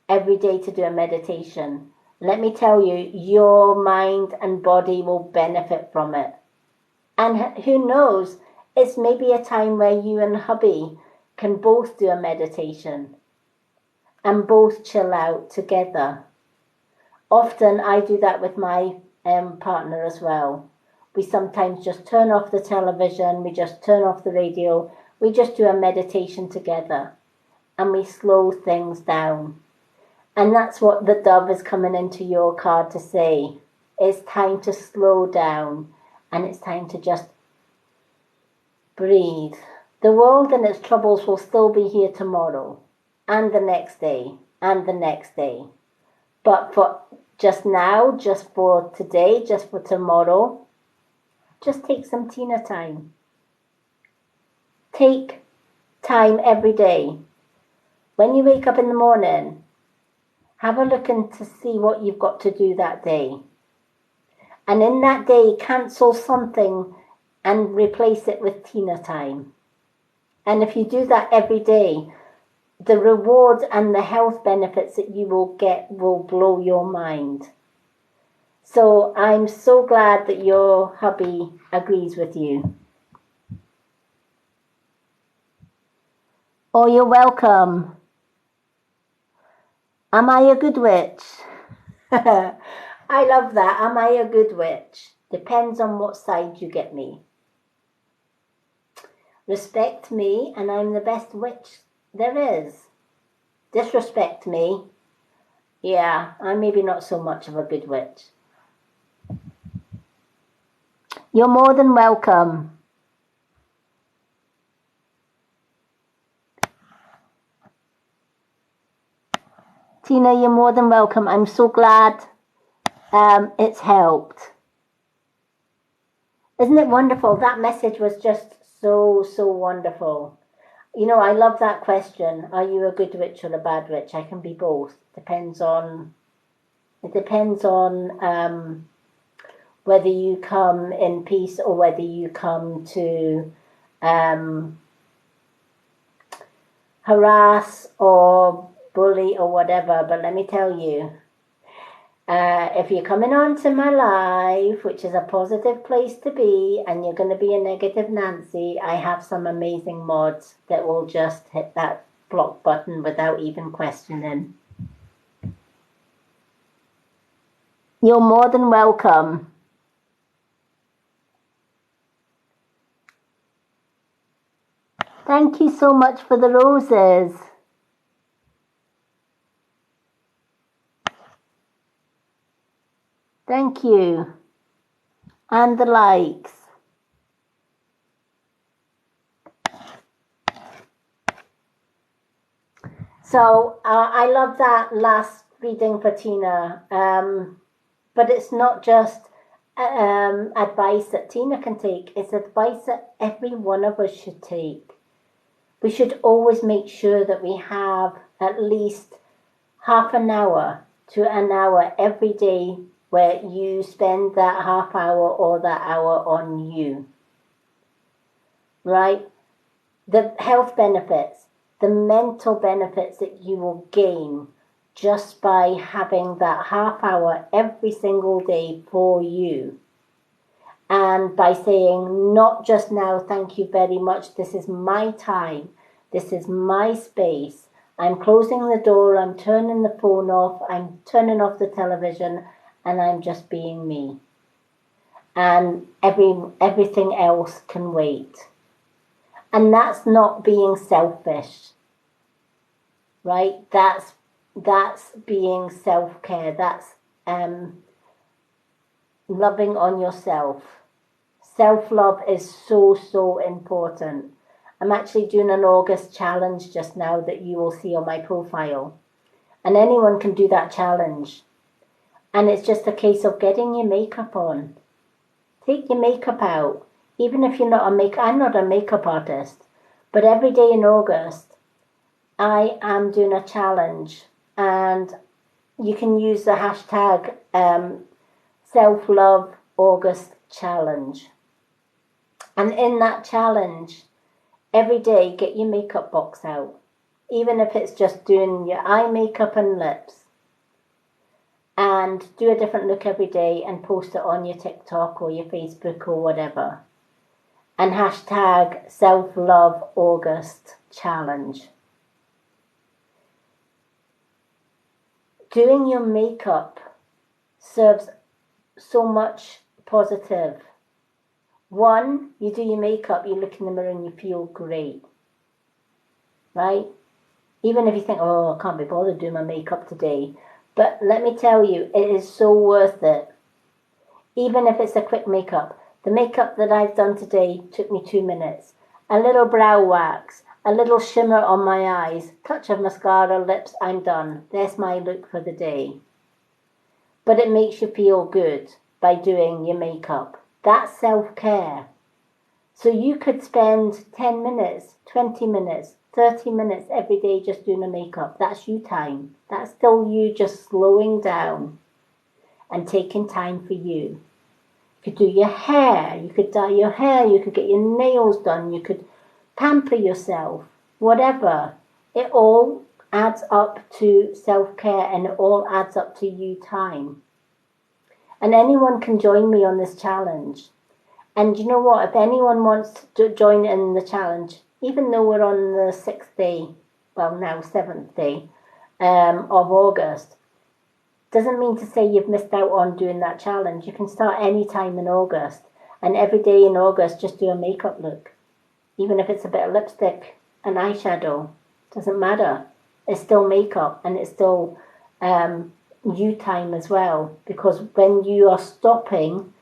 Speaker 1: every day to do a meditation. Let me tell you, your mind and body will benefit from it. And who knows, it's maybe a time where you and hubby can both do a meditation. and both chill out together. Often I do that with my partner as well. We sometimes just turn off the television, we just turn off the radio, we just do a meditation together and we slow things down. And that's what the dove is coming into your card to say. It's time to slow down and it's time to just breathe. The world and its troubles will still be here tomorrow and the next day and the next day. But for just now, just for today, just for tomorrow, just take some Tina time. Take time every day. When you wake up in the morning, have a look in to see what you've got to do that day. And in that day, cancel something and replace it with Tina time. And if you do that every day, the rewards and the health benefits that you will get will blow your mind. So I'm so glad that your hubby agrees with you. Oh, you're welcome. Am I a good witch? I love that. Am I a good witch? Depends on what side you get me. Respect me and I'm the best witch there is. Disrespect me, yeah, I'm maybe not so much of a good witch. You're more than welcome. Tina, you're more than welcome. I'm so glad it's helped. Isn't it wonderful? That message was just so wonderful. You know, I love that question. Are you a good witch or a bad witch? I can be both. It depends on whether you come in peace or whether you come to harass or bully or whatever. But let me tell you, if you're coming on to my live, which is a positive place to be, and you're going to be a negative Nancy, I have some amazing mods that will just hit that block button without even questioning. You're more than welcome. Thank you so much for the roses. Thank you. And the likes. So I love that last reading for Tina. But it's not just advice that Tina can take. It's advice that every one of us should take. We should always make sure that we have at least half an hour to an hour every day where you spend that half hour or that hour on you. Right? The health benefits, the mental benefits that you will gain just by having that half hour every single day for you. And by saying, not just now, thank you very much, this is my time, this is my space, I'm closing the door, I'm turning the phone off, I'm turning off the television, and I'm just being me. And everything else can wait. And that's not being selfish, right? That's being self-care. That's loving on yourself. Self-love is so important. I'm actually doing an August challenge just now that you will see on my profile. And anyone can do that challenge. And it's just a case of getting your makeup on. Take your makeup out. Even if you're not I'm not a makeup artist. But every day in August, I am doing a challenge. And you can use the hashtag Self-Love August Challenge. And in that challenge, every day get your makeup box out. Even if it's just doing your eye makeup and lips. And do a different look every day and post it on your TikTok or your Facebook or whatever. And hashtag Self-Love August Challenge. doing your makeup serves so much positive. One, you do your makeup, you look in the mirror and you feel great, right? Even if you think, oh, I can't be bothered doing my makeup today. But let me tell you, it is so worth it. Even if it's a quick makeup. The makeup that I've done today took me 2 minutes. A little brow wax, a little shimmer on my eyes, touch of mascara, lips, I'm done. There's my look for the day. But it makes you feel good by doing your makeup. That's self-care. So you could spend 10 minutes, 20 minutes, 30 minutes every day just doing a makeup. That's you time. That's still you just slowing down and taking time for you. You could do your hair, you could dye your hair, you could get your nails done, you could pamper yourself, whatever. It all adds up to self-care and it all adds up to you time. And anyone can join me on this challenge. And you know what? If anyone wants to join in the challenge, even though we're on the 6th day, well now 7th day of August, doesn't mean to say you've missed out on doing that challenge. You can start any time in August. And every day in August, just do a makeup look. Even if it's a bit of lipstick and eyeshadow, doesn't matter. It's still makeup and it's still you time as well. Because when you are stopping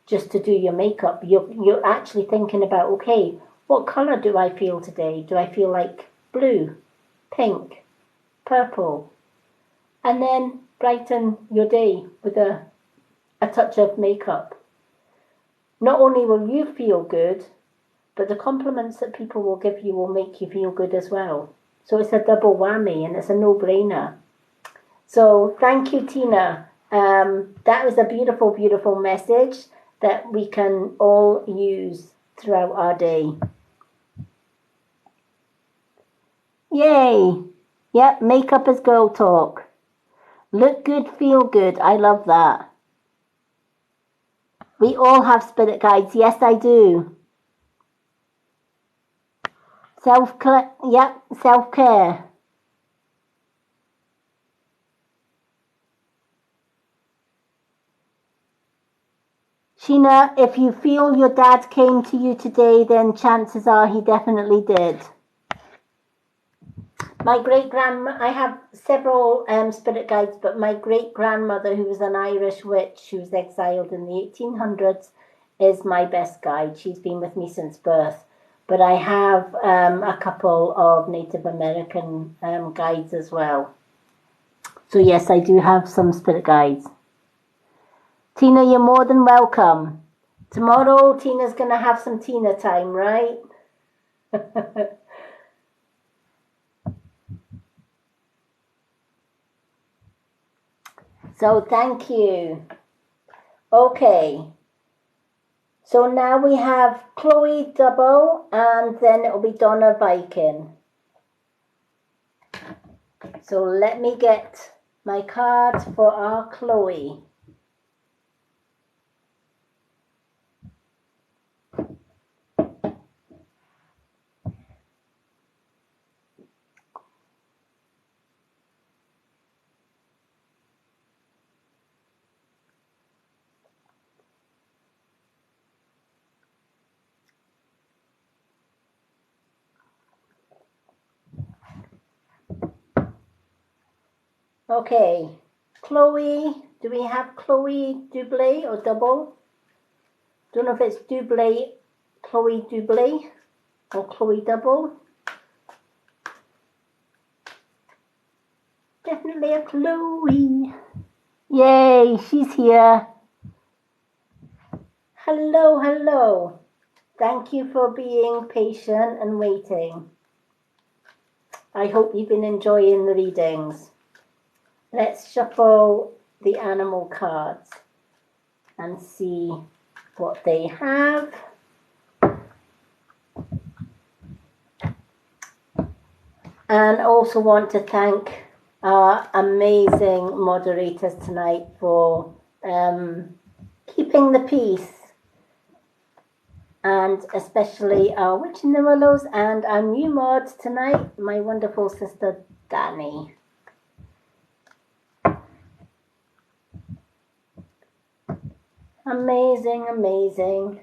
Speaker 1: just to do your makeup, you're actually thinking about, okay, what colour do I feel today? Do I feel like blue, pink, purple? And then brighten your day with a touch of makeup. Not only will you feel good, but the compliments that people will give you will make you feel good as well. So it's a double whammy and it's a no-brainer. So thank you, Tina. That was a beautiful, beautiful message that we can all use throughout our day. Yay! Yep, makeup is girl talk. Look good, feel good. I love that. We all have spirit guides. Yes, I do. Self-care. Yep, self-care. Sheena, if you feel your dad came to you today, then chances are he definitely did. My great-grandma, I have several spirit guides, but my great-grandmother, who was an Irish witch who was exiled in the 1800s, is my best guide. She's been with me since birth. But I have a couple of Native American guides as well. So yes, I do have some spirit guides. Tina, you're more than welcome. Tomorrow, Tina's going to have some Tina time, right? So thank you. Okay. So now we have Chloe double and then it'll be Donna Viking. So let me get my cards for our Chloe. Okay, Chloe, do we have Chloe double or double? Don't know if it's double, Chloe double or Chloe double. Definitely a Chloe. Yay, she's here. Hello, hello. Thank you for being patient and waiting. I hope you've been enjoying the readings. Let's shuffle the animal cards and see what they have. And also want to thank our amazing moderators tonight for keeping the peace. And especially our Witch in the Willows and our new mods tonight, my wonderful sister Danny. Amazing, amazing.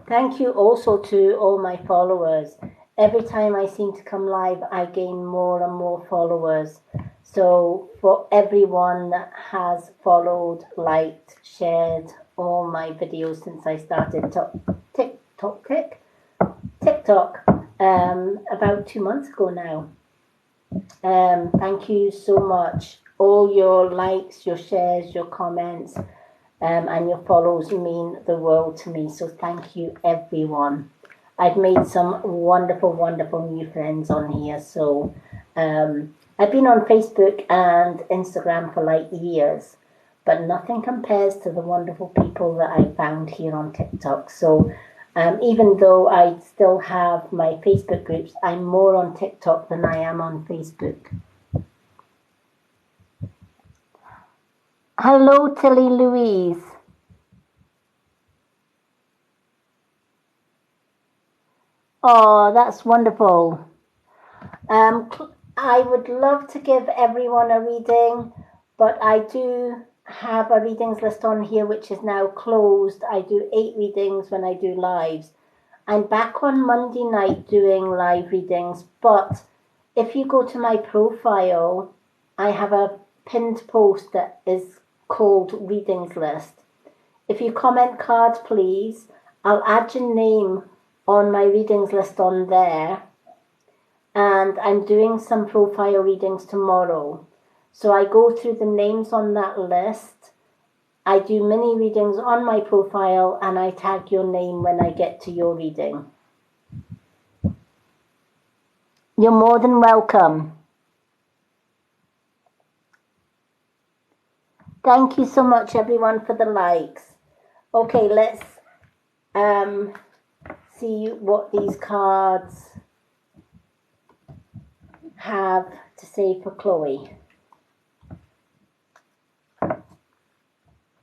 Speaker 1: Thank you also to all my followers. Every time I seem to come live, I gain more and more followers. So for everyone that has followed, liked, shared all my videos since I started TikTok about 2 months ago now. Thank you so much. All your likes, your shares, your comments, and your follows mean the world to me. So thank you, everyone. I've made some wonderful, wonderful new friends on here. So I've been on Facebook and Instagram for like years, but nothing compares to the wonderful people that I found here on TikTok. So even though I still have my Facebook groups, I'm more on TikTok than I am on Facebook. Hello, Tilly Louise. Oh, that's wonderful. I would love to give everyone a reading, but I do have a readings list on here which is now closed. I do 8 readings when I do lives. I'm back on Monday night doing live readings, but if you go to my profile, I have a pinned post that is called Readings List. If you comment cards, please, I'll add your name on my readings list on there. And I'm doing some profile readings tomorrow. So I go through the names on that list. I do mini readings on my profile and I tag your name when I get to your reading. You're more than welcome. Thank you so much, everyone, for the likes. Okay, let's see what these cards have to say for Chloe.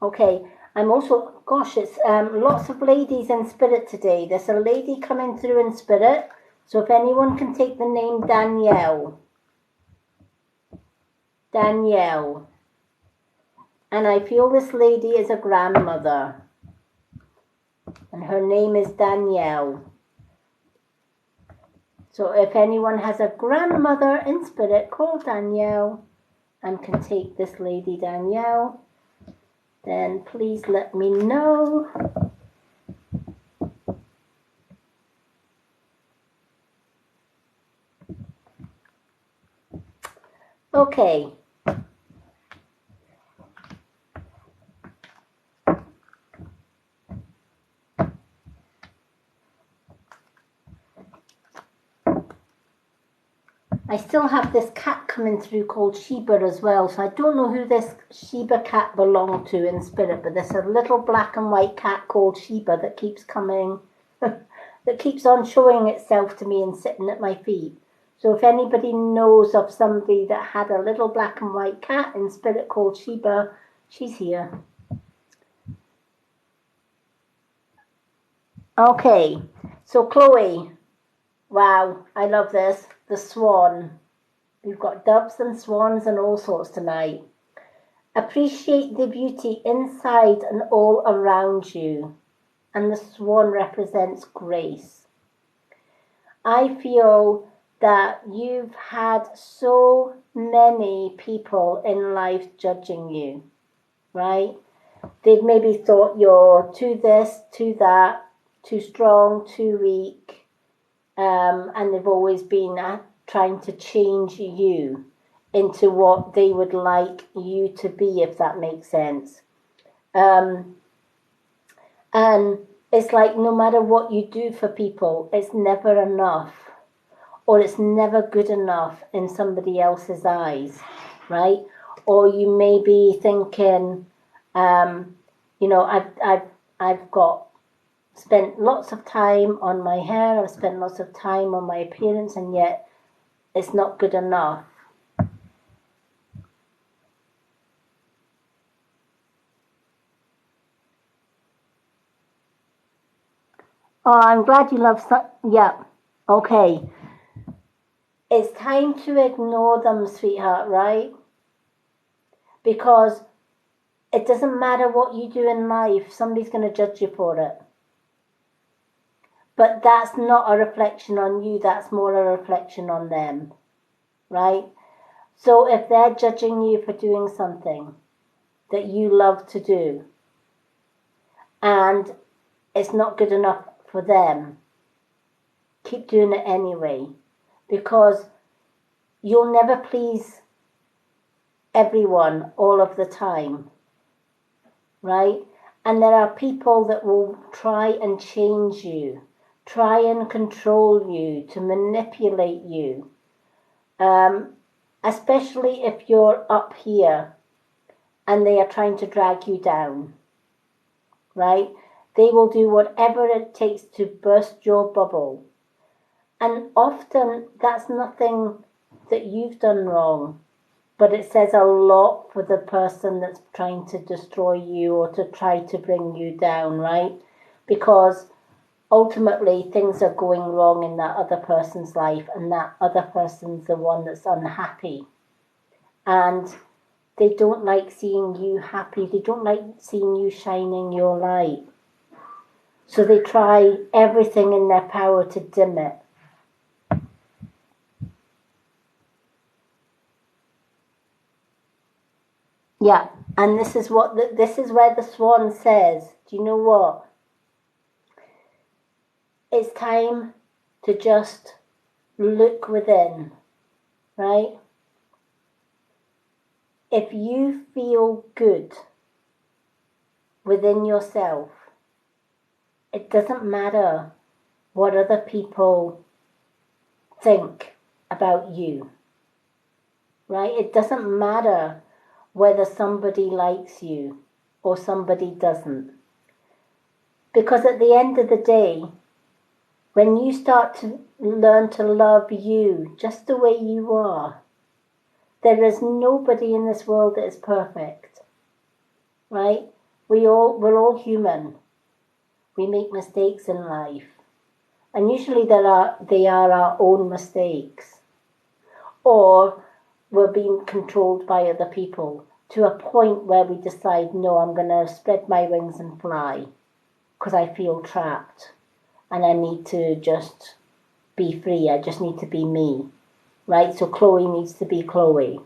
Speaker 1: Okay, I'm also, gosh, it's lots of ladies in spirit today. There's a lady coming through in spirit. So if anyone can take the name Danielle. Danielle. And I feel this lady is a grandmother. And her name is Danielle. So if anyone has a grandmother in spirit called Danielle and can take this lady Danielle, then please let me know. Okay. I still have this cat coming through called Sheba as well, so I don't know who this Sheba cat belonged to in spirit, but there's a little black and white cat called Sheba that keeps coming, that keeps on showing itself to me and sitting at my feet. So if anybody knows of somebody that had a little black and white cat in spirit called Sheba, she's here. Okay, so Chloe, wow, I love this. The swan. We've got doves and swans and all sorts tonight. Appreciate the beauty inside and all around you. And the swan represents grace. I feel that you've had so many people in life judging you, right? They've maybe thought you're too this, too that, too strong, too weak. And they've always been trying to change you into what they would like you to be, if that makes sense. And it's like no matter what you do for people, it's never enough, or it's never good enough in somebody else's eyes, right? Or you may be thinking, you know, I've got spent lots of time on my hair, I've spent lots of time on my appearance, and yet it's not good enough. Oh, I'm glad you love yeah, okay. It's time to ignore them, sweetheart, right? Because it doesn't matter what you do in life, somebody's going to judge you for it. But that's not a reflection on you, that's more a reflection on them, right? So if they're judging you for doing something that you love to do and it's not good enough for them, keep doing it anyway, because you'll never please everyone all of the time, right? And there are people that will try and change you, try and control you, to manipulate you, especially if you're up here and they are trying to drag you down, right? They will do whatever it takes to burst your bubble. And often that's nothing that you've done wrong, but it says a lot for the person that's trying to destroy you or to try to bring you down, right? Because ultimately things are going wrong in that other person's life, and that other person's the one that's unhappy. And they don't like seeing you happy. They don't like seeing you shining your light. So they try everything in their power to dim it. Yeah, and this is where the swan says, do you know what? It's time to just look within, right? If you feel good within yourself, it doesn't matter what other people think about you, right? It doesn't matter whether somebody likes you or somebody doesn't. Because at the end of the day, when you start to learn to love you just the way you are, there is nobody in this world that is perfect, right? We're all human. We make mistakes in life. And usually they are our own mistakes. Or we're being controlled by other people to a point where we decide, no, I'm going to spread my wings and fly because I feel trapped and I need to just be free. I just need to be me, right? So Chloe needs to be Chloe.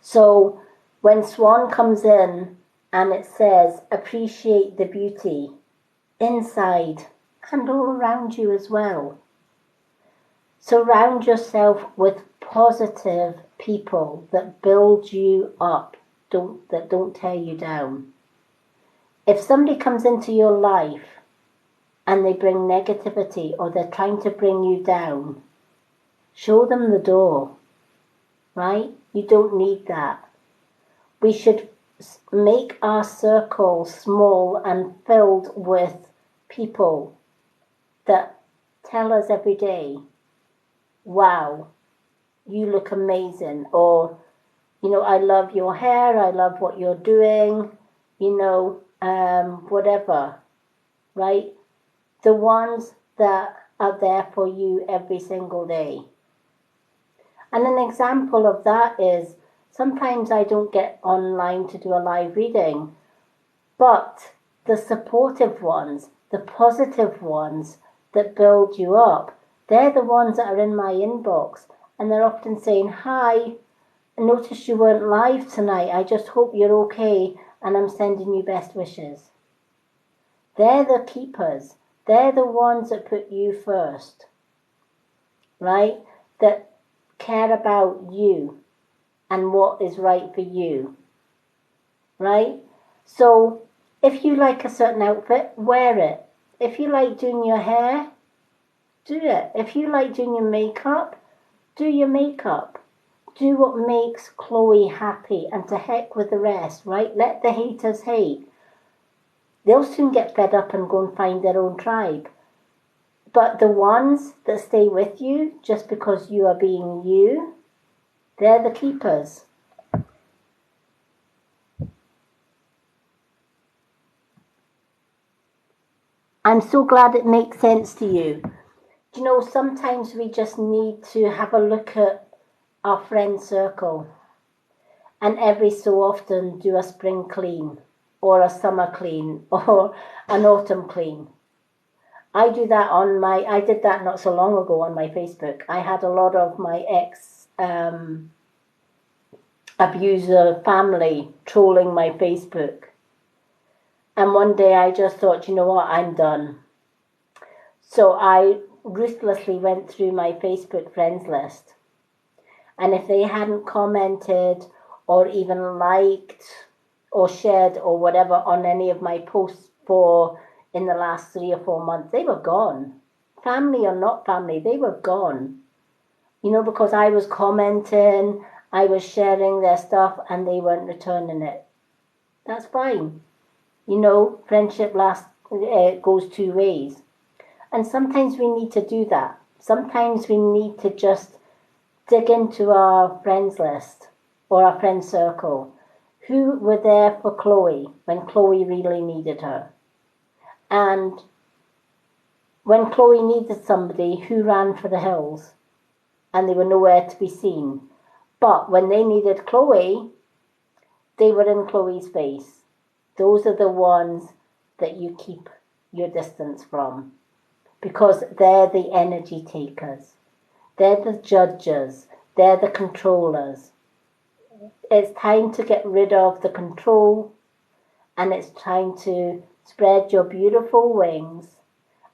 Speaker 1: So when Swan comes in and it says, appreciate the beauty inside and all around you as well. Surround yourself with positive people that build you up, that don't tear you down. If somebody comes into your life and they bring negativity or they're trying to bring you down, show them the door, right? You don't need that. We should make our circle small and filled with people that tell us every day, wow, you look amazing, or, you know, I love your hair, I love what you're doing, you know, whatever, right? The ones that are there for you every single day. And an example of that is, sometimes I don't get online to do a live reading, but the supportive ones, the positive ones that build you up, they're the ones that are in my inbox. And they're often saying, hi, I noticed you weren't live tonight. I just hope you're okay and I'm sending you best wishes. They're the keepers. They're the ones that put you first, right? That care about you and what is right for you, right? So if you like a certain outfit, wear it. If you like doing your hair, do it. If you like doing your makeup, do your makeup. Do what makes Chloe happy, and to heck with the rest, right? Let the haters hate. They'll soon get fed up and go and find their own tribe. But the ones that stay with you just because you are being you, they're the keepers. I'm so glad it makes sense to you. Do you know, sometimes we just need to have a look at our friend circle and every so often do a spring clean or a summer clean or an autumn clean. I do that I did that not so long ago on my Facebook. I had a lot of my ex abuser family trolling my Facebook. And one day I just thought, you know what, I'm done. So I ruthlessly went through my Facebook friends list. And if they hadn't commented or even liked or shared or whatever on any of my posts for in the last 3 or 4 months, they were gone. Family or not family, they were gone. You know, because I was commenting, I was sharing their stuff and they weren't returning it. That's fine. You know, friendship goes 2 ways. And sometimes we need to do that. Sometimes we need to just dig into our friends list or our friend circle. Who were there for Chloe when Chloe really needed her? And when Chloe needed somebody, who ran for the hills? And they were nowhere to be seen. But when they needed Chloe, they were in Chloe's face. Those are the ones that you keep your distance from, because they're the energy takers. They're the judges. They're the controllers. It's time to get rid of the control, and it's time to spread your beautiful wings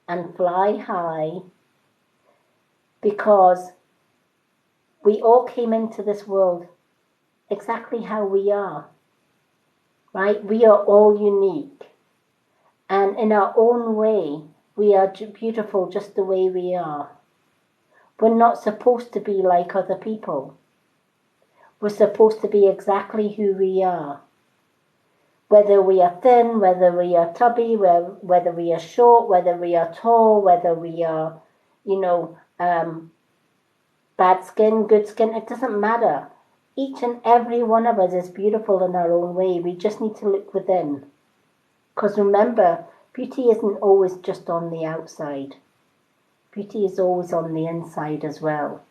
Speaker 1: and fly high, because we all came into this world exactly how we are, right? We are all unique. And in our own way, we are beautiful just the way we are. We're not supposed to be like other people. We're supposed to be exactly who we are. Whether we are thin, whether we are tubby, whether we are short, whether we are tall, whether we are, bad skin, good skin, it doesn't matter. Each and every one of us is beautiful in our own way. We just need to look within. Because remember, beauty isn't always just on the outside. Beauty is always on the inside as well.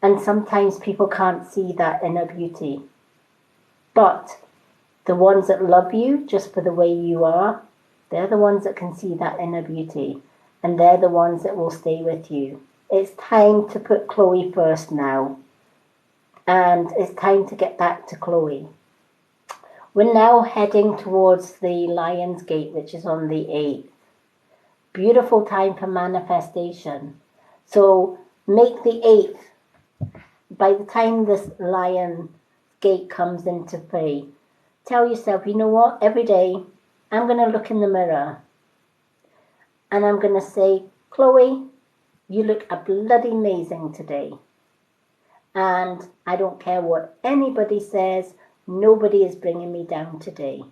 Speaker 1: And sometimes people can't see that inner beauty. But the ones that love you just for the way you are, they're the ones that can see that inner beauty. And they're the ones that will stay with you. It's time to put Chloe first now. And it's time to get back to Chloe. We're now heading towards the Lion's Gate, which is on the 8th. Beautiful time for manifestation. So make the 8th, by the time this Lion Gate comes into play, tell yourself, you know what, every day I'm going to look in the mirror and I'm going to say, Chloe, you look a bloody amazing today. And I don't care what anybody says, nobody is bringing me down today.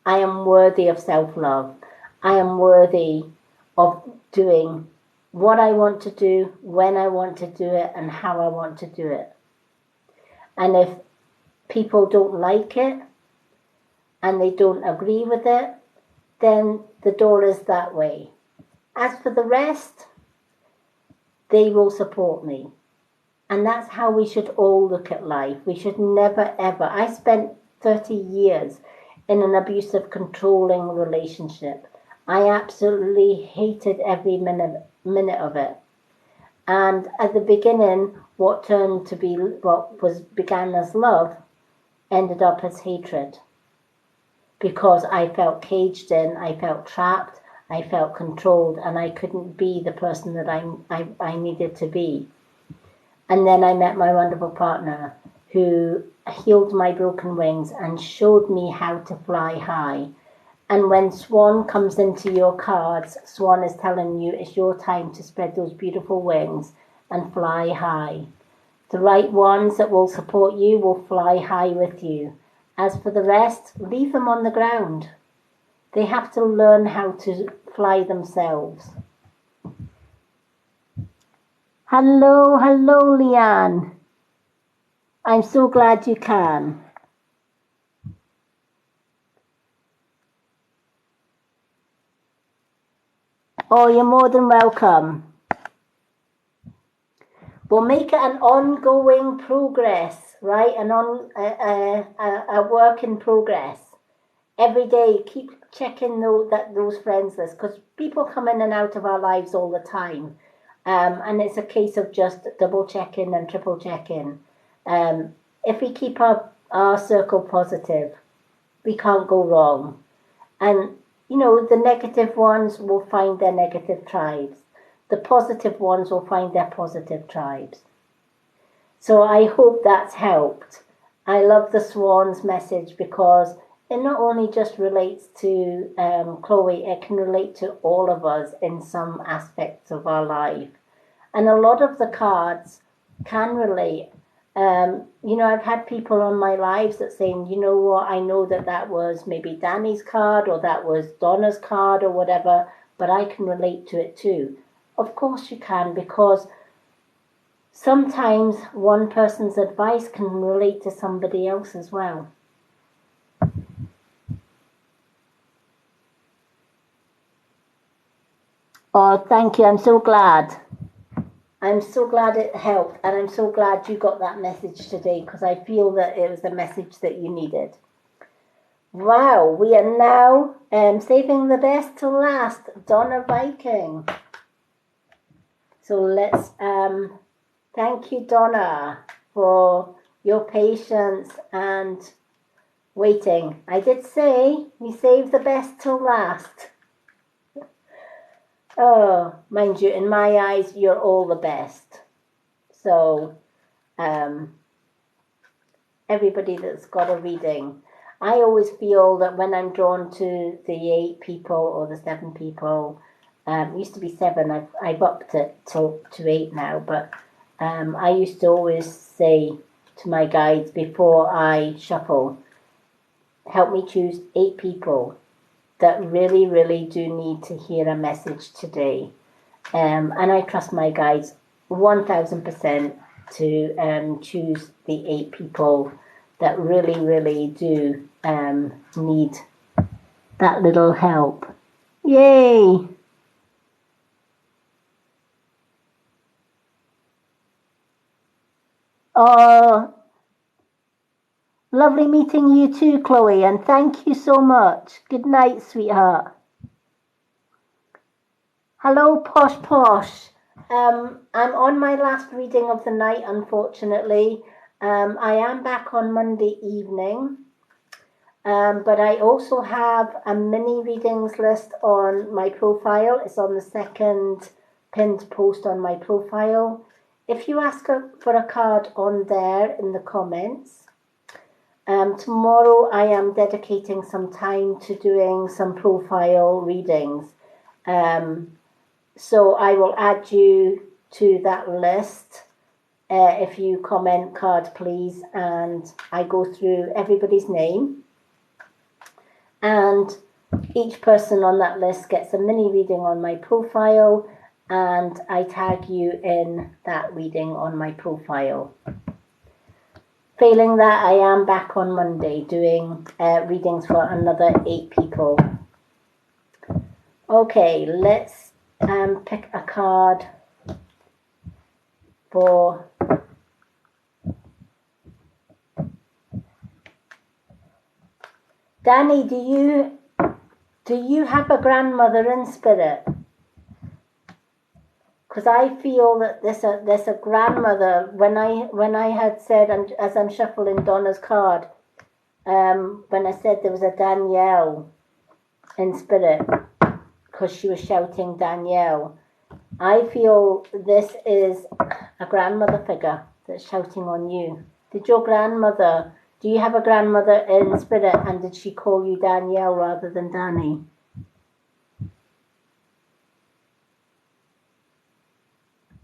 Speaker 1: I am worthy of self-love. I am worthy of doing what I want to do, when I want to do it, and how I want to do it. And if people don't like it and they don't agree with it, then the door is that way. As for the rest, they will support me. And that's how we should all look at life. We should never, ever. I spent 30 years in an abusive, controlling relationship. I absolutely hated every minute of it. And at the beginning, what began as love ended up as hatred. Because I felt caged in, I felt trapped, I felt controlled, and I couldn't be the person that I needed to be. And then I met my wonderful partner who healed my broken wings and showed me how to fly high. And when Swan comes into your cards, Swan is telling you it's your time to spread those beautiful wings and fly high. The right ones that will support you will fly high with you. As for the rest, leave them on the ground. They have to learn how to fly themselves. Hello, Leanne. I'm so glad you can. Oh, you're more than welcome. We'll make it an ongoing progress, right? A work in progress. Every day, keep checking those friends list because people come in and out of our lives all the time, and it's a case of just double checking and triple checking. If we keep our circle positive, we can't go wrong. And the negative ones will find their negative tribes. The positive ones will find their positive tribes. So I hope that's helped. I love the Swans message because it not only just relates to Chloe, it can relate to all of us in some aspects of our life. And a lot of the cards can relate. I've had people on my lives that saying, you know what, I know that was maybe Danny's card or that was Donna's card or whatever, but I can relate to it too. Of course you can, because sometimes one person's advice can relate to somebody else as well. Oh, thank you. I'm so glad. I'm so glad it helped, and I'm so glad you got that message today because I feel that it was the message that you needed. Wow, we are now saving the best to last, Donna Viking. So let's thank you, Donna, for your patience and waiting. I did say we save the best till last. Oh, mind you, in my eyes, you're all the best. So, everybody that's got a reading, I always feel that when I'm drawn to the 8 people or the 7 people, it used to be 7, I've upped it to 8 now, but I used to always say to my guides before I shuffle, help me choose 8 people that really, really do need to hear a message today. And I trust my guides 1000% to choose the 8 people that really, really do need that little help. Yay! Oh, lovely meeting you too, Chloe, and thank you so much. Good night, sweetheart. Hello, Posh Posh. I'm on my last reading of the night, unfortunately. I am back on Monday evening, but I also have a mini readings list on my profile. It's on the second pinned post on my profile. If you ask for a card on there in the comments, tomorrow I am dedicating some time to doing some profile readings. So I will add you to that list if you comment card, please, and I go through everybody's name. And each person on that list gets a mini reading on my profile, and I tag you in that reading on my profile. Failing that, I am back on Monday doing readings for another 8 people. Okay, let's pick a card for Danny. Do you have a grandmother in spirit? Because I feel that there's a grandmother. When I had said, and as I'm shuffling Donna's card, when I said there was a Danielle in spirit, because she was shouting Danielle, I feel this is a grandmother figure that's shouting on you. Do you have a grandmother in spirit, and did she call you Danielle rather than Danny?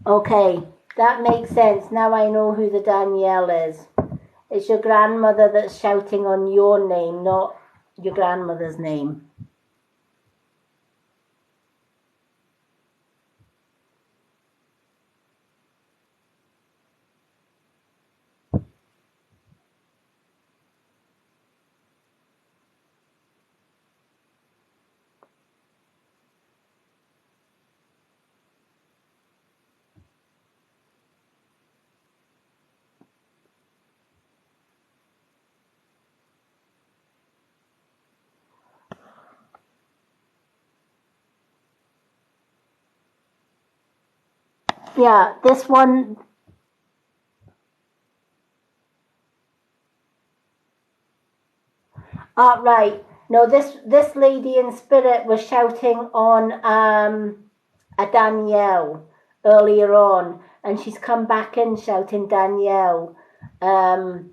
Speaker 1: Okay, that makes sense. Now I know who the Danielle is. It's your grandmother that's shouting on your name, not your grandmother's name. Yeah, this one. Right. No, this lady in spirit was shouting on a Danielle earlier on, and she's come back in shouting Danielle. Um,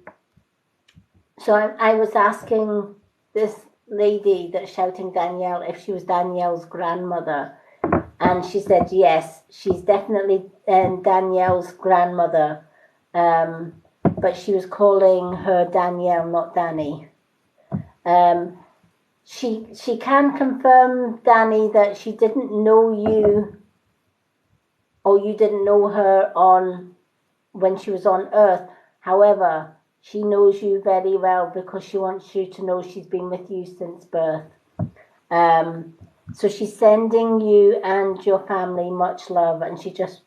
Speaker 1: so I was asking this lady that's shouting Danielle if she was Danielle's grandmother, and she said yes, she's definitely Danielle's grandmother, but she was calling her Danielle, not Danny. Um, she can confirm, Danny, that she didn't know you, or you didn't know her on when she was on Earth. However, she knows you very well because she wants you to know she's been with you since birth. So she's sending you and your family much love, and she just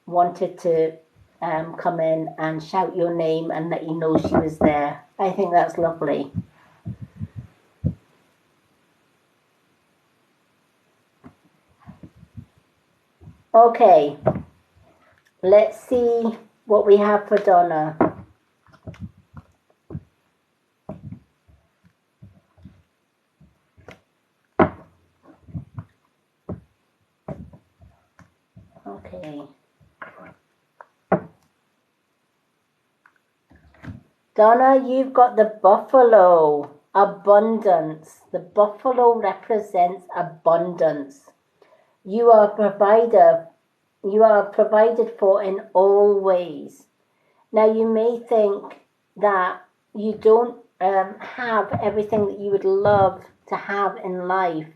Speaker 1: wanted to come in and shout your name and let you know she was there. I think that's lovely. Okay, let's see what we have for Donna. Okay. Donna, you've got the buffalo, abundance. The buffalo represents abundance. You are a provider. You are provided for in all ways. Now, you may think that you don't have everything that you would love to have in life.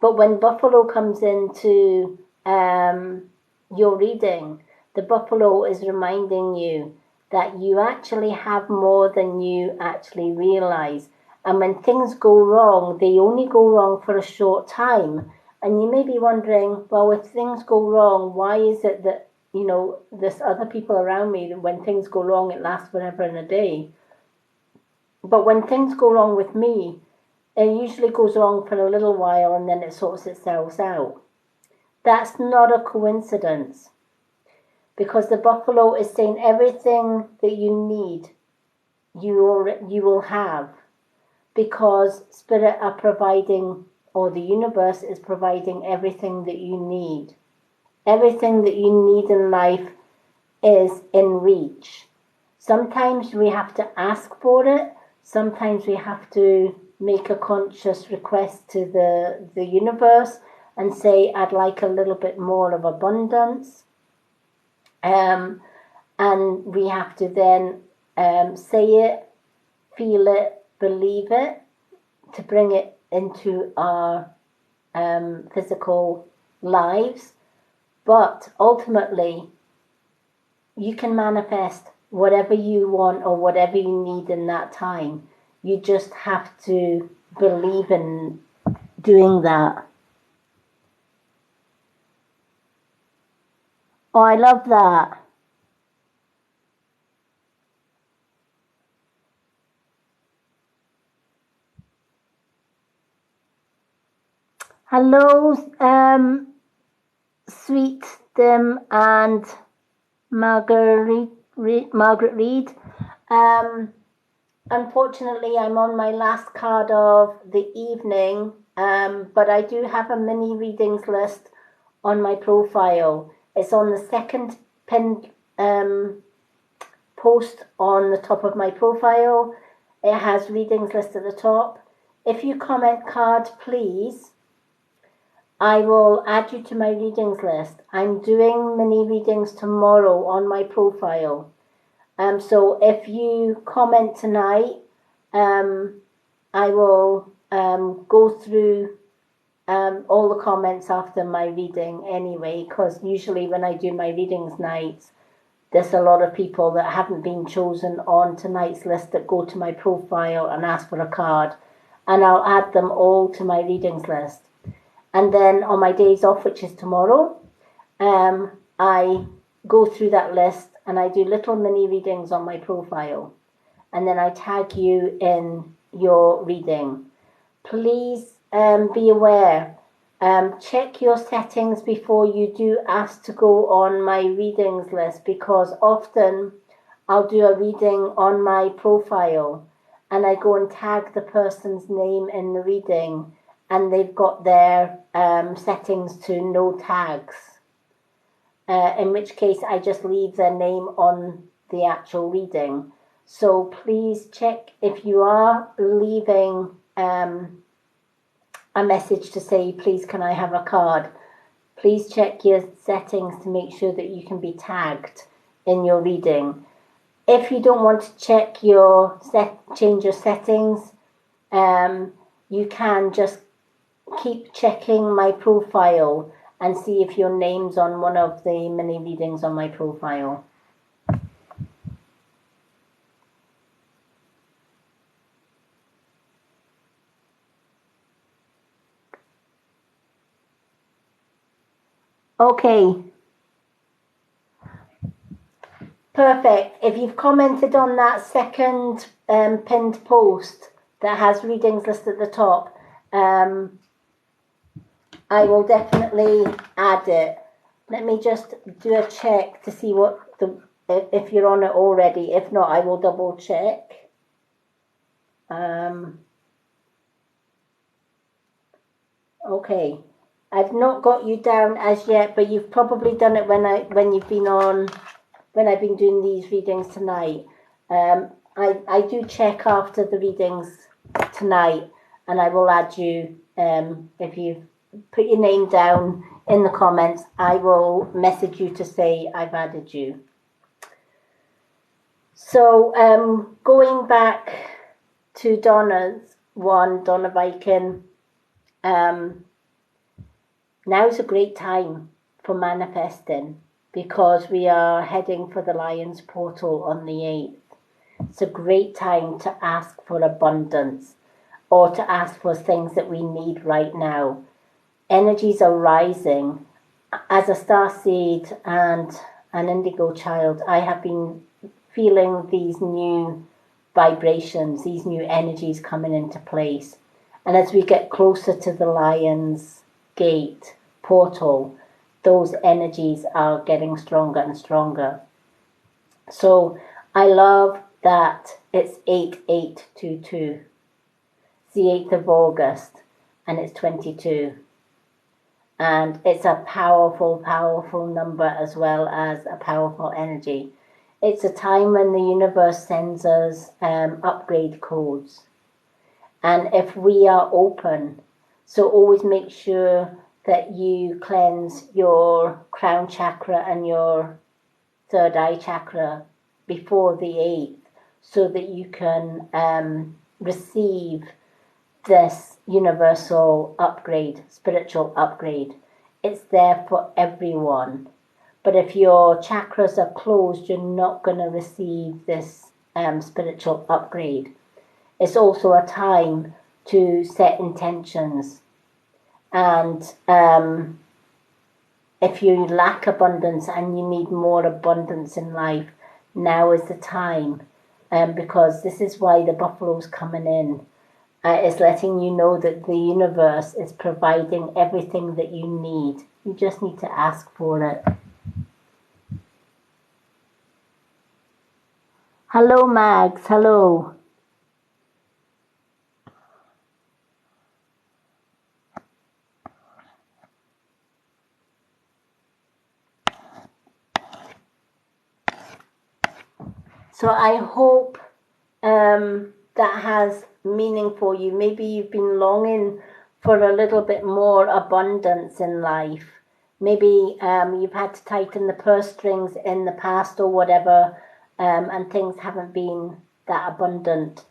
Speaker 1: But when buffalo comes into your reading, the buffalo is reminding you that you actually have more than you actually realize. And when things go wrong, they only go wrong for a short time. And you may be wondering, well, if things go wrong, why is it that, there's other people around me that when things go wrong, it lasts forever and a day? But when things go wrong with me, it usually goes wrong for a little while and then it sorts itself out. That's not a coincidence, because the buffalo is saying everything that you need, you will have, because spirit are providing, or the universe is providing everything that you need. Everything that you need in life is in reach. Sometimes we have to ask for it. Sometimes we have to make a conscious request to the universe and say, I'd like a little bit more of abundance. And we have to then say it, feel it, believe it, to bring it into our physical lives. But ultimately, you can manifest whatever you want or whatever you need in that time. You just have to believe in doing that. Oh, I love that. Hello, Sweet Dim and Margaret Reed. Unfortunately, I'm on my last card of the evening, but I do have a mini readings list on my profile. It's on the second pinned post on the top of my profile. It has readings list at the top. If you comment card, please, I will add you to my readings list. I'm doing mini readings tomorrow on my profile. So if you comment tonight, I will go through all the comments after my reading anyway, because usually when I do my readings nights, there's a lot of people that haven't been chosen on tonight's list that go to my profile and ask for a card, and I'll add them all to my readings list. And then on my days off, which is tomorrow, I go through that list and I do little mini readings on my profile. And then I tag you in your reading. Please be aware, check your settings before you do ask to go on my readings list, because often I'll do a reading on my profile and I go and tag the person's name in the reading and they've got their settings to no tags. In which case I just leave their name on the actual reading. So please check if you are leaving a message to say, please can I have a card, please check your settings to make sure that you can be tagged in your reading. If you don't want to check change your settings, you can just keep checking my profile and see if your name's on one of the mini readings on my profile. Okay. Perfect. If you've commented on that second pinned post that has readings listed at the top, I will definitely add it. Let me just do a check to see if you're on it already. If not, I will double check. Okay. I've not got you down as yet, but you've probably done it when I've been doing these readings tonight. I do check after the readings tonight, and I will add you. If you put your name down in the comments, I will message you to say I've added you. So going back to Donna's one, Donna Viking, now's a great time for manifesting, because we are heading for the Lion's Portal on the 8th. It's a great time to ask for abundance, or to ask for things that we need right now. Energies are rising. As a starseed and an indigo child, I have been feeling these new vibrations, these new energies coming into place. And as we get closer to the Lion's Gate portal, those energies are getting stronger and stronger. So I love that it's 8822. It's the 8th of August and it's 22. And it's a powerful, powerful number as well as a powerful energy. It's a time when the universe sends us upgrade codes. And if we are open, so always make sure that you cleanse your crown chakra and your third eye chakra before the 8th, so that you can receive this universal upgrade, spiritual upgrade. It's there for everyone. But if your chakras are closed, you're not going to receive this spiritual upgrade. It's also a time to set intentions. And if you lack abundance and you need more abundance in life, now is the time. Because this is why the buffalo's coming in. It's letting you know that the universe is providing everything that you need. You just need to ask for it. Hello, Mags. Hello. So I hope that has meaning for you. Maybe you've been longing for a little bit more abundance in life. Maybe you've had to tighten the purse strings in the past or whatever, and things haven't been that abundant.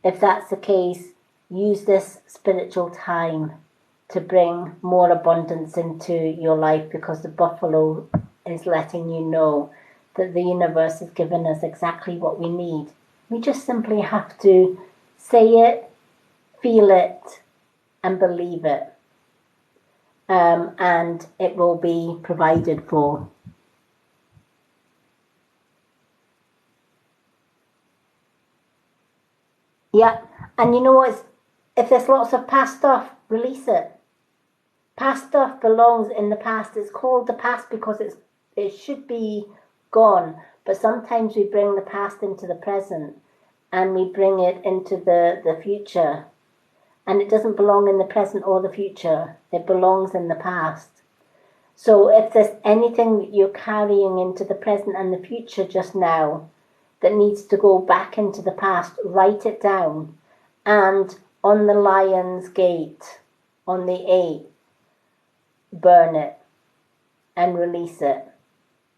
Speaker 1: If that's the case, use this spiritual time to bring more abundance into your life, because the buffalo is letting you know that the universe has given us exactly what we need. We just simply have to say it, feel it, and believe it. And it will be provided for. Yeah, and you know what? If there's lots of past stuff, release it. Past stuff belongs in the past. It's called the past because it should be gone. But sometimes we bring the past into the present and we bring it into the future. And it doesn't belong in the present or the future. It belongs in the past. So if there's anything that you're carrying into the present and the future just now that needs to go back into the past, write it down. And on the Lion's Gate, on the 8th, burn it and release it.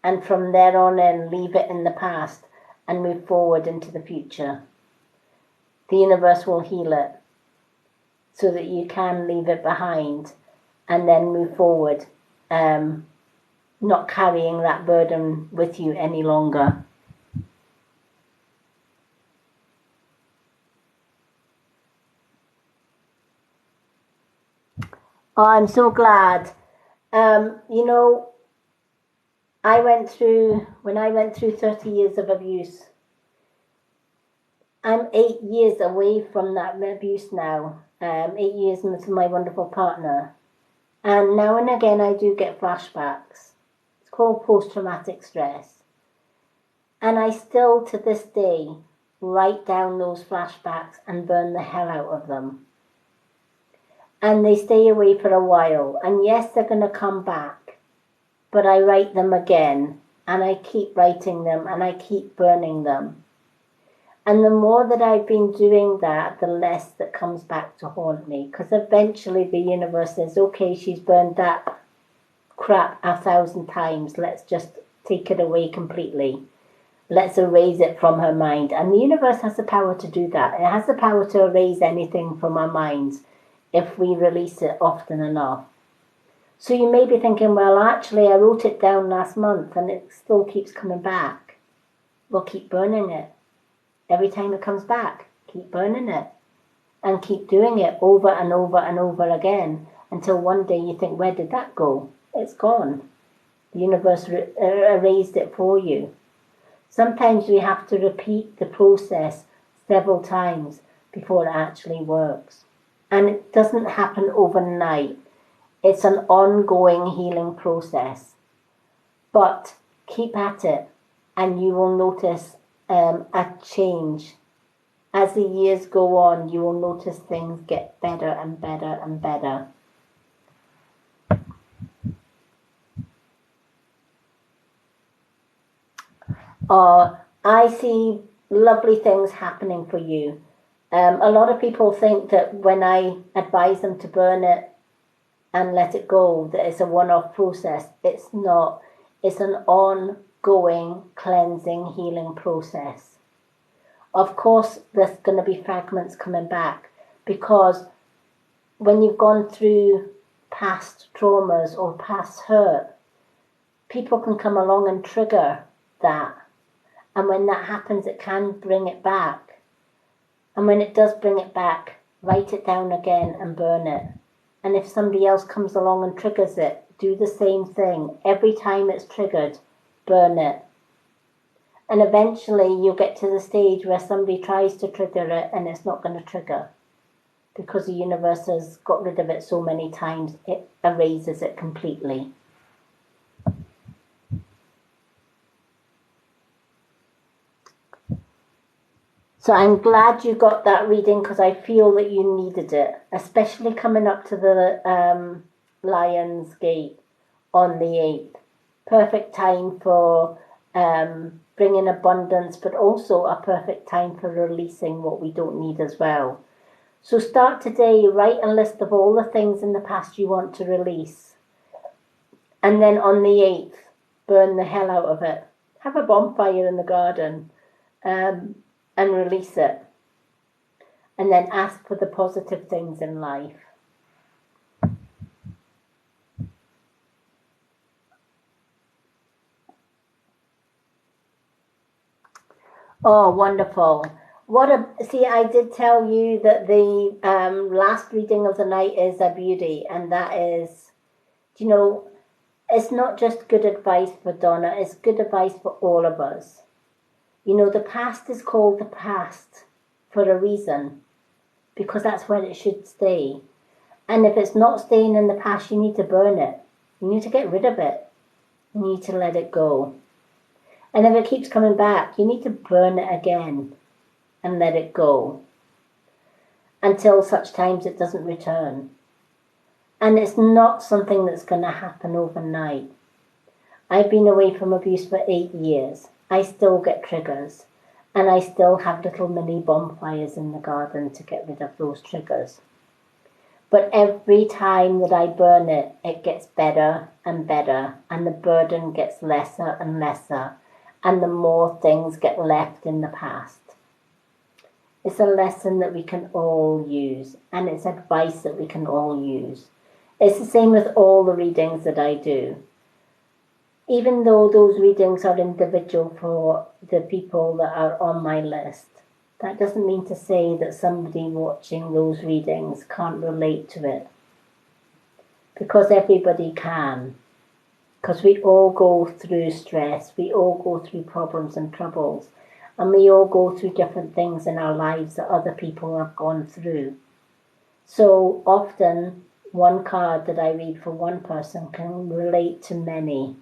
Speaker 1: And from there on in, leave it in the past and move forward into the future. The universe will heal it so that you can leave it behind and then move forward, not carrying that burden with you any longer. Oh, I'm so glad. You know, when I went through 30 years of abuse, I'm 8 years away from that abuse now. 8 years with my wonderful partner. And now and again I do get flashbacks. It's called post-traumatic stress. And I still, to this day, write down those flashbacks and burn the hell out of them. And they stay away for a while. And yes, they're going to come back. But I write them again. And I keep writing them and I keep burning them. And the more that I've been doing that, the less that comes back to haunt me. Because eventually the universe says, okay, she's burned that crap 1,000 times. Let's just take it away completely. Let's erase it from her mind. And the universe has the power to do that. It has the power to erase anything from our minds if we release it often enough. So you may be thinking, well, actually, I wrote it down last month and it still keeps coming back. Well, keep burning it. Every time it comes back, keep burning it. And keep doing it over and over and over again until one day you think, where did that go? It's gone. The universe erased it for you. Sometimes we have to repeat the process several times before it actually works. And it doesn't happen overnight. It's an ongoing healing process. But keep at it and you will notice a change. As the years go on, you will notice things get better and better and better. I see lovely things happening for you. A lot of people think that when I advise them to burn it and let it go, that it's a one-off process. It's not. It's an ongoing cleansing, healing process. Of course, there's going to be fragments coming back because when you've gone through past traumas or past hurt, people can come along and trigger that. And when that happens, it can bring it back. And when it does bring it back, write it down again and burn it. And if somebody else comes along and triggers it, do the same thing. Every time it's triggered, burn it. And eventually you'll get to the stage where somebody tries to trigger it and it's not going to trigger. Because the universe has got rid of it so many times, it erases it completely. So I'm glad you got that reading because I feel that you needed it, especially coming up to the Lion's Gate on the 8th. Perfect time for bringing abundance, but also a perfect time for releasing what we don't need as well. So start today, write a list of all the things in the past you want to release. And then on the 8th, burn the hell out of it. Have a bonfire in the garden. And release it. And then ask for the positive things in life. Oh, wonderful. See, I did tell you that the last reading of the night is a beauty. And that is, you know, it's not just good advice for Donna, it's good advice for all of us. You know, the past is called the past for a reason, because that's where it should stay. And if it's not staying in the past, you need to burn it. You need to get rid of it. You need to let it go. And if it keeps coming back, you need to burn it again and let it go until such times it doesn't return. And it's not something that's going to happen overnight. I've been away from abuse for 8 years. I still get triggers. And I still have little mini bonfires in the garden to get rid of those triggers. But every time that I burn it, it gets better and better, and the burden gets lesser and lesser, and the more things get left in the past. It's a lesson that we can all use, and it's advice that we can all use. It's the same with all the readings that I do. Even though those readings are individual for the people that are on my list, that doesn't mean to say that somebody watching those readings can't relate to it. Because everybody can. Because we all go through stress, we all go through problems and troubles, and we all go through different things in our lives that other people have gone through. So often, one card that I read for one person can relate to many.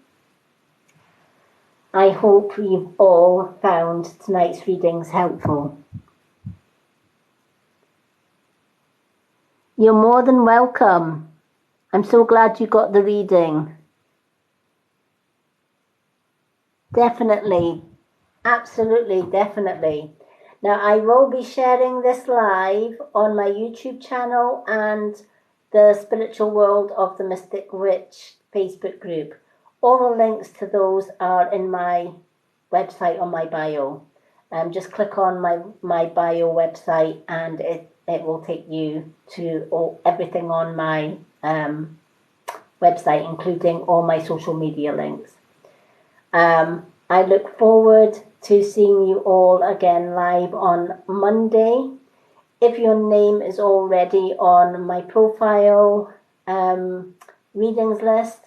Speaker 1: I hope you've all found tonight's readings helpful. You're more than welcome. I'm so glad you got the reading. Definitely. Absolutely, definitely. Now, I will be sharing this live on my YouTube channel and the Spiritual World of the Mystic Witch Facebook group. All the links to those are in my website on my bio. Just click on my bio website and it will take you to everything on my website, including all my social media links. I look forward to seeing you all again live on Monday. If your name is already on my profile readings list,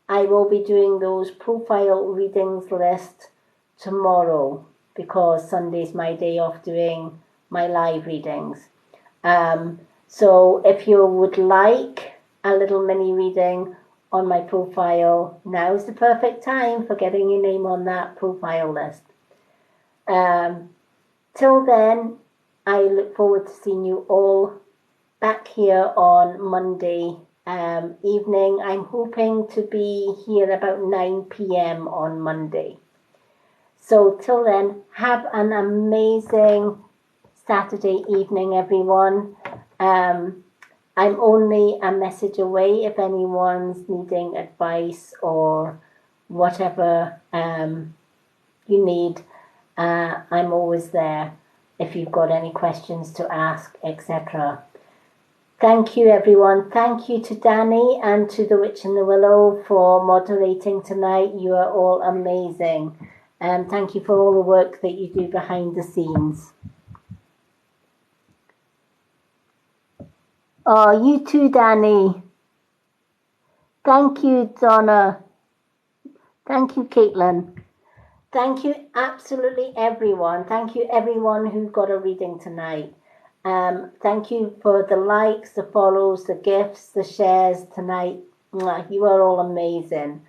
Speaker 1: I will be doing those profile readings list tomorrow because Sunday's my day off doing my live readings. So if you would like a little mini reading on my profile, now's the perfect time for getting your name on that profile list. Till then, I look forward to seeing you all back here on Monday evening. I'm hoping to be here about 9 p.m. on Monday. So till then, have an amazing Saturday evening, everyone. I'm only a message away if anyone's needing advice or whatever you need. I'm always there if you've got any questions to ask, etc. Thank you, everyone. Thank you to Danny and to the Witch in the Willow for moderating tonight. You are all amazing. Thank you for all the work that you do behind the scenes. Oh, you too, Danny. Thank you, Donna. Thank you, Caitlin. Thank you, absolutely everyone. Thank you, everyone who got a reading tonight. Thank you for the likes, the follows, the gifts, the shares tonight. You are all amazing.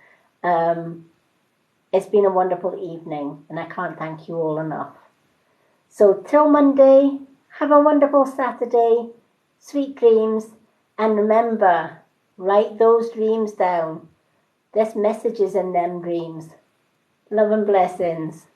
Speaker 1: It's been a wonderful evening, and I can't thank you all enough. So till Monday, have a wonderful Saturday. Sweet dreams, and remember, write those dreams down. There's messages in them dreams. Love and blessings.